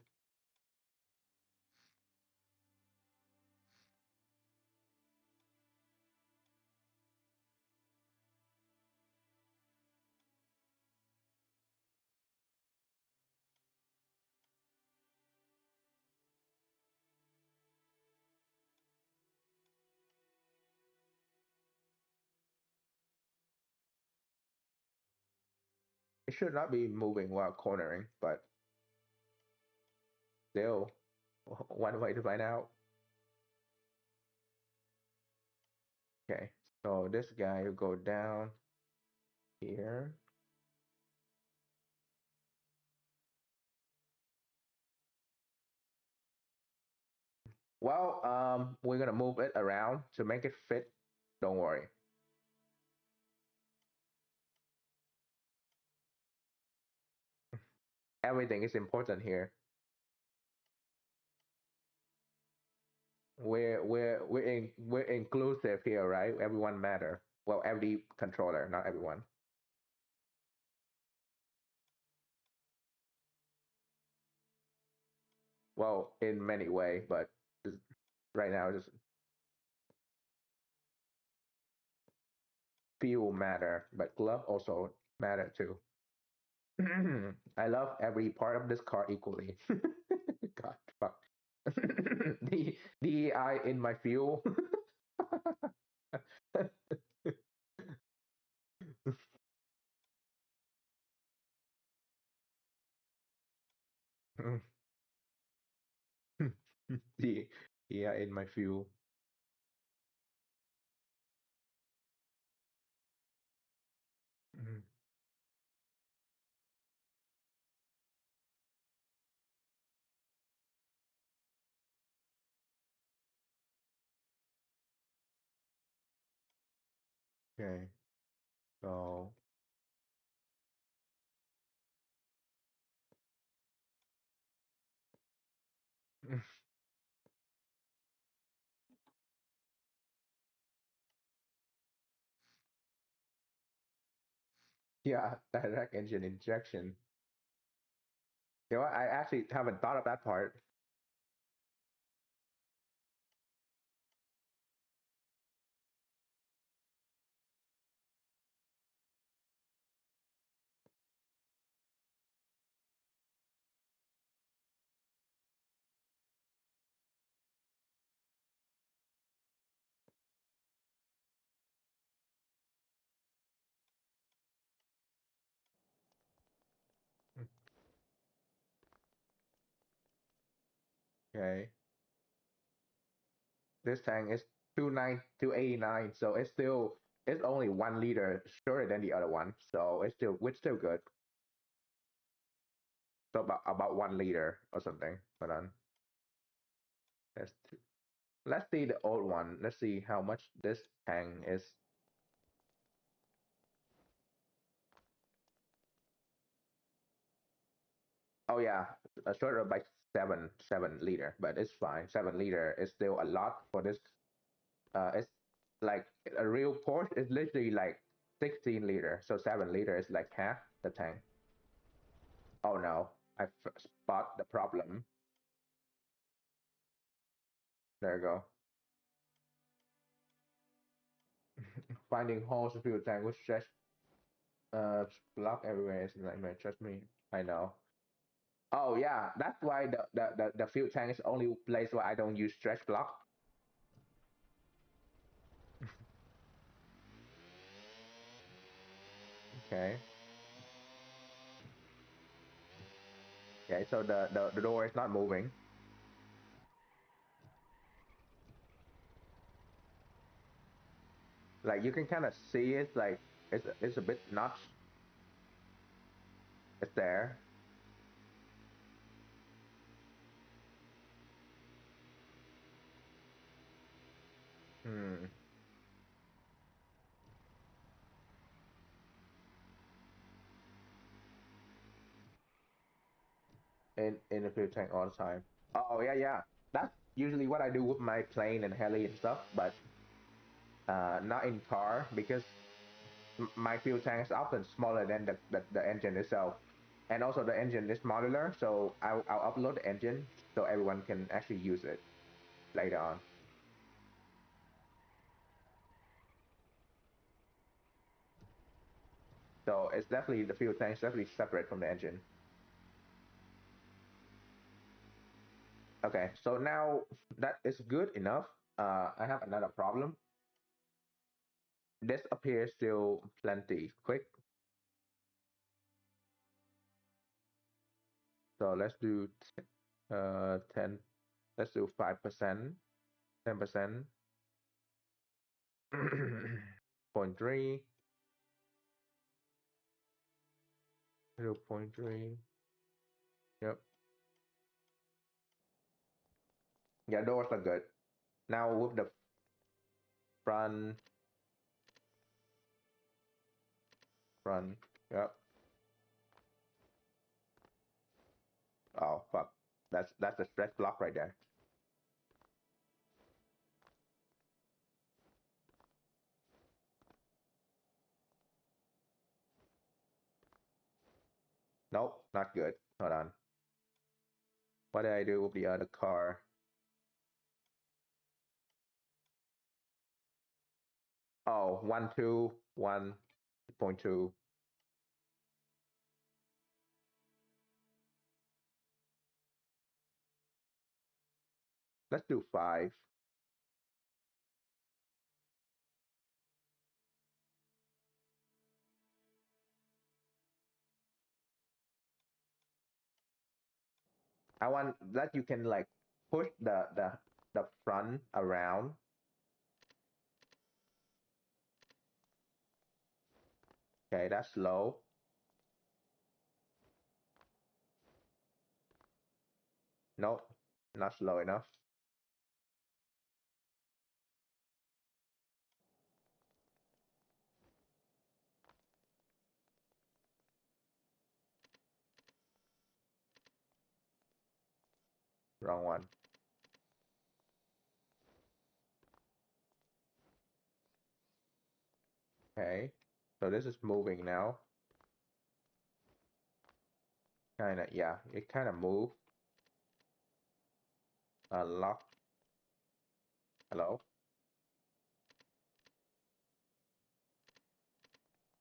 It should not be moving while cornering, but still, one way to find out. Okay. So this guy will go down here. Well, we're gonna move it around to make it fit. Don't worry. Everything is important here. We're inclusive here, right? Everyone matter. Well, every controller, not everyone. Well, in many way, but right now just fuel matter, but glove also matter too. I love every part of this car equally. God, fuck. the I in my fuel. the I in my fuel. Okay. So yeah, direct engine injection. You know what? I actually haven't thought of that part. Okay. This tank is 289, so it's only 1 liter shorter than the other one. So it's still good. So about 1 liter or something. Hold on. Let's let's see the old one. Let's see how much this tank is. Oh yeah, shorter by seven liter, but it's fine. 7 liter is still a lot for this. It's like a real Porsche is literally like 16 liter, so 7 liter is like half the tank. Oh no, I spot the problem. There you go. Finding holes to fuel tank with stretch block everywhere is a nightmare. Trust me, I know. Oh yeah, that's why the fuel tank is the only place where I don't use stretch block. Okay. Okay, so the door is not moving. Like you can kind of see it, like it's a bit notched. It's there. Hmm. In the fuel tank all the time. Oh yeah, yeah. That's usually what I do with my plane and heli and stuff, but not in car because my fuel tank is often smaller than the engine itself. And also the engine is modular, so I'll upload the engine so everyone can actually use it later on. So it's definitely the fuel tank is definitely separate from the engine. Okay, so now that is good enough. I have another problem. This appears still plenty quick. So let's do 10. Let's do 5%, 10%, 0.3, 0.3. Yep. Yeah, those are good. Now with the front, front. Yep. Oh fuck. That's the stretch block right there. Nope, not good. Hold on. What did I do with the other car? Oh, 1.2, 1.2. Let's do 5. I want that you can like push the front around. Okay, that's slow. Nope, not slow enough. wrong one. Okay, so this is moving now. Kinda, yeah, it kind of moved. Lock. Hello?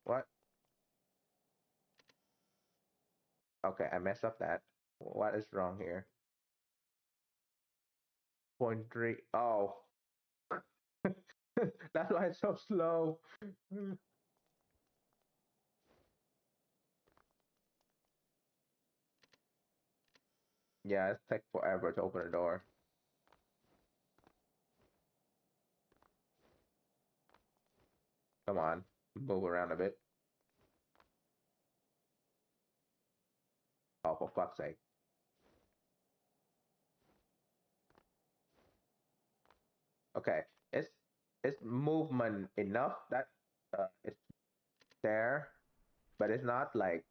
What? Okay, I messed up that. What is wrong here? Point 0.3. Oh. That's why it's so slow. Yeah, it's take forever to open the door. Come on, move around a bit. Oh, for fuck's sake. Okay, it's movement enough that it's there, but it's not like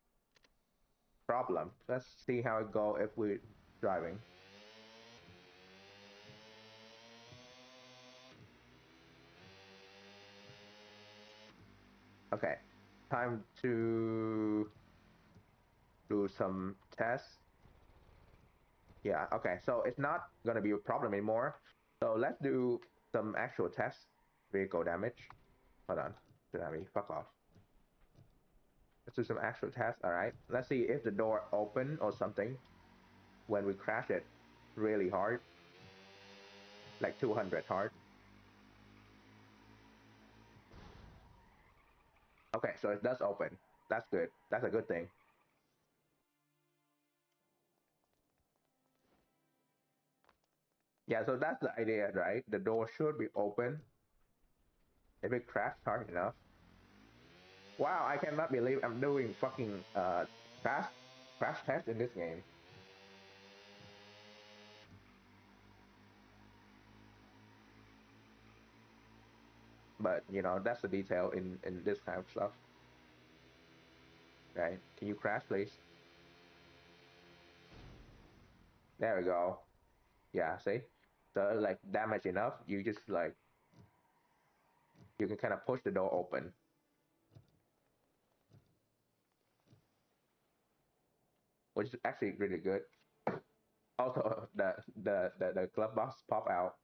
problem. Let's see how it go if we're driving. Okay, time to do some tests. Yeah, okay, so it's not gonna be a problem anymore. So let's do some actual tests. Vehicle damage. Hold on. Tsunami, fuck off. Let's do some actual tests. All right. Let's see if the door open or something when we crash it really hard, like 200 hard. Okay, so it does open. That's good. That's a good thing. Yeah, so that's the idea, right? The door should be open if it crashed hard enough. Wow, I cannot believe I'm doing fucking crash crash test in this game. But you know, that's the detail in this kind of stuff. Right? Can you crash, please? There we go. Yeah, see? So like damage enough, you just like you can kind of push the door open, which is actually really good. Also, the glove box pop out.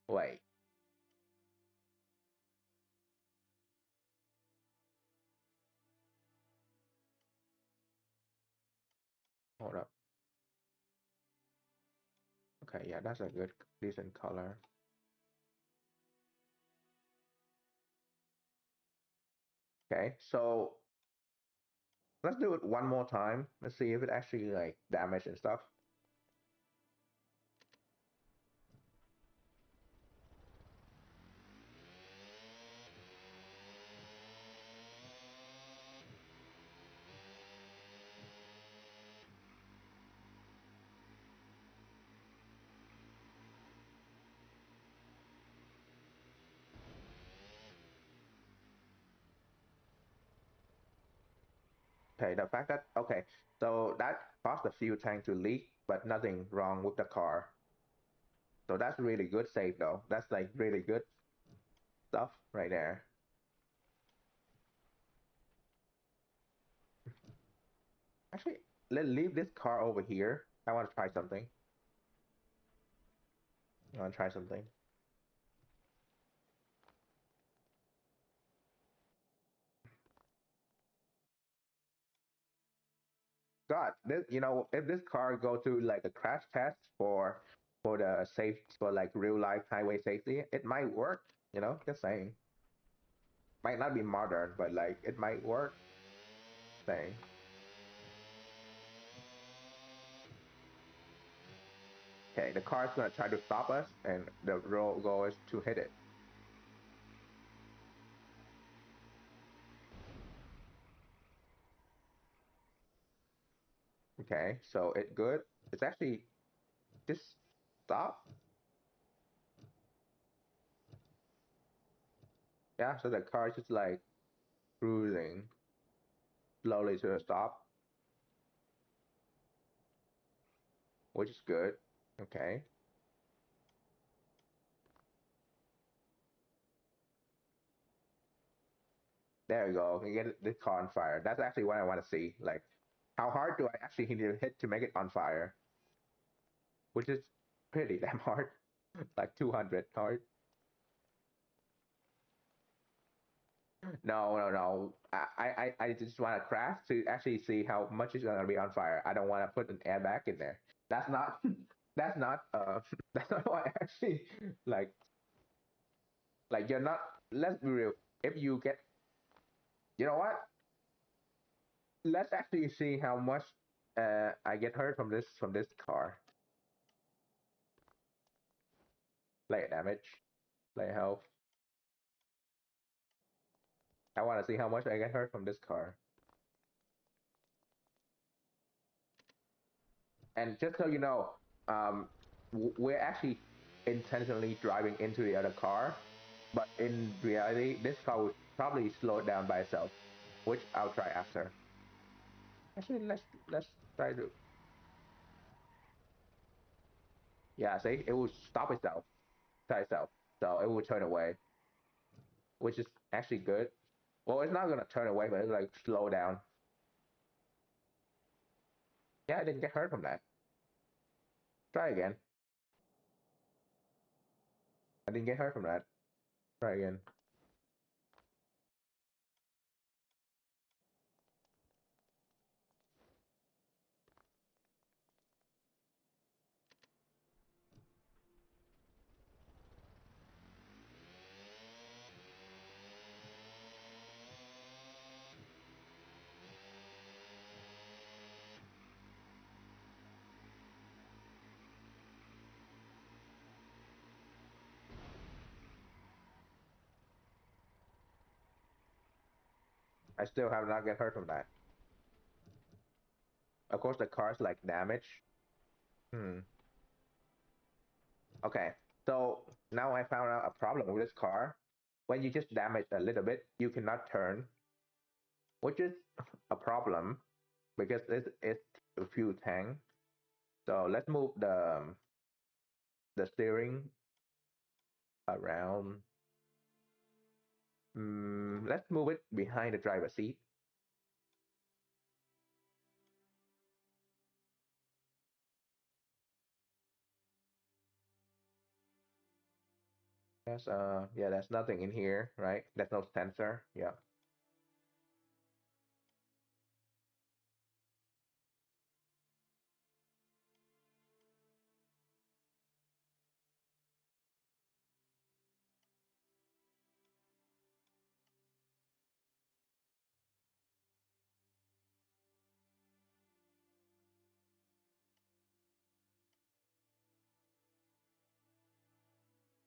Wait, hold up. Okay, yeah, that's a good, decent color. Okay, so let's do it one more time. Let's see if it actually like damage and stuff. Okay, the fact that okay, so that caused the fuel tank to leak, but nothing wrong with the car. So that's really good save though. That's like really good stuff right there. Actually, let's leave this car over here. I want to try something. I want to try something. God, this you know, if this car go to like a crash test for the safe for like real life highway safety, it might work. You know, just saying. Might not be modern, but like it might work. Saying. Okay, the car is gonna try to stop us, and the real goal is to hit it. Okay, so it good. It's actually just stop. Yeah, so the car is just like cruising slowly to a stop, which is good. Okay, there you go. You get the car on fire. That's actually what I want to see. Like, how hard do I actually need to hit to make it on fire? Which is pretty damn hard. Like 200 hard. No, no, no. I just want to crash to actually see how much is gonna be on fire. I don't want to put an airbag in there. That's not. That's not. That's not what I actually like. Like you're not. Let's be real. If you get, you know what? Let's actually see how much I get hurt from this car. Play damage, play health. I want to see how much I get hurt from this car. And just so you know, um, we're actually intentionally driving into the other car, but in reality, this car would probably slow it down by itself, which I'll try after. Actually, let's try to. Yeah, see, it will stop itself, by itself, so it will turn away, which is actually good. Well, it's not gonna turn away, but it's like slow down. Yeah, I didn't get hurt from that. Try again. I didn't get hurt from that. Try again. I still have not get hurt from that. Of course, the car's like damaged. Hmm. Okay, so now I found out a problem with this car. When you just damage a little bit, you cannot turn, which is a problem because it's a fuel tank. So let's move the steering around. Let's move it behind the driver's seat. Yeah, there's nothing in here, right? There's no sensor. Yeah,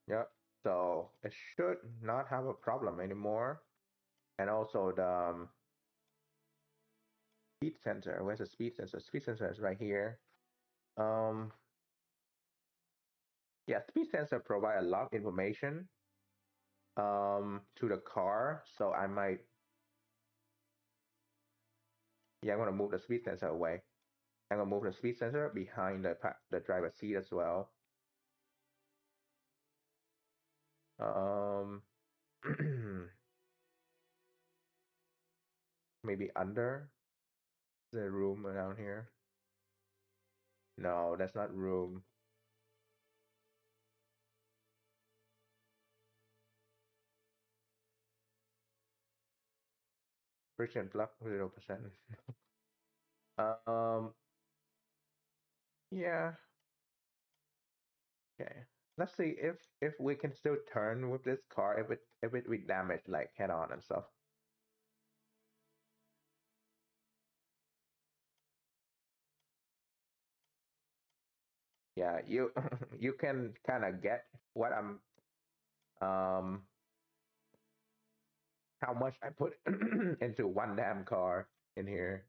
yeah. So it should not have a problem anymore. And also the speed sensor. Where's the speed sensor? Speed sensor is right here. Um, yeah, speed sensor provide a lot of information to the car. So I might, yeah, I'm gonna move the speed sensor away. I'm gonna move the speed sensor behind the driver's seat as well. Um, maybe under the room around here. No, that's not room. Friction plug 0%. Um, yeah, okay. Let's see if we can still turn with this car if it with damage like head on and stuff. Yeah, you you can kind of get what I'm um how much I put into one damn car in here.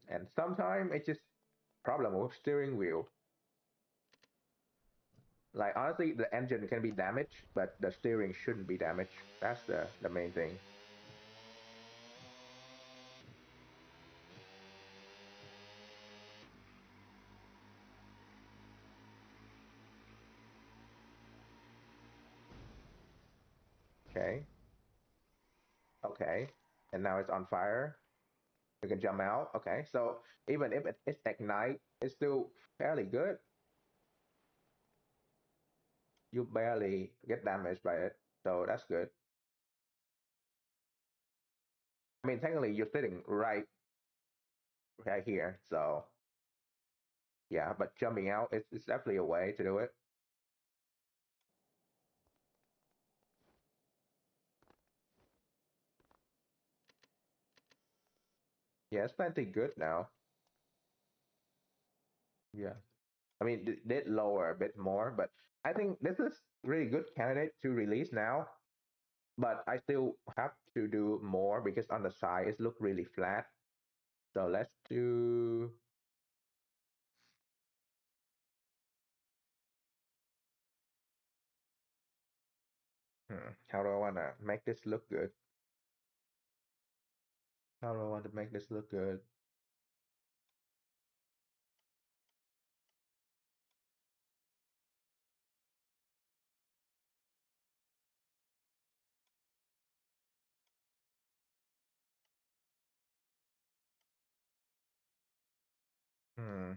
And sometimes it's just problem with steering wheel. Like honestly, the engine can be damaged, but the steering shouldn't be damaged. That's the main thing. Okay. Okay. And now it's on fire. You can jump out. Okay. So even if it's ignite, it's still fairly good. You barely get damaged by it. So that's good. I mean, technically you're sitting right here. So yeah, but jumping out, it's definitely a way to do it. Yeah, it's plenty good now. Yeah. I mean, did lower a bit more, but I think this is really good candidate to release now. But I still have to do more because on the side it look really flat. So let's do. How do I want to make this look good? How do I want to make this look good? Hmm.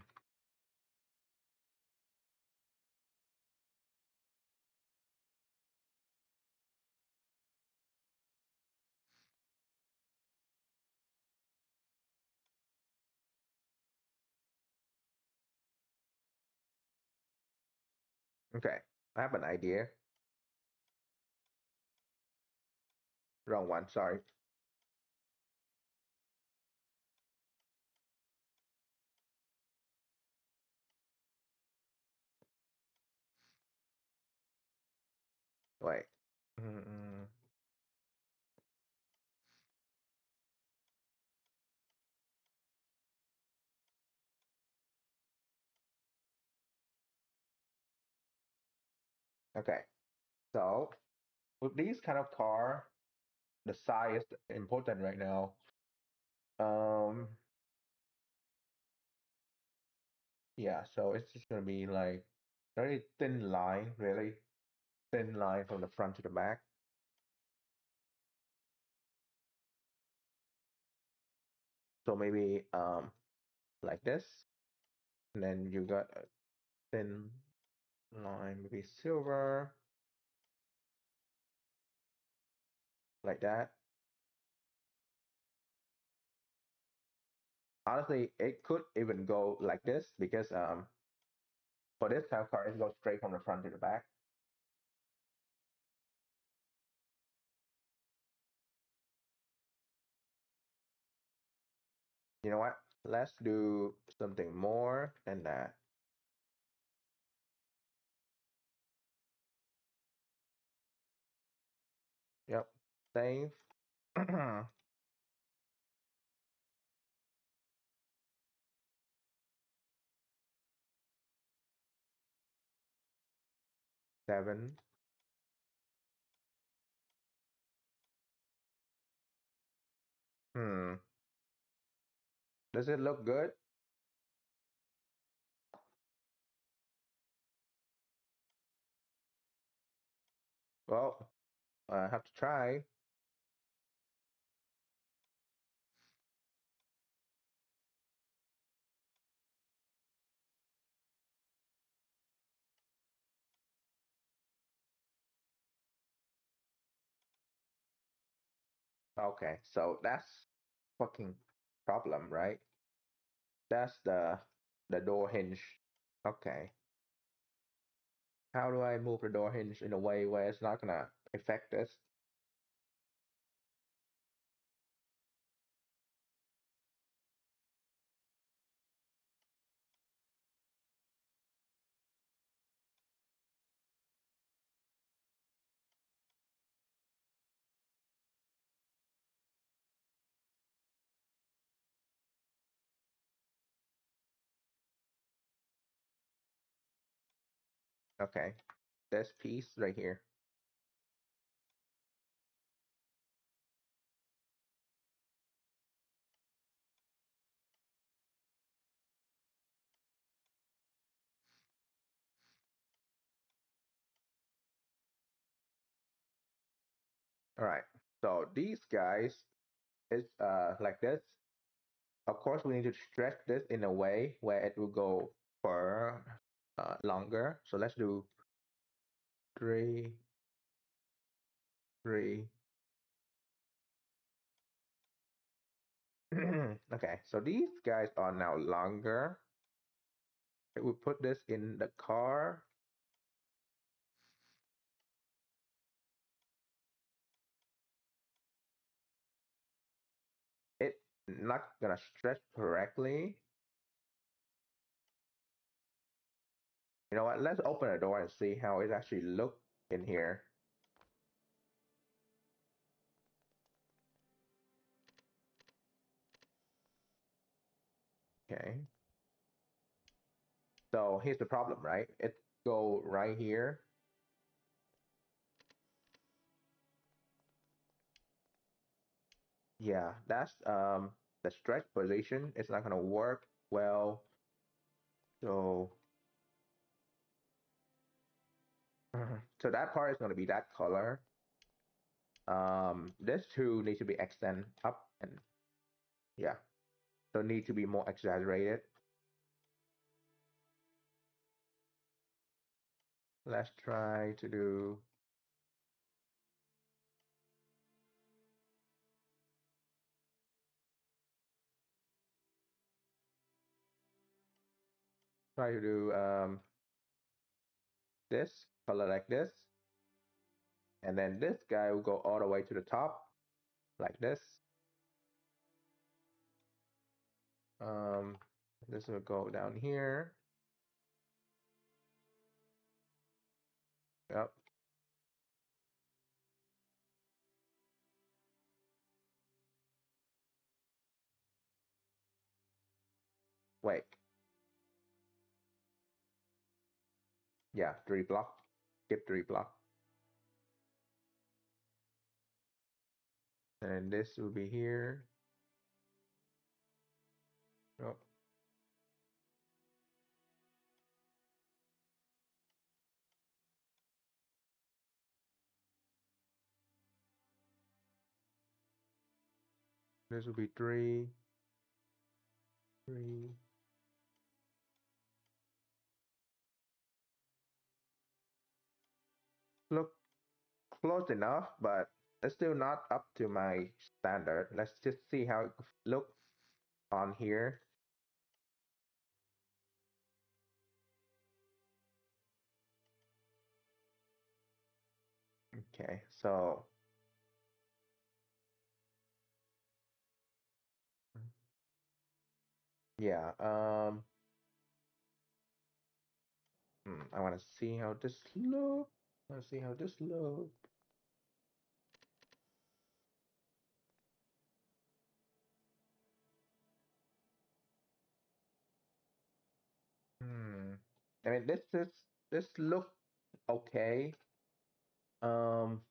Okay, I have an idea. Wrong one. Sorry. Wait. Mm-mm. Okay. So with these kind of car, the size is important right now. Um. Yeah. So it's just gonna be like very thin line, really thin line from the front to the back. So maybe like this, and then you got a thin line, maybe silver, like that. Honestly, it could even go like this because for this type of car, it goes straight from the front to the back. You know what? Let's do something more than that. Yep. Save. 7. Hmm. Does it look good? Well, I have to try. Okay, so that's fucking problem, right? That's the door hinge. Okay. How do I move the door hinge in a way where it's not gonna affect this? Okay, this piece right here. All right. So these guys is like this. Of course, we need to stretch this in a way where it will go for longer. So let's do three, three. Okay, so these guys are now longer. If we put this in the car, it not gonna stretch correctly. You know what? Let's open the door and see how it actually look in here. Okay. So here's the problem, right? It go right here. Yeah, that's the stretch position. It's not gonna work well. So so that part is gonna be that color. This two needs to be extend up and yeah. So need to be more exaggerated. Let's try to do this color like this, and then this guy will go all the way to the top like this. Um, this will go down here. Yep. Wait. Yeah, 3 block. Skip 3 block. And this will be here. Oh, this will be three, three. Look close enough, but it's still not up to my standard. Let's just see how it looks on here. Okay, so yeah, I want to see how this look. Let's see how this look. Hmm. I mean, this look okay. Um,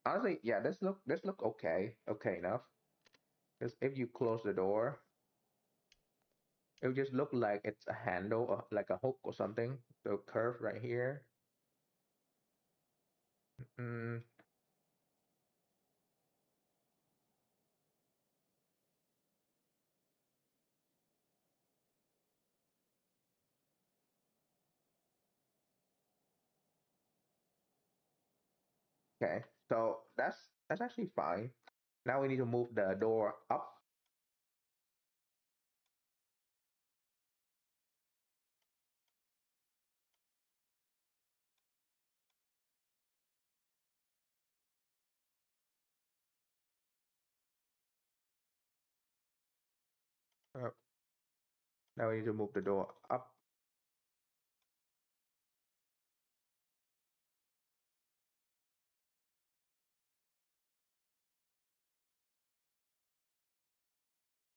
Honestly, yeah, this look okay, okay enough. Because if you close the door, it would just look like it's a handle, or like a hook or something. The curve right here. Mm, okay, so that's actually fine. Now we need to move the door up. Up. Now we need to move the door up.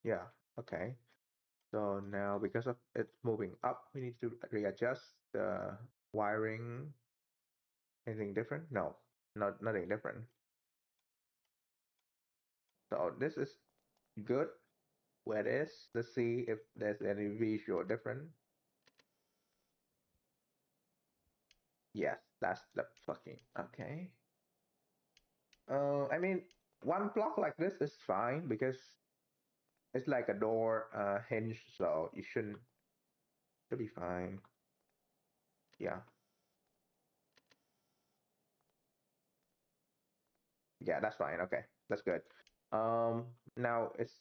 Yeah. Okay. So now because of it's moving up, we need to readjust the wiring. Anything different? No, nothing different. So this is good where it is. Let's see if there's any visual different. Yes, that's the fucking okay. I mean, one block like this is fine because it's like a door hinge, so you should be fine. Yeah, yeah, that's fine. Okay, that's good. Now it's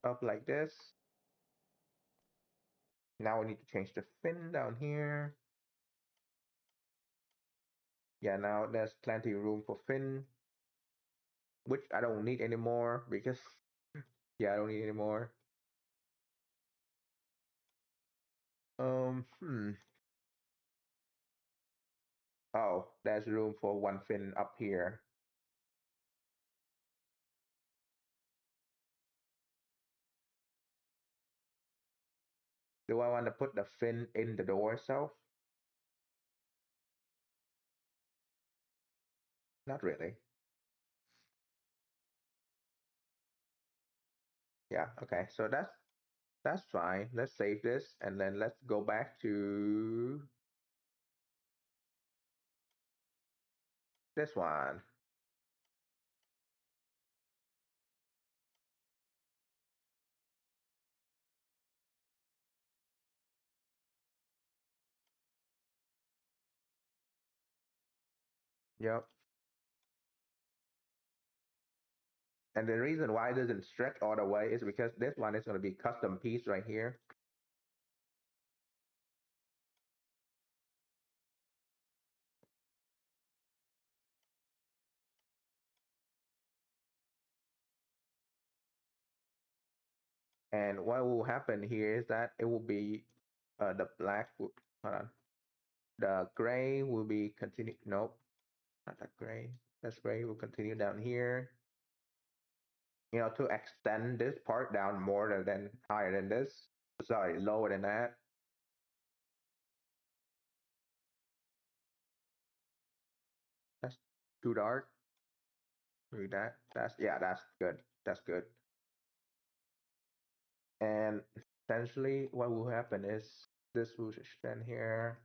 up like this. Now we need to change the fin down here. Yeah, now there's plenty of room for fin, which I don't need anymore because yeah, I don't need anymore. Hmm. Oh, there's room for one fin up here. Do I want to put the fin in the door itself? Not really. Yeah, okay. So that's fine. Let's save this and then let's go back to this one. Yep. And the reason why it doesn't stretch all the way is because this one is going to be custom piece right here. And what will happen here is that it will be the black, hold on, the gray will be continue. Nope, not that gray. This gray will continue down here. To extend this part down more than higher than this. Sorry, lower than that. That's too dark. Read that. That's yeah. That's good. That's good. And essentially, what will happen is this will extend here.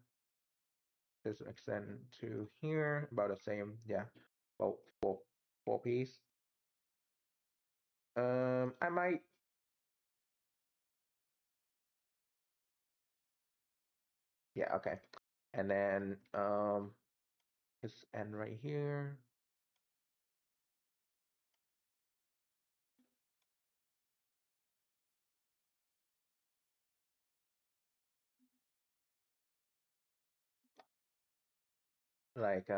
This will extend to here. About the same. Yeah. About four piece. I might. Yeah. Okay. And then this end right here. Like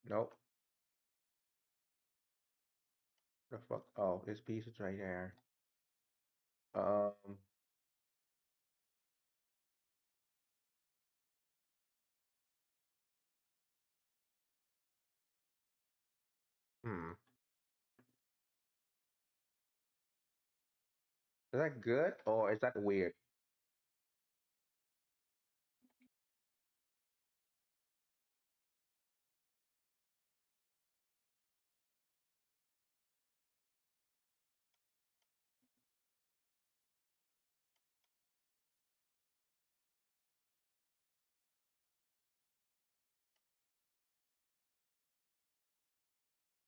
nope. The fuck. Oh, this piece is right there. Um. Hmm. Is that good or is that weird?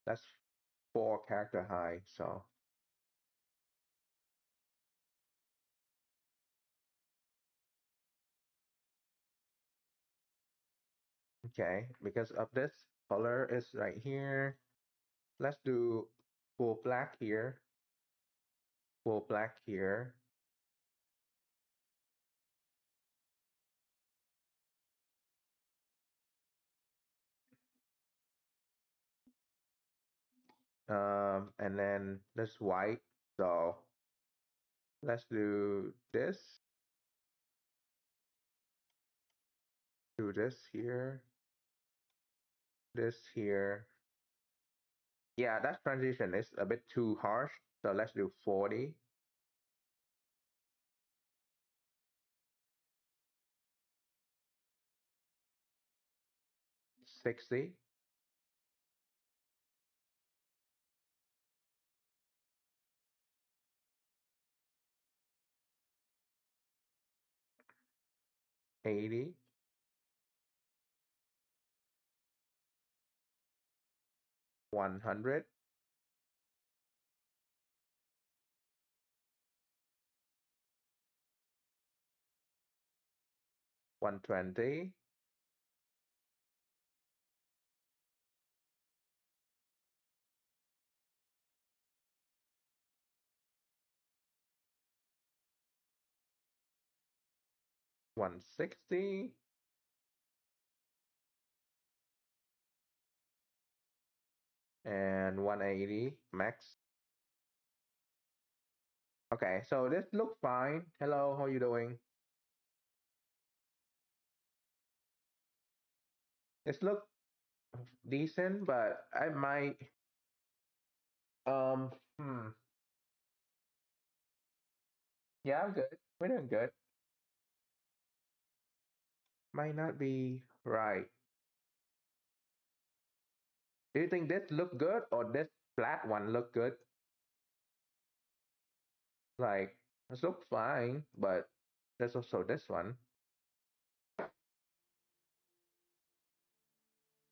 That's four character high, so okay. Because of this color is right here. Let's do full black here. Full black here. And then this white. So Let's do this. Do this here. This here. Yeah, that transition is a bit too harsh. So let's do 40, 60, 80, 100, 120, 160, and 180 max. Okay, so this looks fine. Hello, how you doing? This look decent, but I might um hmm. Yeah, I'm good. We're doing good. Might not be right. Do you think this look good or this flat one look good? Like this looks fine, but there's also this one.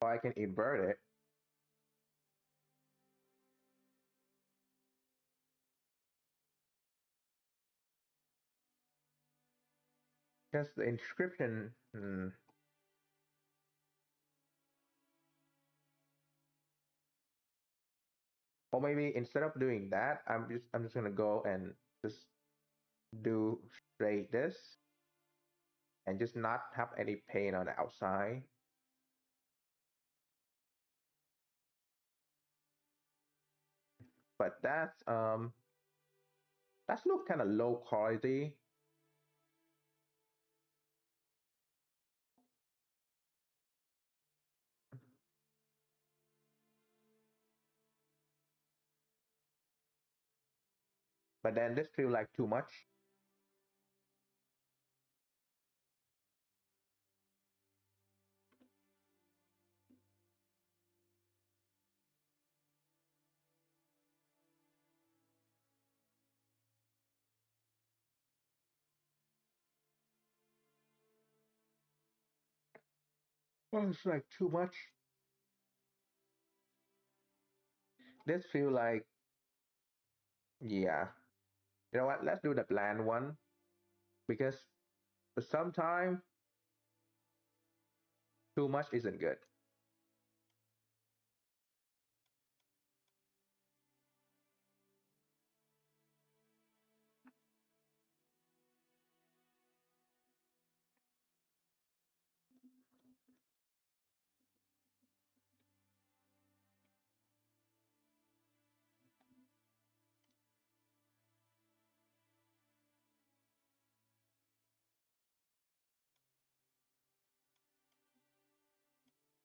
Or I can invert it. Just the inscription. Or maybe instead of doing that, I'm just gonna go and just do straight this and just not have any paint on the outside. But that's look kind of low quality. But then this feel like too much. Oh, it's like too much. This feel like yeah. You know what? Let's do the bland one because sometimes too much isn't good.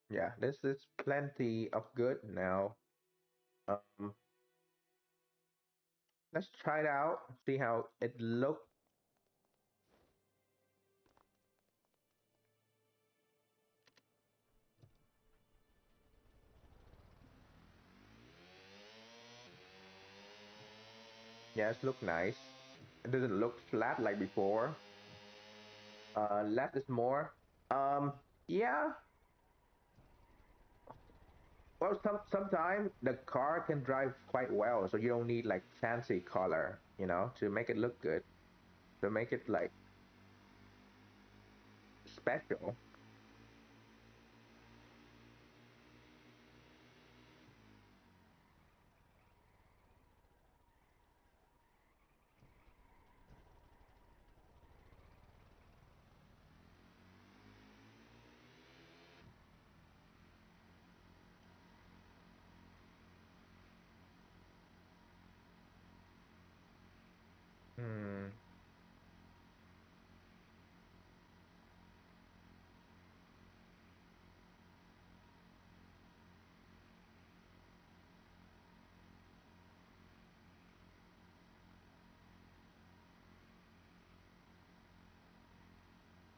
Yeah, this is plenty of good now. Um, let's try it out, see how it looks. Yes, look nice. It doesn't look flat like before. Less is more. Um, yeah. Well, sometimes the car can drive quite well, so you don't need like fancy color, to make it look good, to make it like special. Hmm.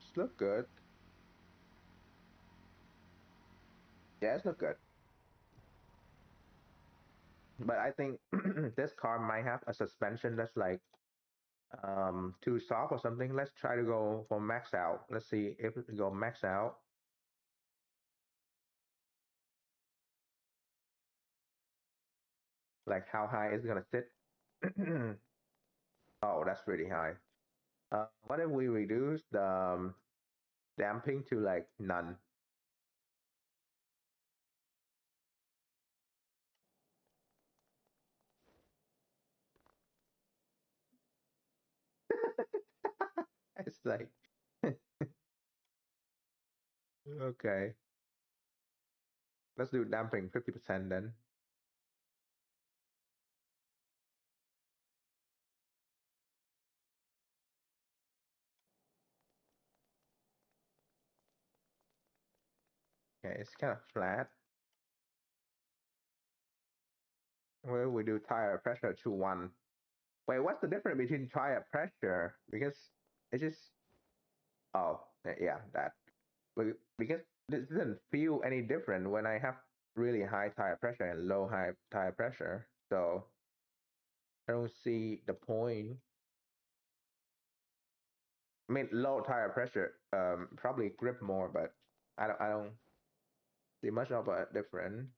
It's look good. Yeah, it's look good. But I think this car might have a suspension that's like too soft or something. Let's try to go for max out. Let's see if we go max out. Like how high is it gonna sit? Oh, that's really high. What if we reduce the damping to like none? It's like okay. Let's do damping 50% then. Okay, it's kind of flat. Where we do tire pressure to one. Wait, what's the difference between tire pressure? Because it just oh yeah that because this doesn't feel any different when I have really high tire pressure and low high tire pressure. So I don't see the point. I mean, low tire pressure probably grip more, but I don't see much of a difference.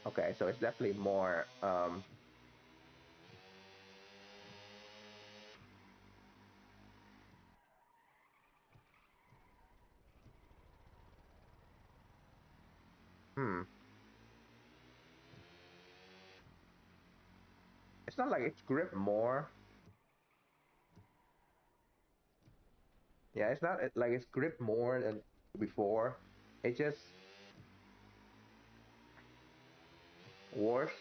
Okay, so it's definitely more hmm. It's not like it's grip more. Yeah, it's not like it's grip more than before. It just worse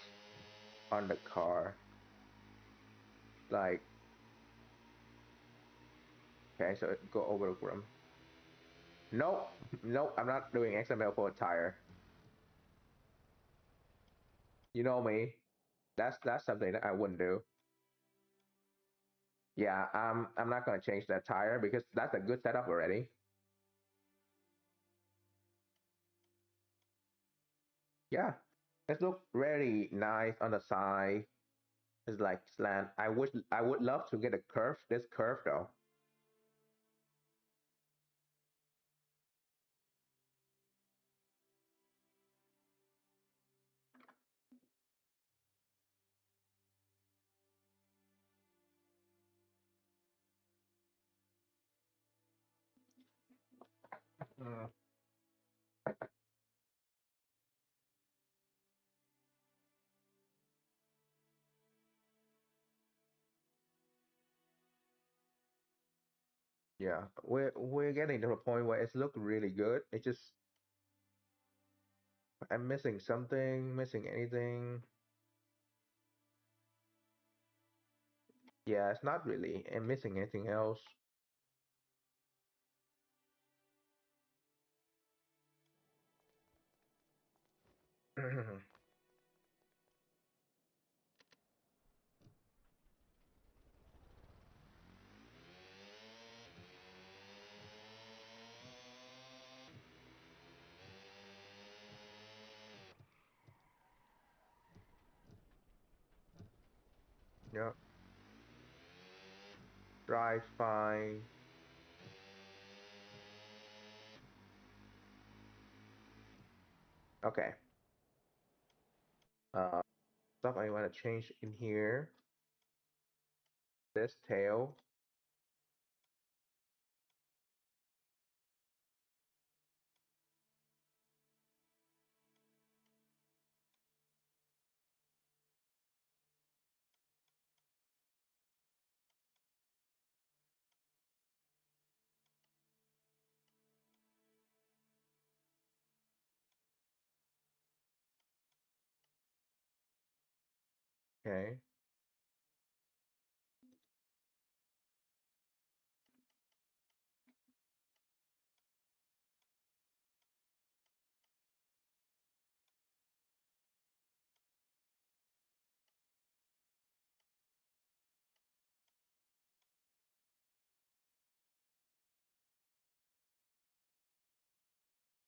on the car. Like okay, so go over the rim. Nope, nope. I'm not doing XML for a tire. You know me. That's something that I wouldn't do. Yeah, I'm not gonna change that tire because that's a good setup already. Yeah, it looks really nice on the side. It's like slant. I would love to get a curve. This curve though. Mm, yeah, we're getting to a point where it's look really good. It just I'm missing something, missing anything. Yeah, it's not really. I'm missing anything else. Yeah, drive fine. Okay. Uh, Stuff I want to change in here. This tail. Okay.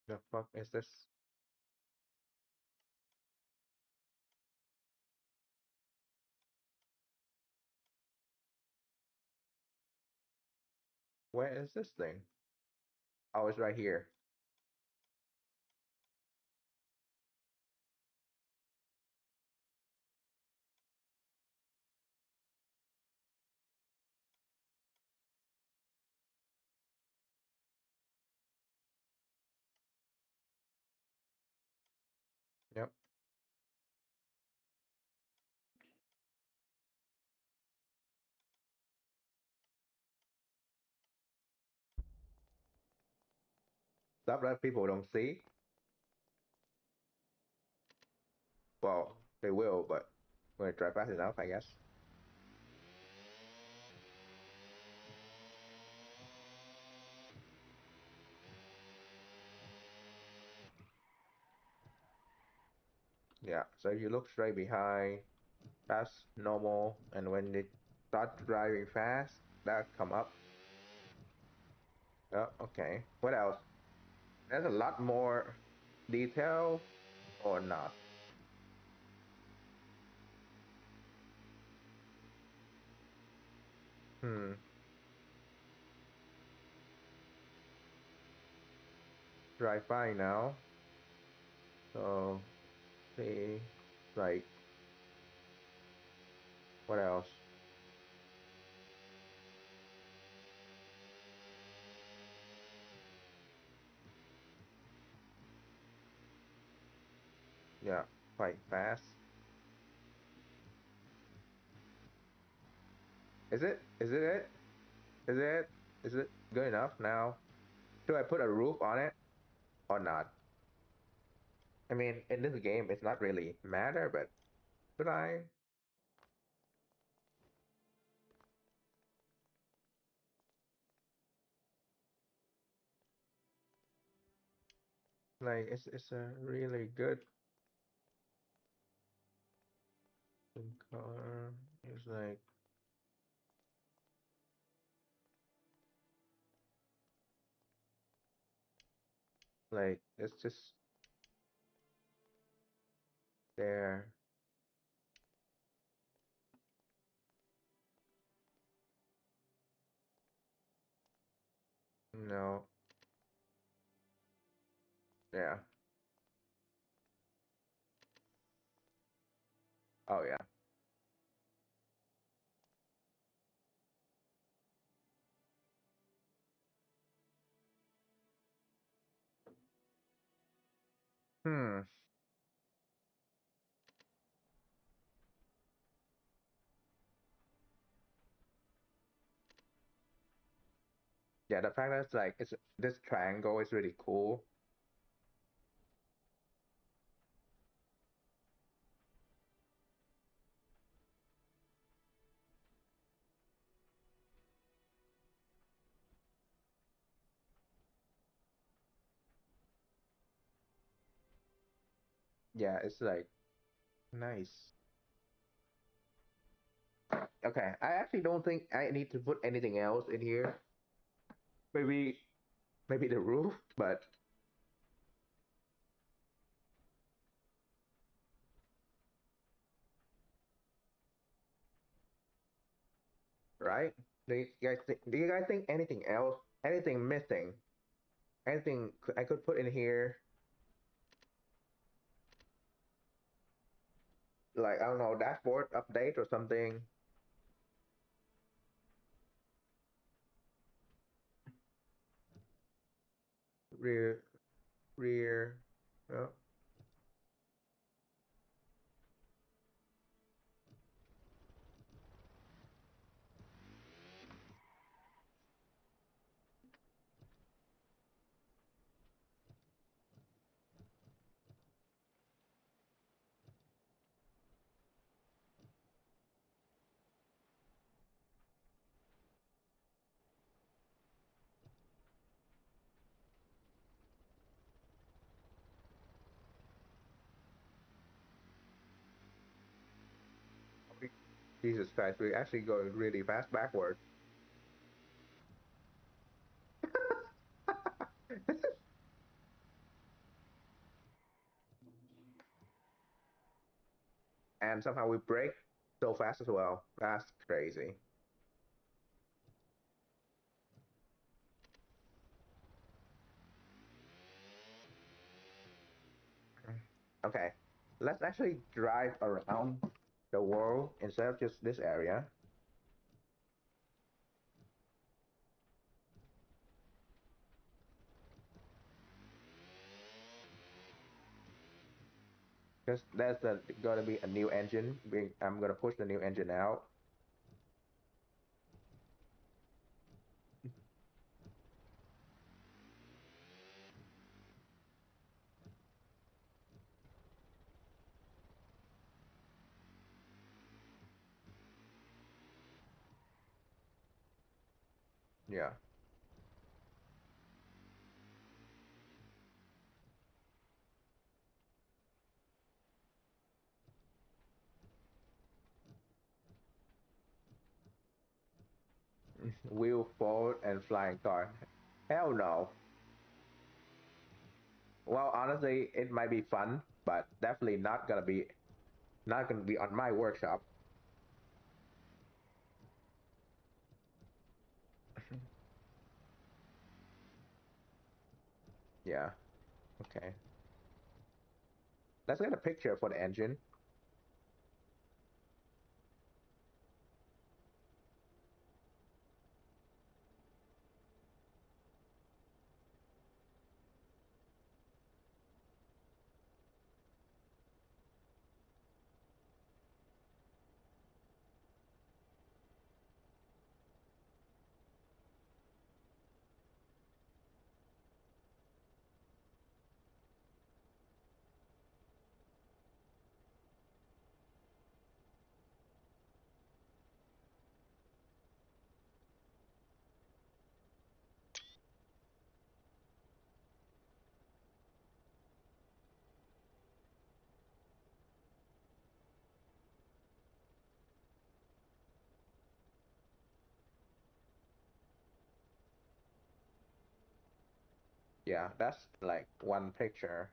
The fuck is this? Where is this thing? Oh, it's right here. Yep. Stuff that people don't see. Well, they will, but when I drive fast enough, I guess. Yeah. So if you look straight behind, that's normal. And when they start driving fast, that come up. Oh, okay. What else? There's a lot more detail or not. Hmm. Drive by now. So see, like, what else? Yeah, quite fast. Is it? Is it it? Is it? Is it good enough now? Should I put a roof on it or not? I mean, in this game, it's not really matter, but should I? Like, it's a really good color. It's like it's just there. No, yeah. Oh yeah. Hmm. Yeah, the fact that it's like it's this triangle is really cool. Yeah, it's like nice. Okay, I actually don't think I need to put anything else in here. Maybe maybe the roof, but right? Do you guys think anything else? Anything missing? Anything I could put in here? Like I don't know, dashboard update or something. Rear rear. Oh, Jesus Christ, we're actually going really fast backward. And somehow we break so fast as well. That's crazy. Okay, let's actually drive around the world instead of just this area. Because there's gonna be a new engine. I'm gonna push the new engine out. Yeah. Wheel forward and flying car. Hell no. Well, honestly, it might be fun, but definitely not gonna be on my workshop. Yeah. Okay. Let's get a picture for the engine. Yeah, that's like one picture.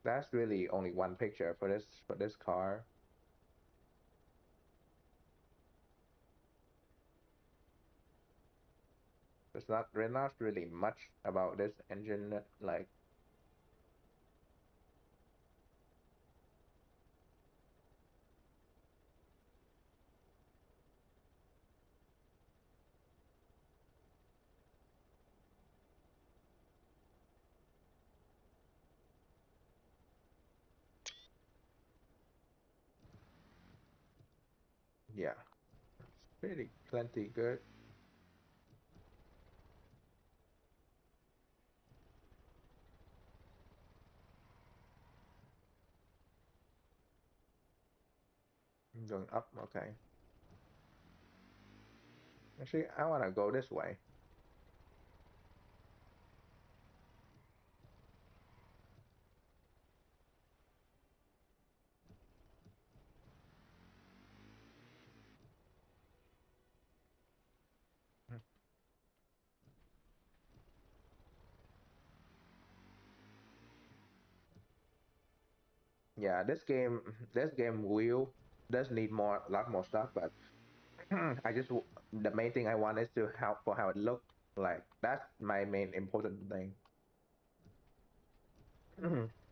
That's really only one picture for this car. There's not really much about this engine. Like, yeah, it's pretty plenty good. Going up, okay. Actually, I wanna go this way. Yeah, this game will does need a lot more stuff, but the main thing I want is to how it look like. That's my main important thing.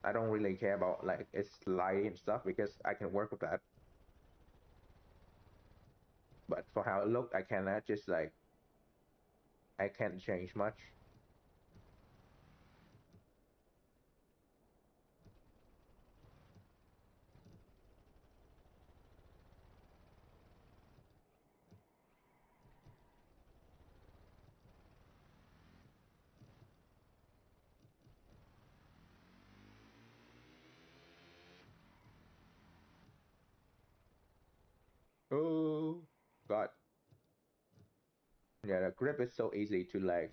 I don't really care about like its lighting and stuff because I can work with that. But for how it look, I cannot just like I can't change much. Oh God, yeah, the grip is so easy to like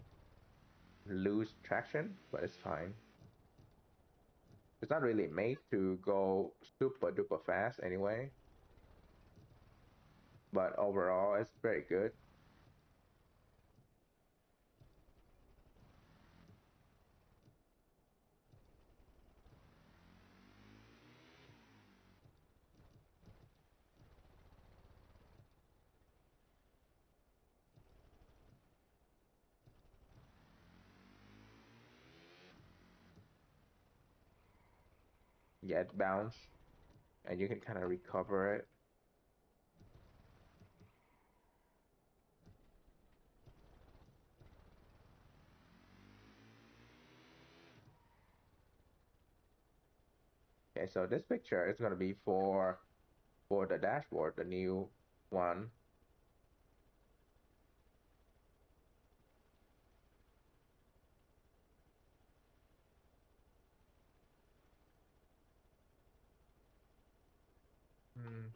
lose traction, but it's fine. It's not really made to go super duper fast anyway, but overall it's very good. Yeah, it bounce and you can kind of recover it. Okay, so this picture is going to be for the dashboard, the new one. Hmm.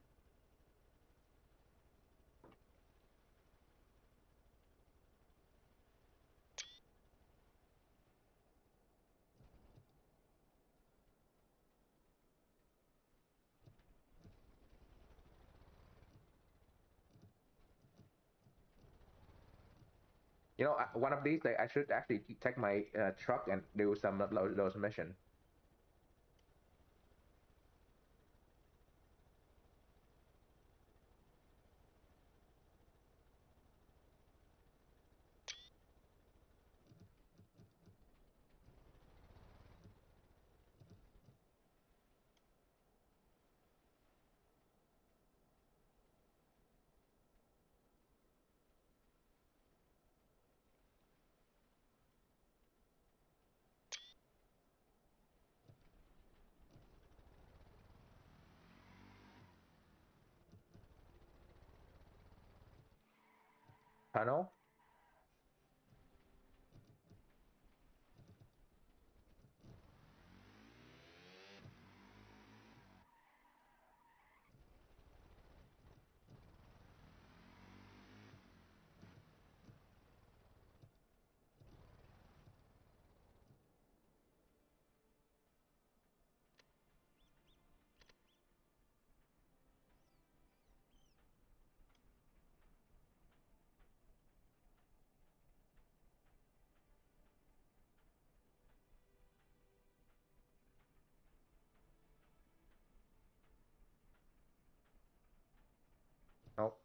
You know, one of these days I should actually take my truck and do some of those missions. Tunnel? Nope.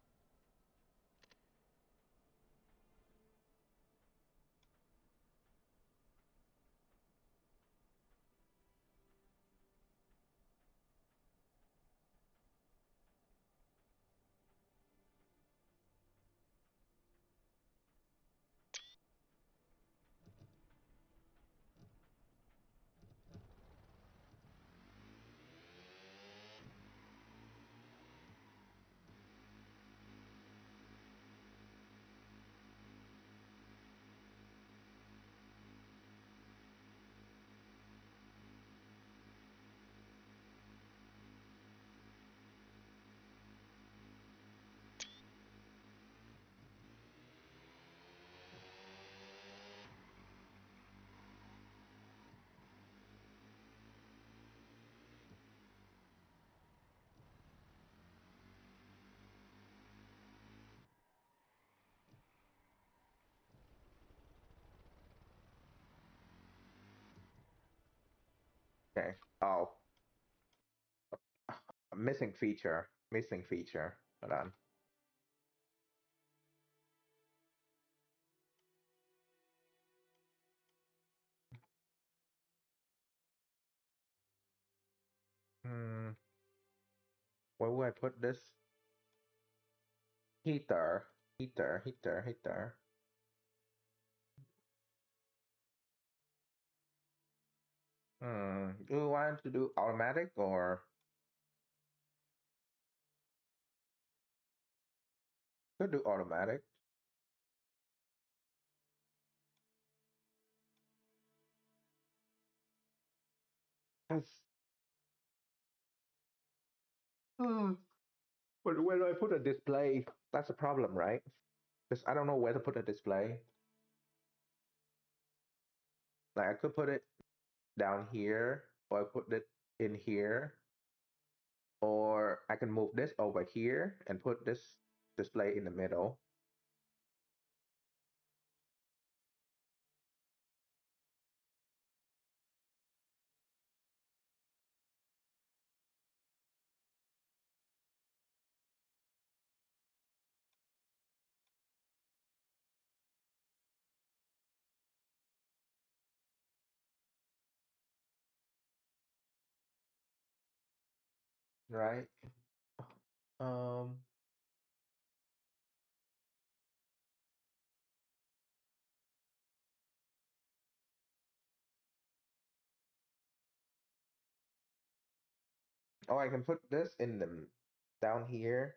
Okay. Oh, missing feature. Missing feature. Hold on. Hmm. Where would I put this? Heater. Heater. Do you want to do automatic or could do automatic? 'Cause, uh, but where do I put a display? That's a problem, right? Because I don't know where to put a display. Like I could put it down here. or put it in here, or I can move this over here and put this display in the middle. Right? Um, oh, I can put this in the down here.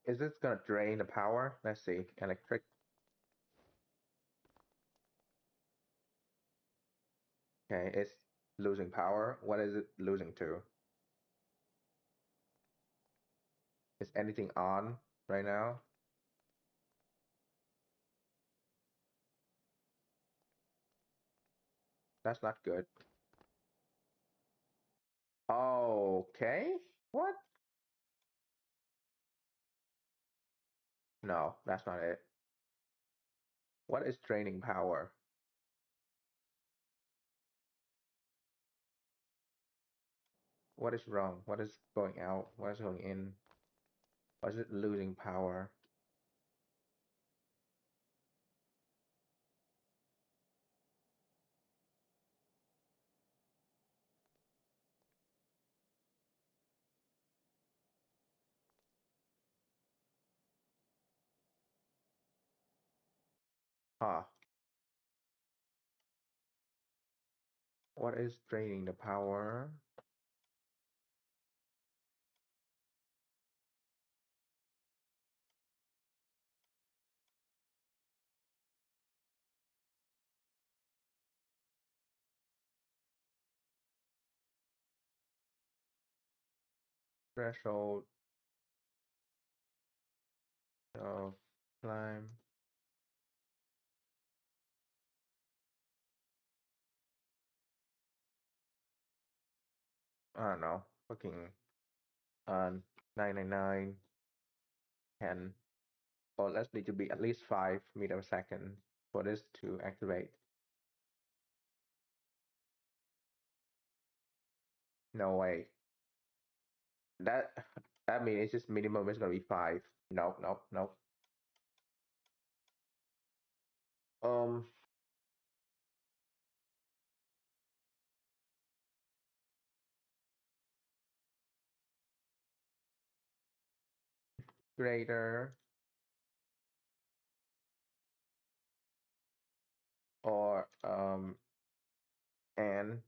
Is this gonna drain the power? Let's see. Electric. Okay, it's losing power. What is it losing to? Is anything on right now? That's not good. Okay. What? No, that's not it. What is draining power? What is wrong? What is going out? What is going in? Or is it losing power? Huh. What is draining the power? Threshold of climb. I don't know. Fucking 999 10. Or let's need to be at least 5 meters per second for this to activate. No way. That that means it's just minimum is gonna be 5. Nope, nope, nope. Um, greater or and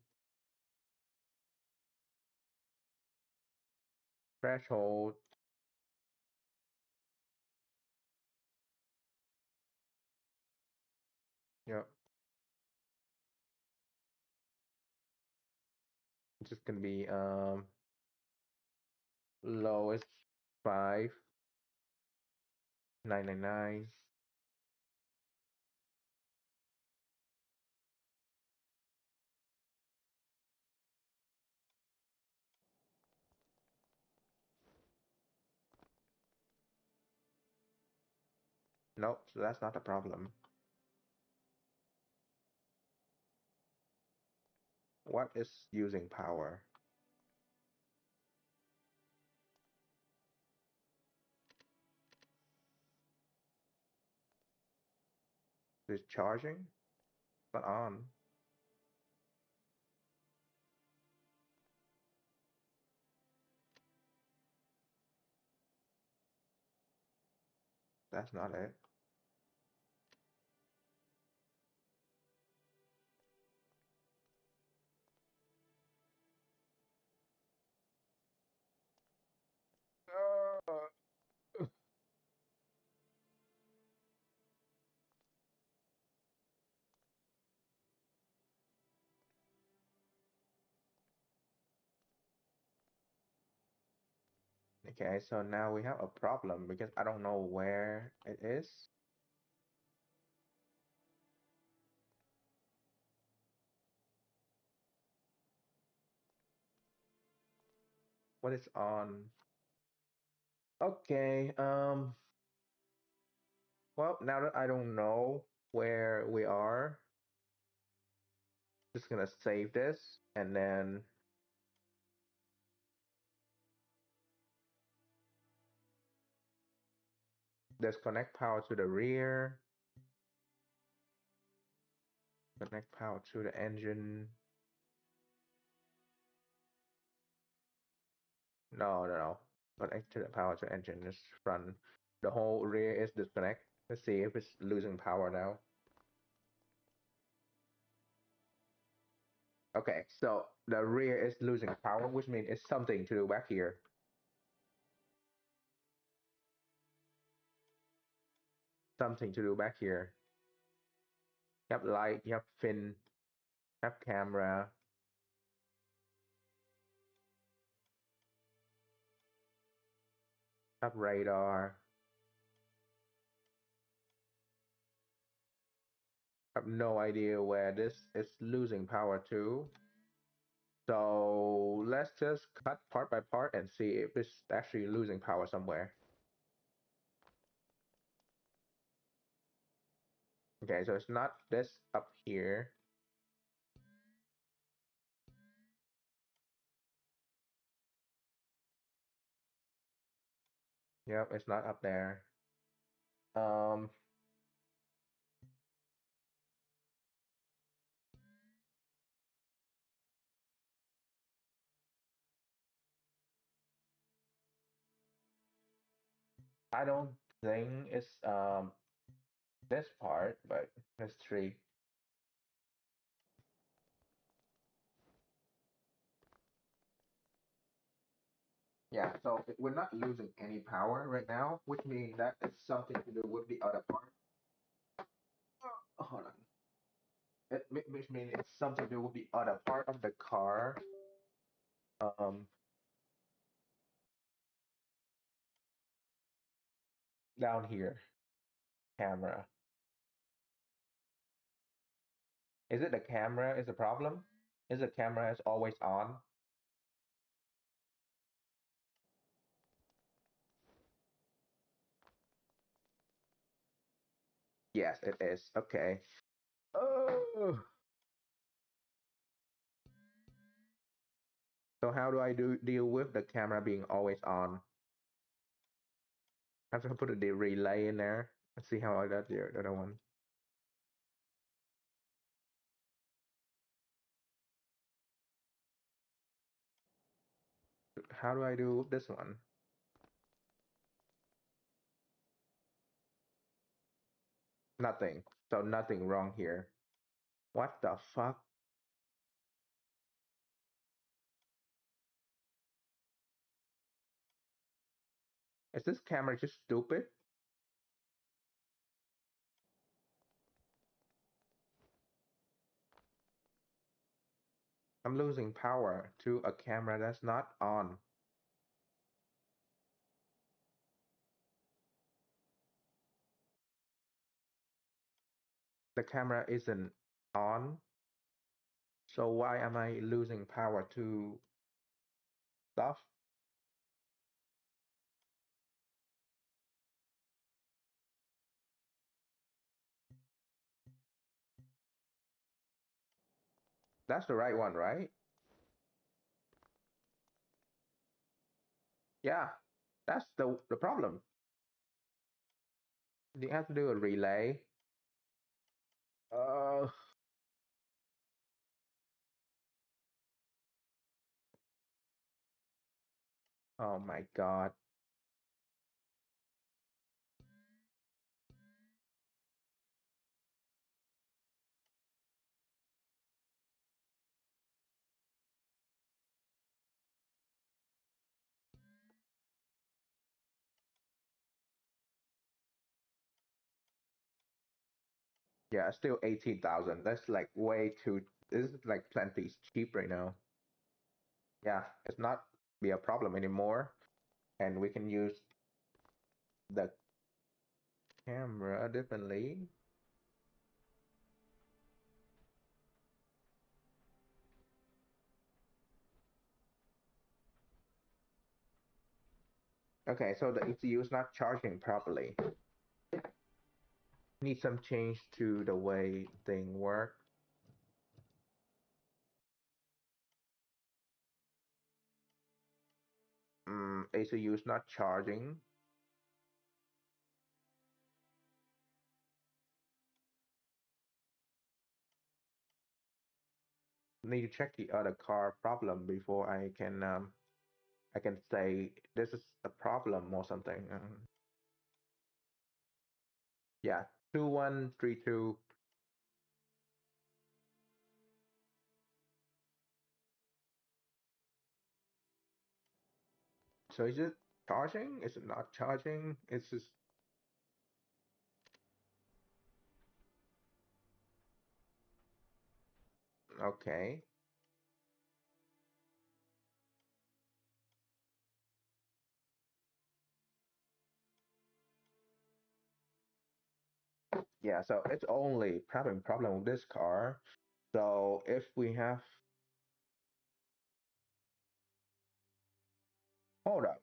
threshold. Yep. It's just gonna be lowest 5 999. Nope, so that's not a problem. What is using power? Is charging? Not on. That's not it. Okay, so now we have a problem because I don't know where it is. What is on? Okay, well, now that I don't know where we are, just gonna save this and then disconnect power to the rear, connect power to the engine. No, no, no. Connect to the power to engine. Just run. The whole rear is disconnect. Let's see if it's losing power now. Okay, so the rear is losing power, which means it's something to do back here. Something to do back here. You have light, you have fin, you have camera, you have radar. I have no idea where this is losing power to. So let's just cut part by part and see if it's actually losing power somewhere. Okay, so it's not this up here. Yep, it's not up there. Um, I don't think it's this part, but let's three. Yeah, so we're not losing any power right now, which means that it's something to do with the other part. Hold on. Which means it's something to do with the other part of the car. Um, down here, camera. Is it the camera is the problem? Is the camera is always on? Yes, it is. Okay. Oh. So how do I deal with the camera being always on? I have to put the relay in there. Let's see how I got the other one. How do I do this one? Nothing. So nothing wrong here. What the fuck? Is this camera just stupid? I'm losing power to a camera that's not on. The camera isn't on. So why am I losing power to stuff? That's the right one, right? Yeah, that's the problem. You have to do a relay. Uh, oh my God. Yeah, still 18,000. That's like way too. This is like plenty cheap right now. Yeah, it's not be a problem anymore, and we can use the camera differently. Okay, so the ECU is not charging properly. Need some change to the way thing work. ECU is not charging. Need to check the other car problem before I can say this is a problem or something. Yeah, 2132. So is it charging? Is it not charging? It's just okay. Yeah, so it's only problem with this car. So if we have, hold up,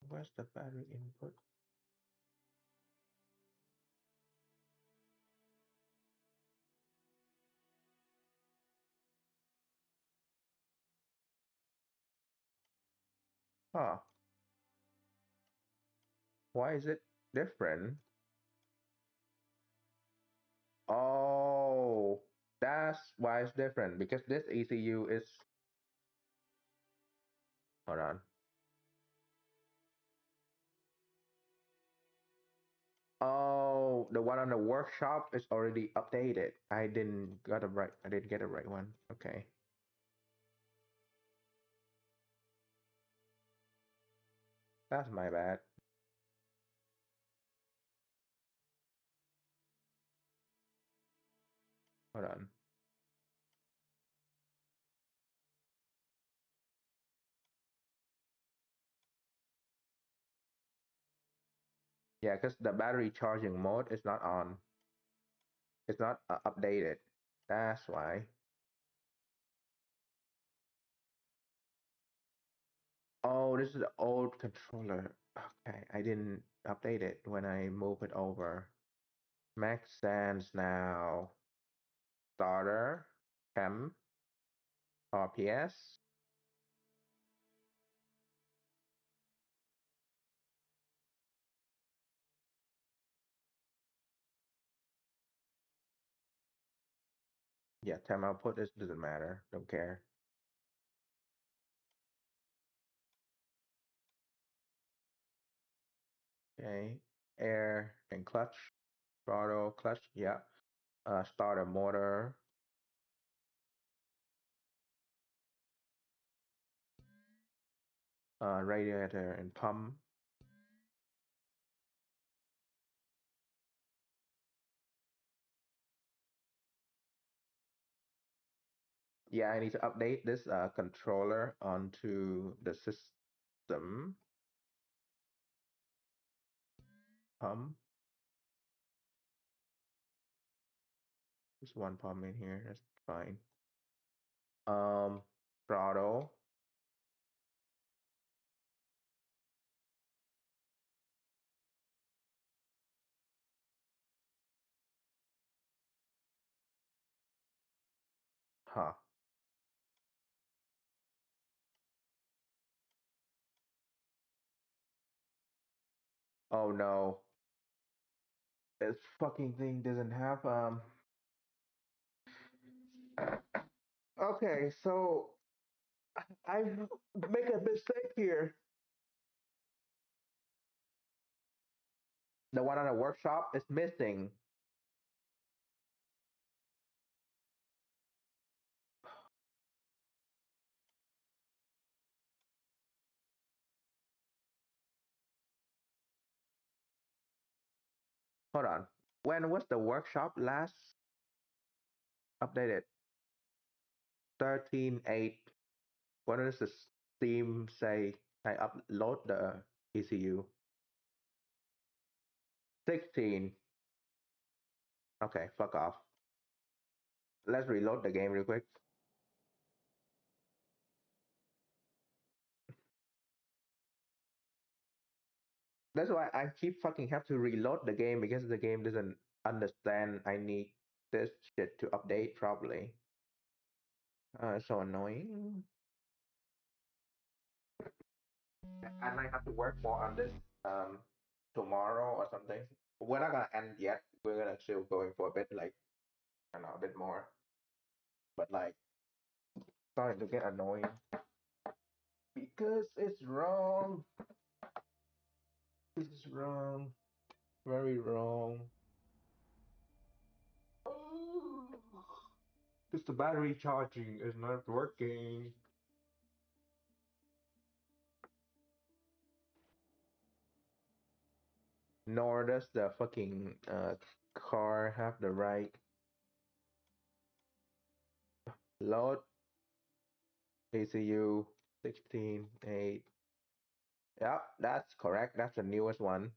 where's the battery input? Huh? Why is it different? Oh, that's why it's different because this ECU is, hold on. Oh, the one on the workshop is already updated. I didn't get the right one. Okay. That's my bad. Hold on. Yeah, because the battery charging mode is not on. It's not updated. That's why. Oh, this is the old controller. Okay, I didn't update it when I move it over. Makes sense now. Starter, temp, RPS. Yeah, temp output is doesn't matter. Don't care. Okay, air and clutch, throttle, clutch. Yeah. Starter motor. Radiator and pump. Yeah, I need to update this controller onto the system. Pump. There's one pump in here. That's fine. Throttle. Huh. Oh no. This fucking thing doesn't have Okay, so I make a mistake here. The one on the workshop is missing. Hold on. When was the workshop last updated? 13.8. What does the Steam say? I upload the ECU. 16. Okay, fuck off. Let's reload the game real quick. That's why I keep fucking have to reload the game because the game doesn't understand I need this shit to update properly. It's so annoying. I might have to work more on this tomorrow or something. We're not gonna end yet. We're gonna still going for a bit, like I don't know, a bit more. But like starting to get annoying because it's wrong. This is wrong. Very wrong. Because the battery charging is not working. Nor does the fucking car have the right load. ECU 16.8. Yeah, that's correct. That's the newest one.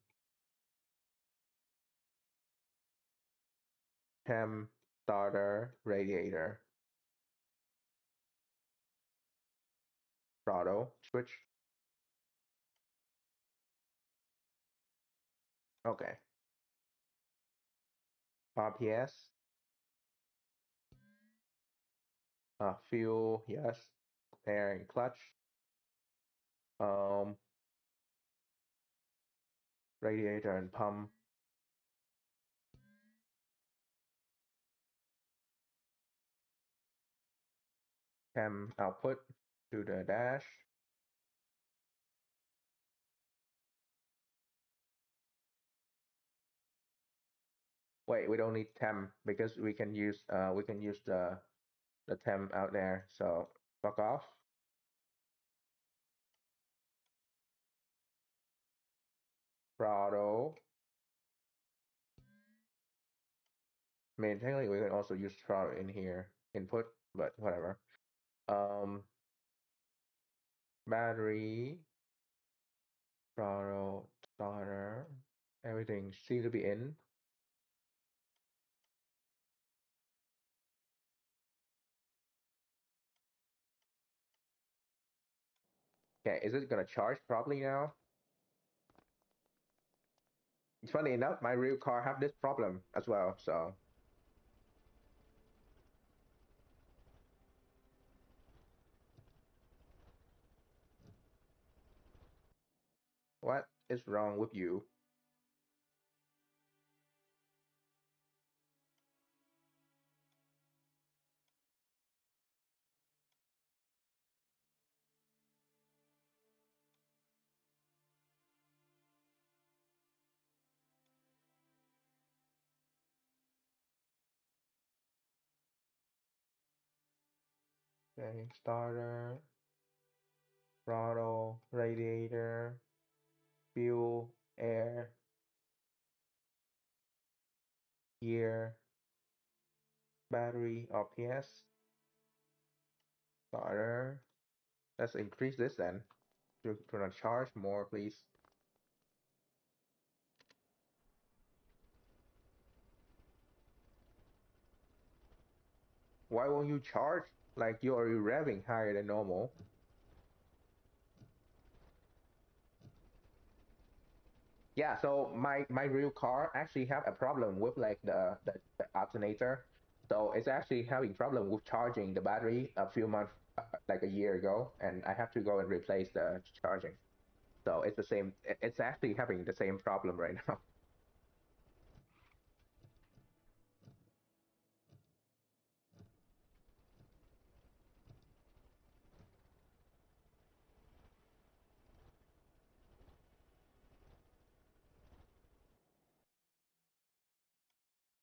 Cam starter radiator throttle switch. Okay. RPS. Fuel, yes. Air and clutch. Um, Radiator and pump. Cam output to the dash. Wait, we don't need temp because we can use the temp out there. So fuck off. Throttle. I mean, technically we can also use throttle in here input, but whatever. Um, Battery, throttle, starter, everything seems to be in. Okay, is it gonna charge properly now? It's funny enough, my real car have this problem as well. So what is wrong with you? Okay, starter, throttle, radiator, fuel, air, gear, battery, RPS, starter. Let's increase this then. To not charge more, please. Why won't you charge? Like you're already revving higher than normal. Yeah, so my real car actually have a problem with like the alternator. So it's actually having problem with charging the battery a few months, like a year ago, and I have to go and replace the charging. So it's the same. It's actually having the same problem right now.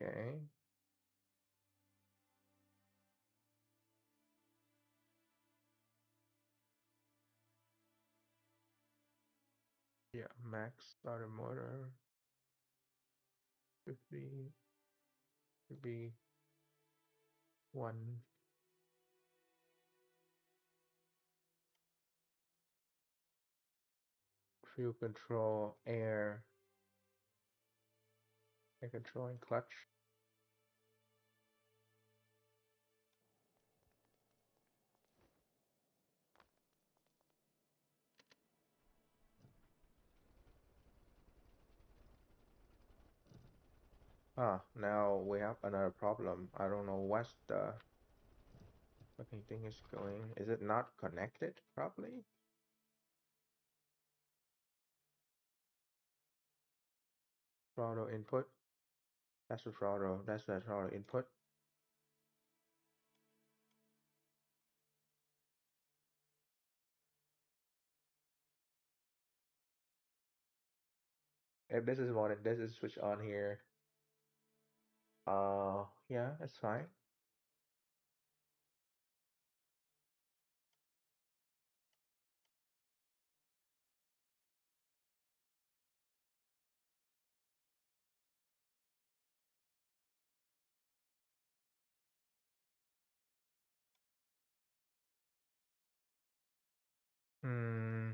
Okay. Yeah, max starter motor should be one. Fuel control, air control and clutch. Ah, now we have another problem. I don't know what's the fucking thing is going. Is it not connected properly? Throttle input. That's the throttle. That's the throttle input. If this is more than this is switch on here. Yeah, that's fine. Hmm.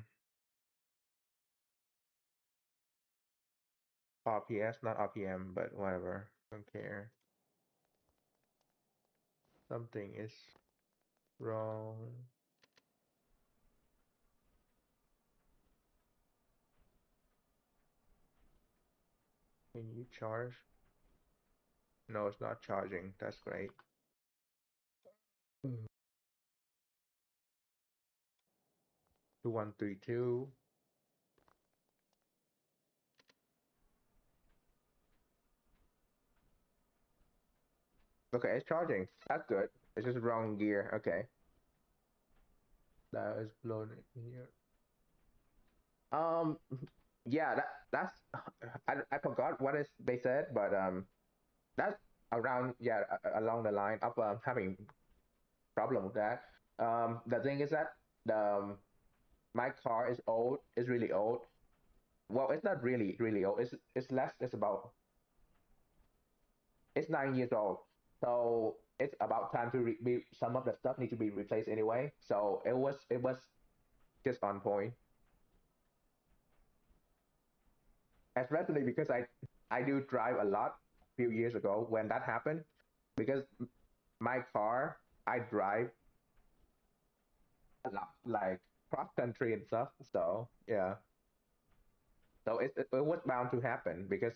RPS, not RPM, but whatever. Don't care. Something is wrong. Can you charge? No, it's not charging. That's great. 2132. Okay, it's charging. That's good. It's just wrong gear. Okay. That is blown in here. Um, yeah, that's I forgot what is they said, but that's around yeah along the line of having problem with that. The thing is that the my car is old. It's really old. Well, it's not really old. It's less. It's about it's 9 years old. So it's about time to be some of the stuff need to be replaced anyway. So it was just on point, especially because I do drive a lot a few years ago when that happened because my car I drive a lot like cross country and stuff. So yeah, so it was bound to happen because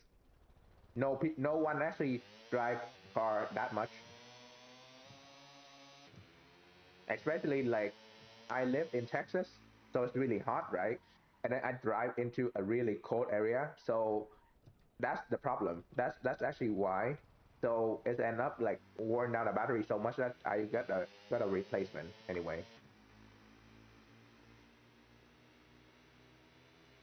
no one actually drive car that much, especially like I live in Texas, so it's really hot, right? And then I drive into a really cold area, so that's the problem. That's actually why. So it end up like worn down the battery so much that I got a replacement anyway.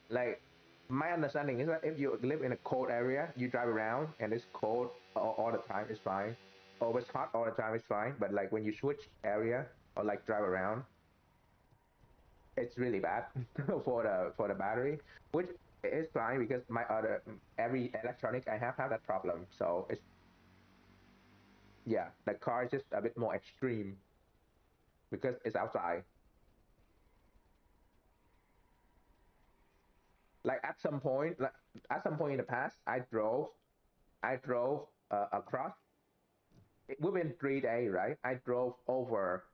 Like my understanding is that if you live in a cold area, you drive around and it's cold all the time, it's fine. Or it's hot all the time, it's fine. But like when you switch area or like drive around, it's really bad for the battery, which is fine because my other every electronic I have that problem. So it's yeah, the car is just a bit more extreme because it's outside. Like at some point in the past, I drove across within 3 days, right? I drove over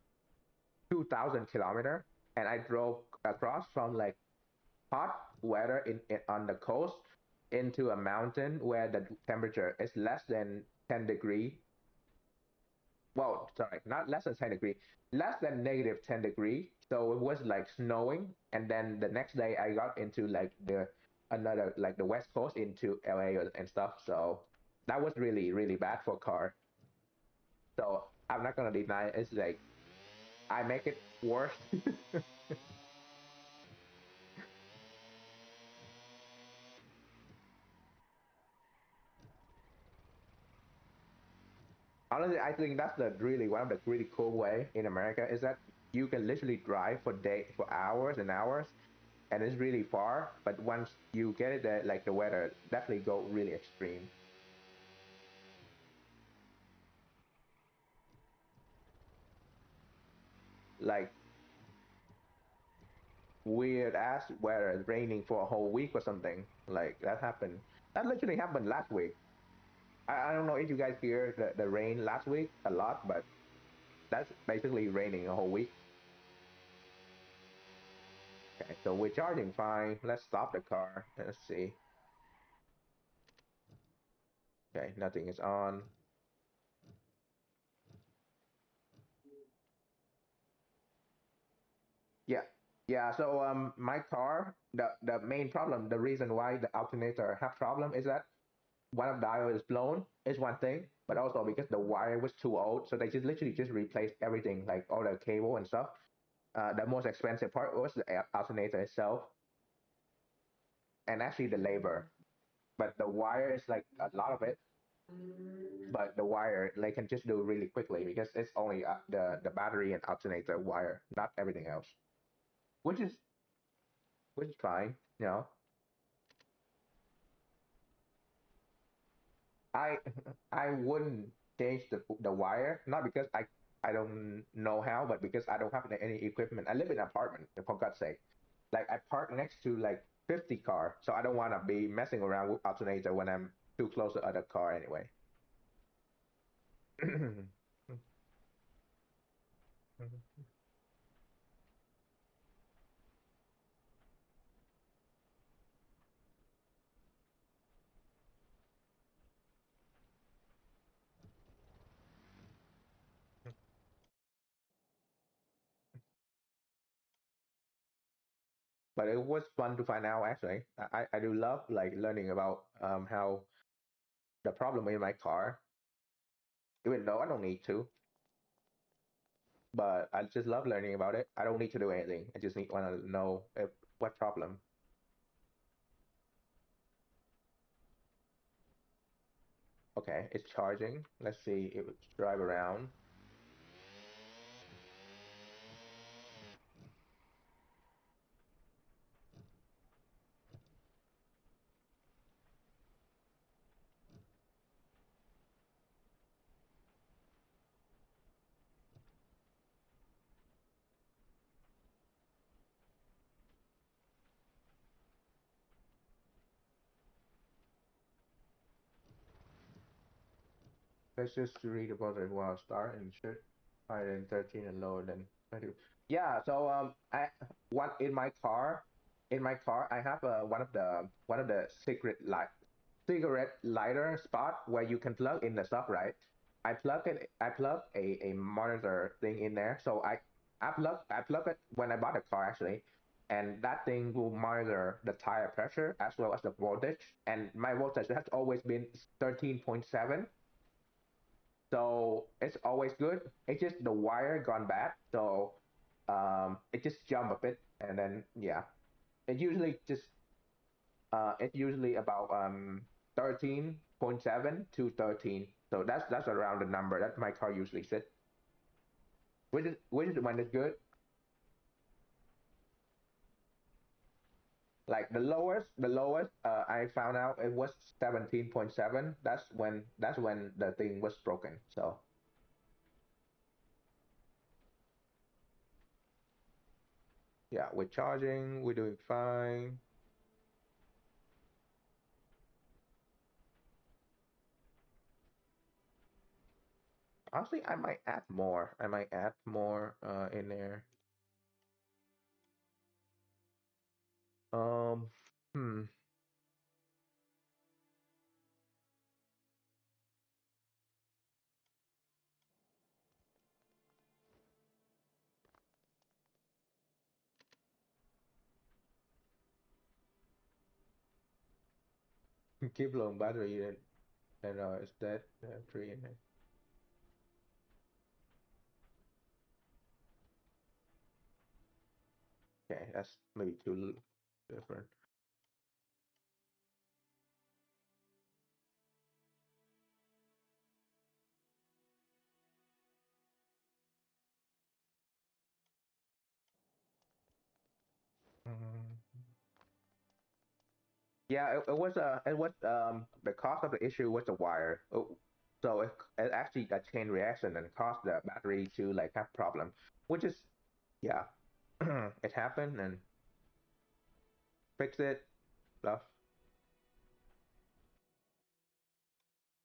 2,000 kilometers, and I drove across from like hot weather in on the coast into a mountain where the temperature is less than 10 degree. Well, sorry, not less than 10 degree, less than negative 10 degree. So it was like snowing, and then the next day I got into like the another like the west coast into LA and stuff. So that was really bad for car. So I'm not gonna deny it's like I make it worse. Honestly, I think that's the really one of the really cool way in America is that you can literally drive for hours and hours, and it's really far. But once you get it there, like the weather definitely go really extreme. like weird ass weather, it's raining for a whole week or something. Like that happened. That literally happened last week. I don't know if you guys hear the rain last week a lot, but that's basically raining a whole week. Okay, so we're charging fine. Let's stop the car. Let's see. Okay, nothing is on. Yeah, yeah. So my car, the main problem, the reason why the alternator have problem is that one of the dial is blown is one thing, but also because the wire was too old, so they just literally just replaced everything, like all the cable and stuff. The most expensive part was the alternator itself, and actually the labor. But the wire is like a lot of it. But the wire they can just do really quickly because it's only the battery and alternator wire, not everything else, which is which is fine. You know, I I wouldn't change the wire, not because I don't know how, but because I don't have any equipment. I live in an apartment, for God's sake. Like I park next to like 50 car, so I don't want to be messing around with alternator when I'm too close to other car anyway. But it was fun to find out actually. I do love like learning about how the problem in my car, even though I don't need to, but I just love learning about it. I don't need to do anything. I just need want to know if, what problem. Okay, it's charging. Let's see if it's drive around. Let's just read about it while start and should higher than 13 and lower than 20. Yeah, so I what in my car I have one of the cigarette lighter spot where you can plug in the stuff, right? I plug a monitor thing in there. So I plug it when I bought the car actually. And that thing will monitor the tire pressure as well as the voltage. And my voltage has always been 13.7, so it's always good. It's just the wire gone bad, so it just jump a bit, and then yeah, it usually just it's usually about 13.7 to 13. So that's around the number that my car usually sits. Which is when it's good. Like the lowest I found out it was 17.7. That's when the thing was broken. So yeah, we're charging, we're doing fine. Honestly, I might add more. I might add more in there. Um, hmm. Keep low battery and is that free in there? Okay, that's maybe too different. Mm. Yeah, it was the cause of the issue was the wire. So it actually a chain reaction and caused the battery to like have problem, which is Yeah, it happened and fix it, stuff.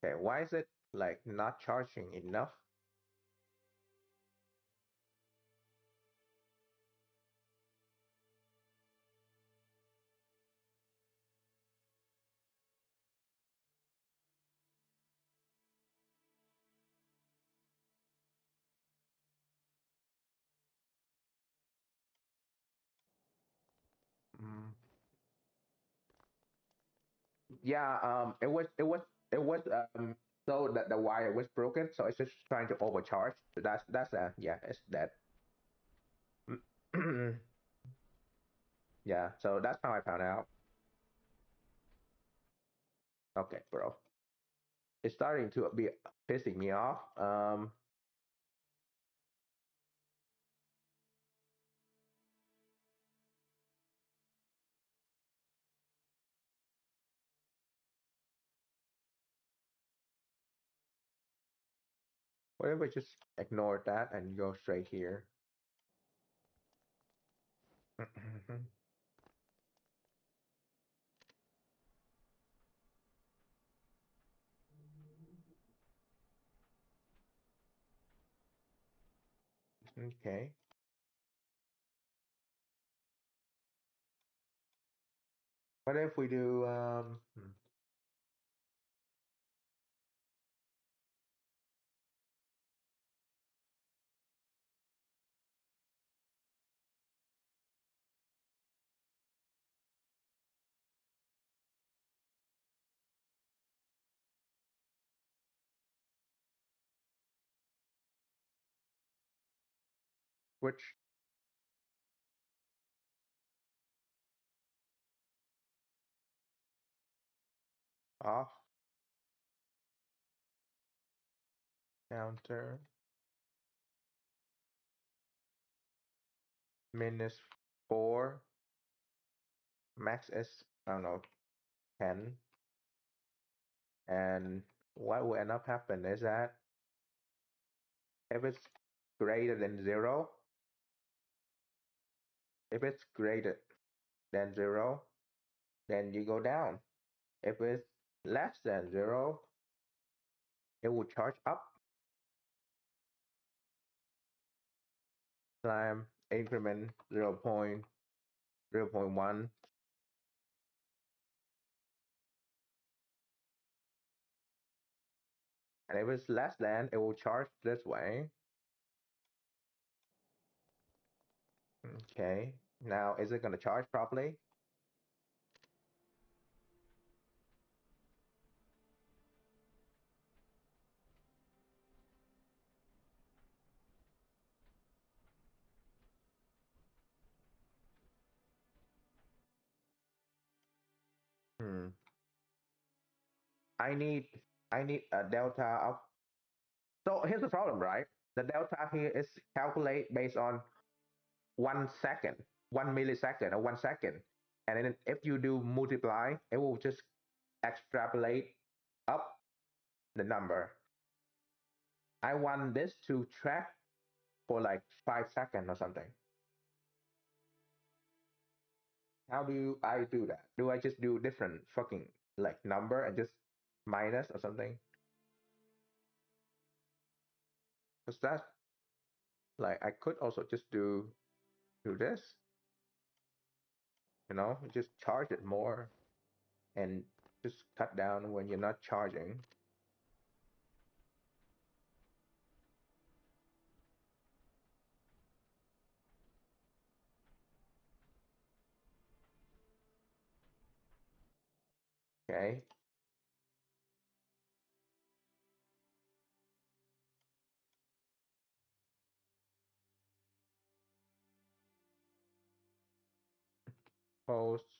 Okay, why is it like not charging enough? Mm. Yeah, it was so that the wire was broken, so it's just trying to overcharge. So that's yeah, it's that. Yeah, so that's how I found out. Okay, bro. It's starting to be pissing me off. What if we just ignore that and go straight here? Okay. What if we do which off counter minus 4 max is I don't know 10, and what will end up happen is that if it's greater than 0, if it's greater than 0, then you go down. If it's less than 0, it will charge up. Time increment 0.1, and if it's less than, it will charge this way. Okay, now is it going to charge properly? Hmm. I need I need a delta of. So here's the problem, right? The delta here is calculate based on 1 second, 1 millisecond, or 1 second, and then if you do multiply, it will just extrapolate up the number. I want this to track for like 5 seconds or something. How do I do that? Do I just do different fucking like number and just minus or something? Because that like I could also just do this, just charge it more and just cut down when you're not charging. Okay. Post.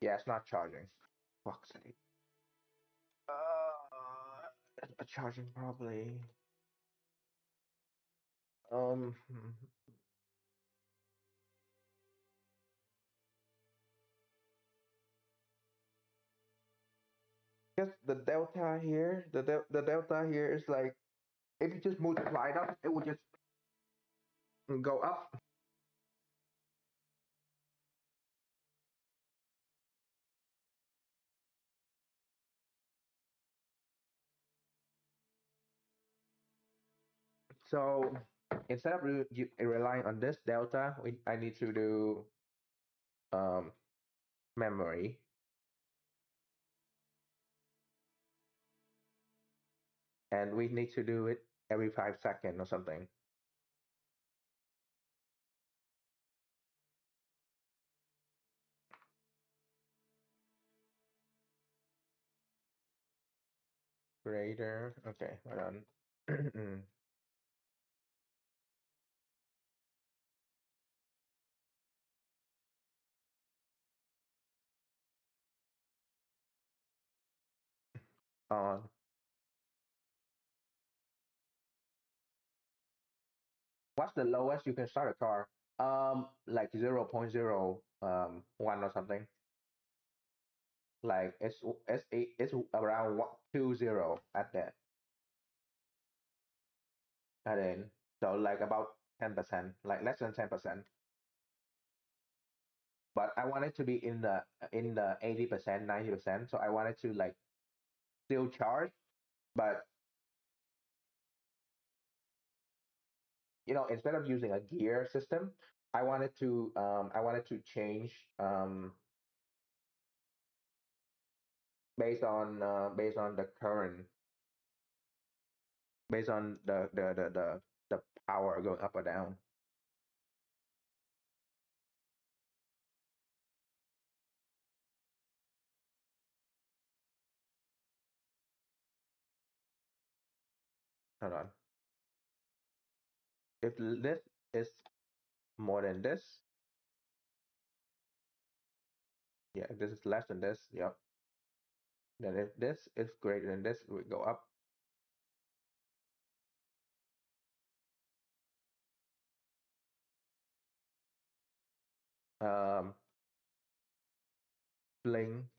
Yeah, it's not charging. Fuck's sake. Charging probably. Um, because the delta here, the delta here is like if you just multiply it up, it would just go up. So instead of relying on this delta, I need to do um memory, and we need to do it every 5 seconds or something. Greater. Okay, hold on. On. What's the lowest you can start a car? Like 0.0 1 or something. Like it's around 20 at that at end. So like about 10%, like less than 10%. But I want it to be in the 80%, 90%. So I wanted to like still charge, but instead of using a gear system, I wanted to change based on the current, based on the power going up or down. Hold on. If this is more than this, yeah, if this is less than this, yep. Then if this is greater than this, we go up. Um, Bling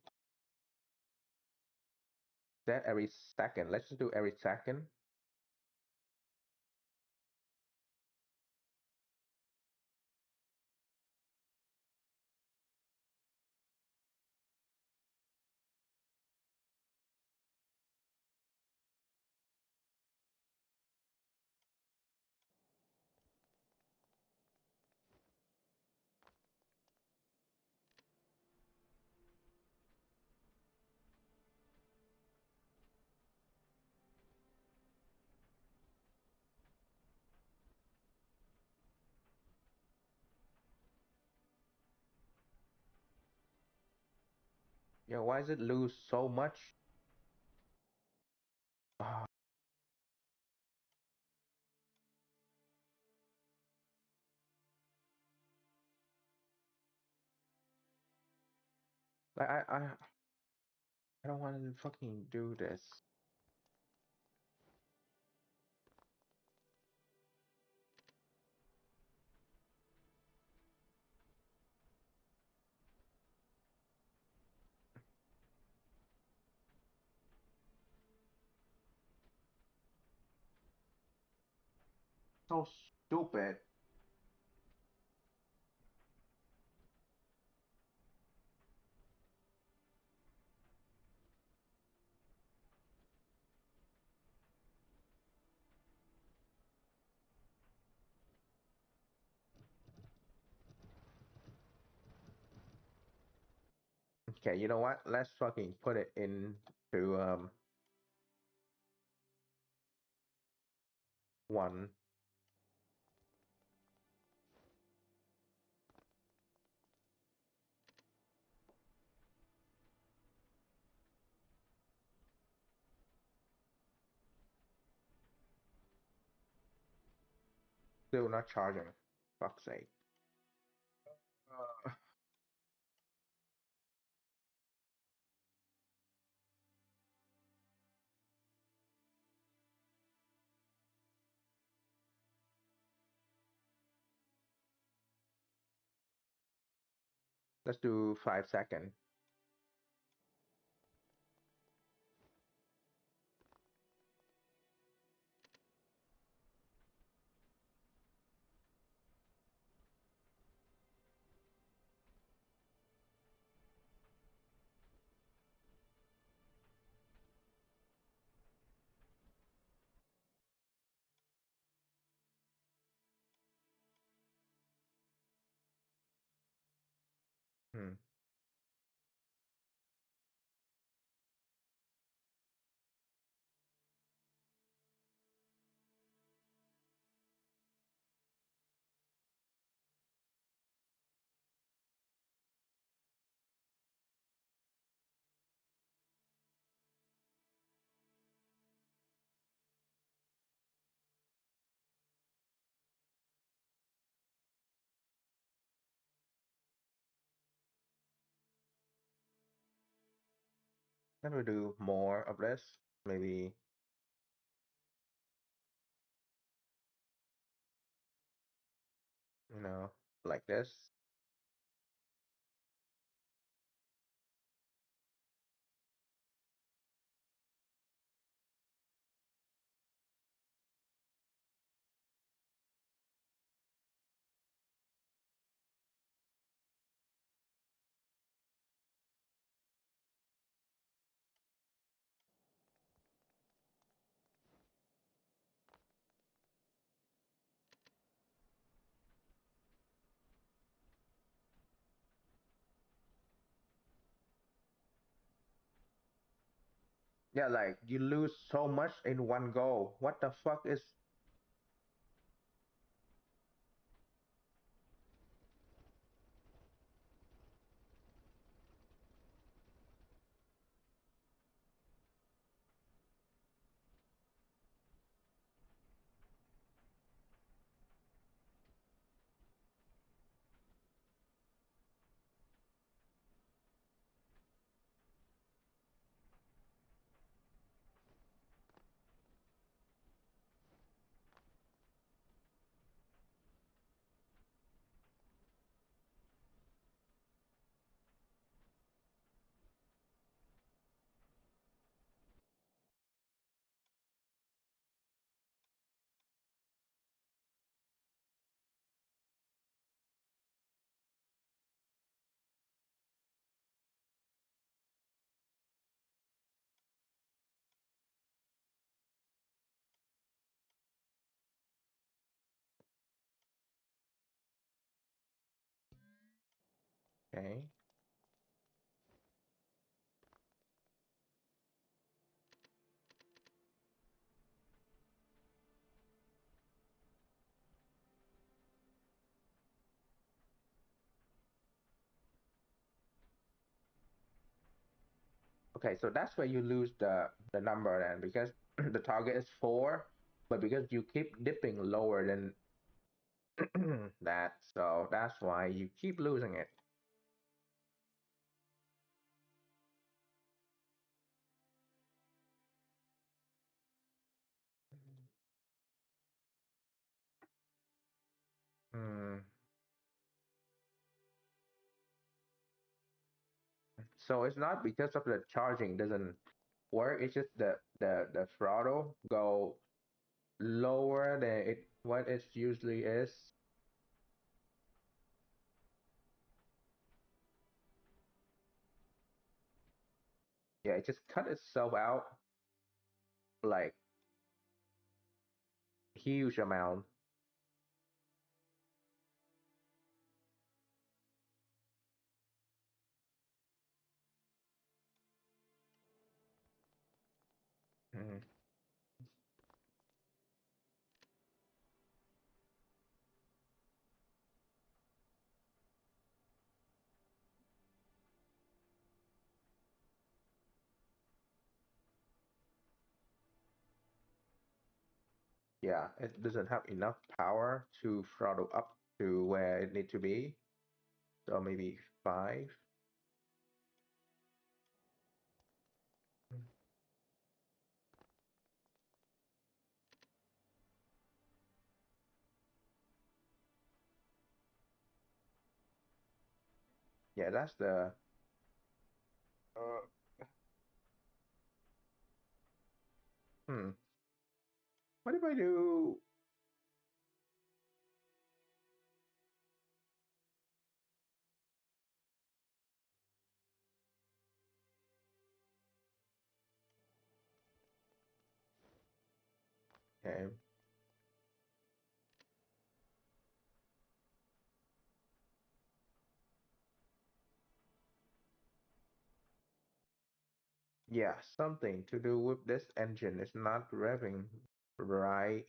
that every second. Let's just do every second. Yeah, why does it lose so much? Ah, like I don't want to fucking do this. So stupid. Okay, you know what? Let's fucking put it into 1. Still not charging. Fuck's sake. Uh, Let's do 5 seconds. Hmm. Then we do more of this. Maybe, you know, like this. Yeah, like you lose so much in one go. What the fuck is? Okay. Okay, so that's where you lose the number then because the target is 4, but because you keep dipping lower than that, so that's why you keep losing it. Hmm. So it's not because of the charging doesn't work. It's just the throttle go lower than it what it usually is. Yeah, it just cut itself out like huge amount. Mhm. Yeah, it doesn't have enough power to throttle up to where it need to be. So maybe 5. Yeah, that's the. Uh, hmm. What if I do? Okay. Yeah, something to do with this engine is not revving right,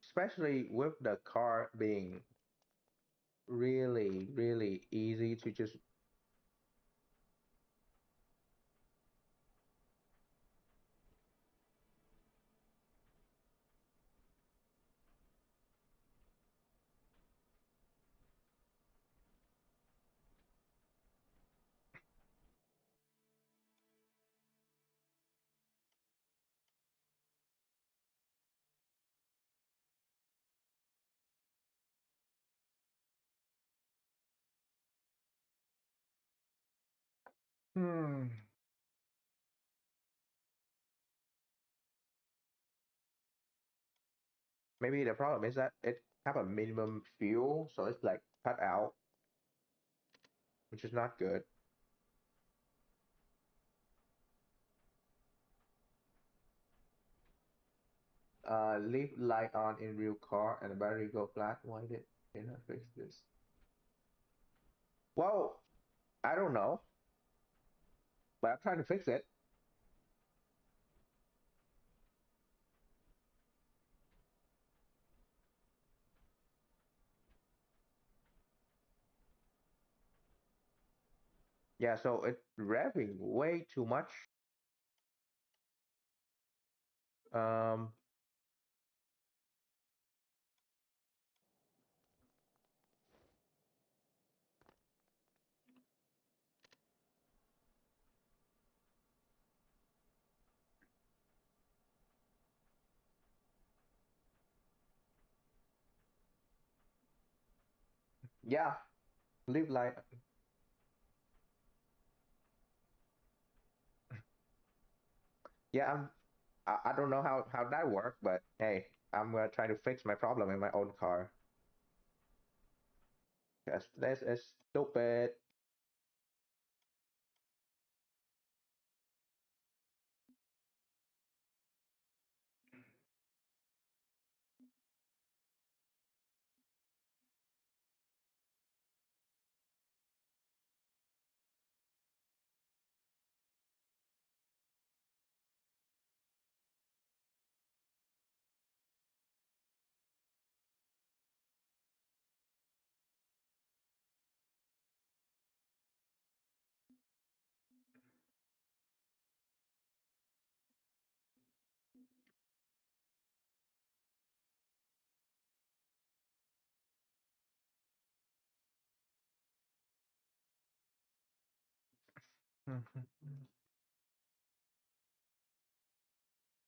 especially with the car being really, really easy to just. Hmm. Maybe the problem is that it have a minimum fuel, so it's like cut out, which is not good. Leave light on in real car and the battery go flat. Why did they not fix this? Well, I don't know, but I'm trying to fix it. Yeah, so it's revving way too much. Um, yeah, leave light. Yeah, I don't know how that worked, but hey, I'm gonna try to fix my problem in my own car. Because this is stupid.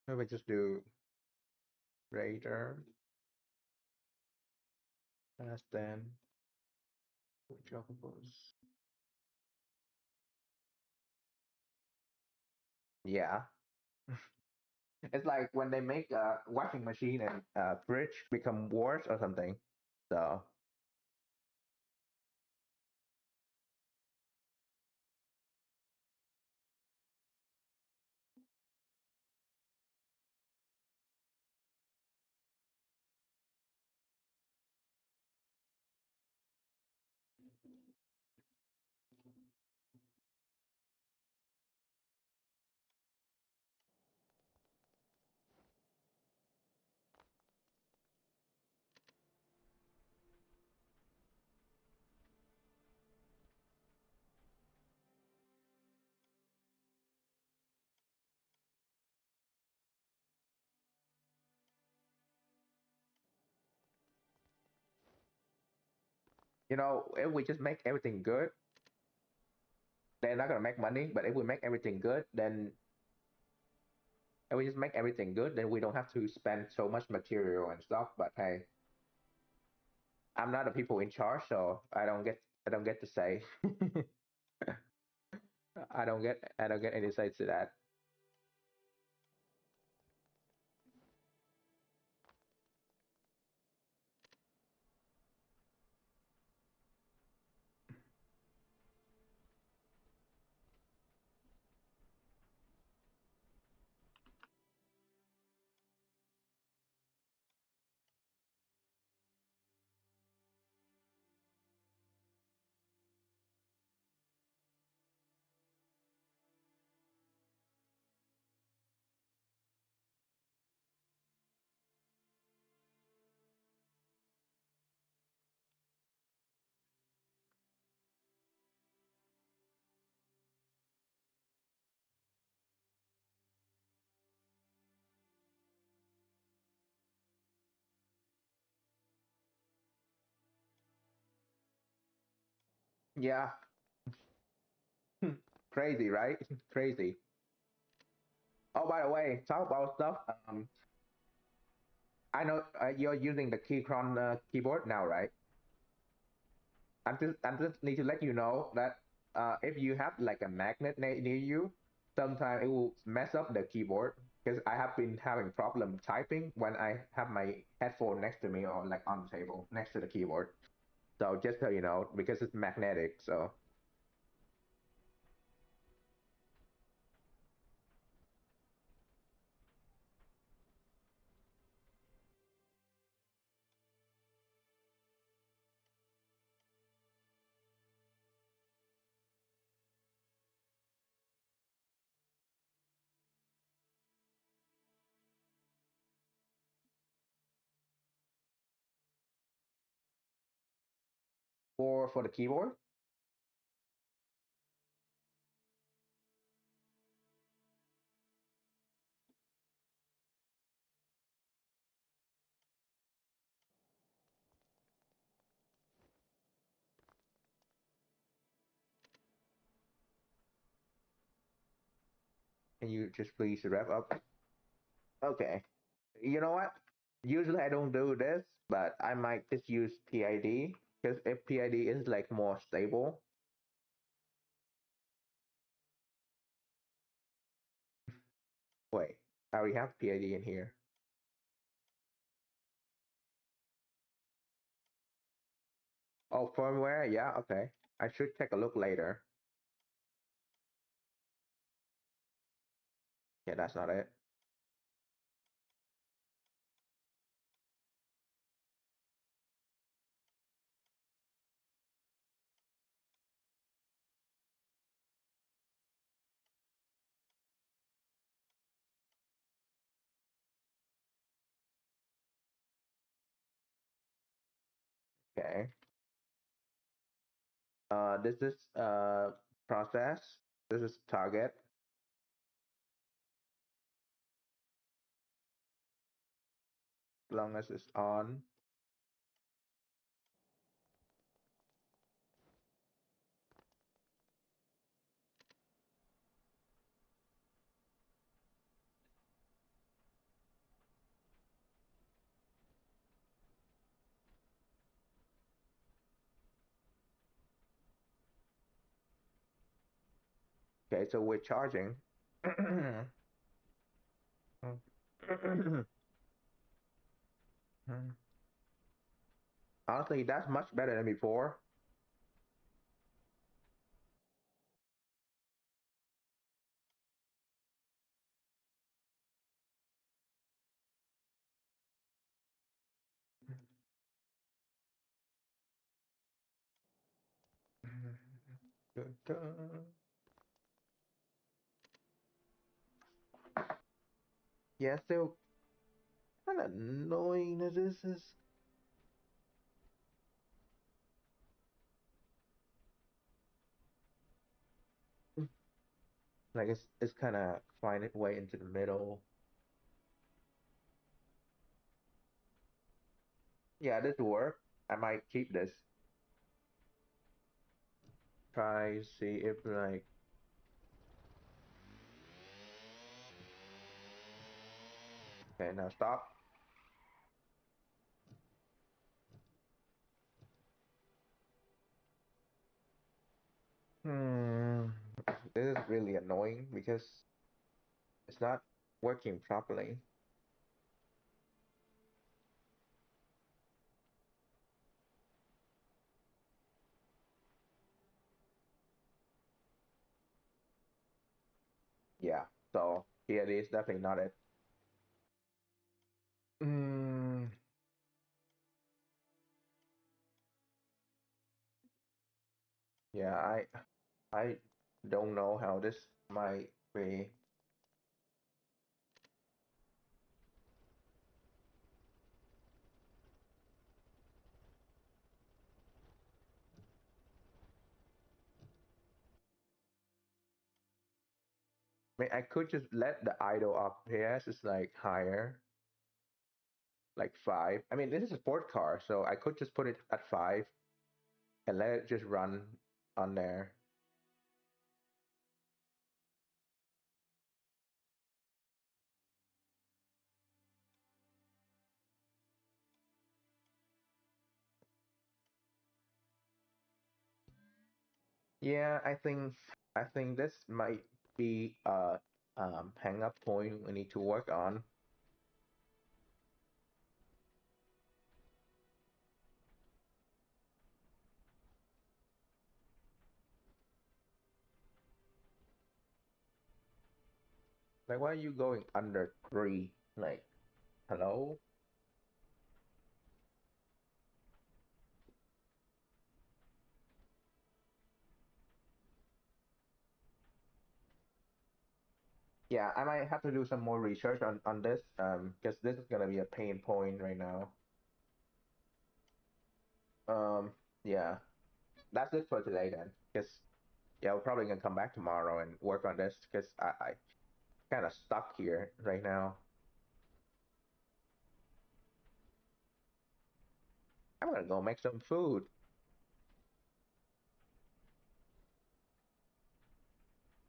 Maybe just do radar, fast then chocobos. Yeah. It's like when they make a washing machine and fridge become worse or something. So if we just make everything good, they're not gonna make money. But if we make everything good, then if we just make everything good, then we don't have to spend so much material and stuff. But hey, I'm not the people in charge, so I don't get to say. I don't get any say to that. Yeah, crazy, right? Crazy. Oh, by the way, talk about stuff. I know you're using the Keychron keyboard now, right? I'm just need to let you know that if you have like a magnet near you, sometimes it will mess up the keyboard because I have been having problem typing when I have my headphone next to me or like on the table next to the keyboard. So just so you know, because it's magnetic. So for the keyboard, can you just please wrap up? Okay. You know what? Usually I don't do this, but I might just use PID because if PID is like more stable. Wait, I already have PID in here. Oh, firmware? Yeah, okay. I should take a look later. Yeah, that's not it. Okay. This is process. This is target. As long as it's on. Okay, so we're charging. Honestly, that's much better than before. Yeah, still kind of annoying that this is like it's kind of find its way into the middle. Yeah, this will work. I might keep this. Try see if like okay now stop. Hmm. This is really annoying because it's not working properly. Yeah. So here it is. Definitely not it. Hmm. Yeah. I don't know how this might be. I mean, I could just let the idle up here. It's like higher, like 5. I mean, this is a sport car, so I could just put it at 5 and let it just run on there. Yeah, I think this might be a hang up point we need to work on. Like, why are you going under 3? Like, hello? Yeah, I might have to do some more research on this, because this is gonna be a pain point right now. Um, yeah, that's it for today then. Because yeah, we're probably gonna come back tomorrow and work on this because I kind of stuck here right now. I'm gonna go make some food,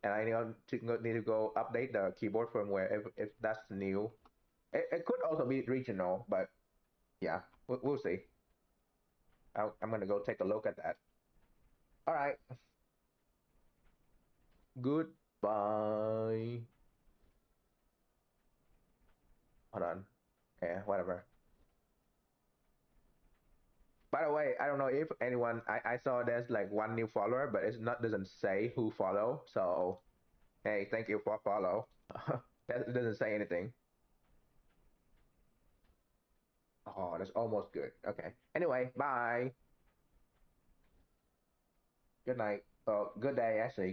and I need to go update the keyboard firmware if that's new. It could also be regional, but yeah, we'll see. I'm gonna go take a look at that. All right, goodbye. Hold on. Yeah, whatever. By the way, I don't know if anyone I saw there's like one new follower, but it's not doesn't say who follow. So hey, thank you for follow. That doesn't say anything. Oh, that's almost good. Okay. Anyway, bye. Good night. Good day actually.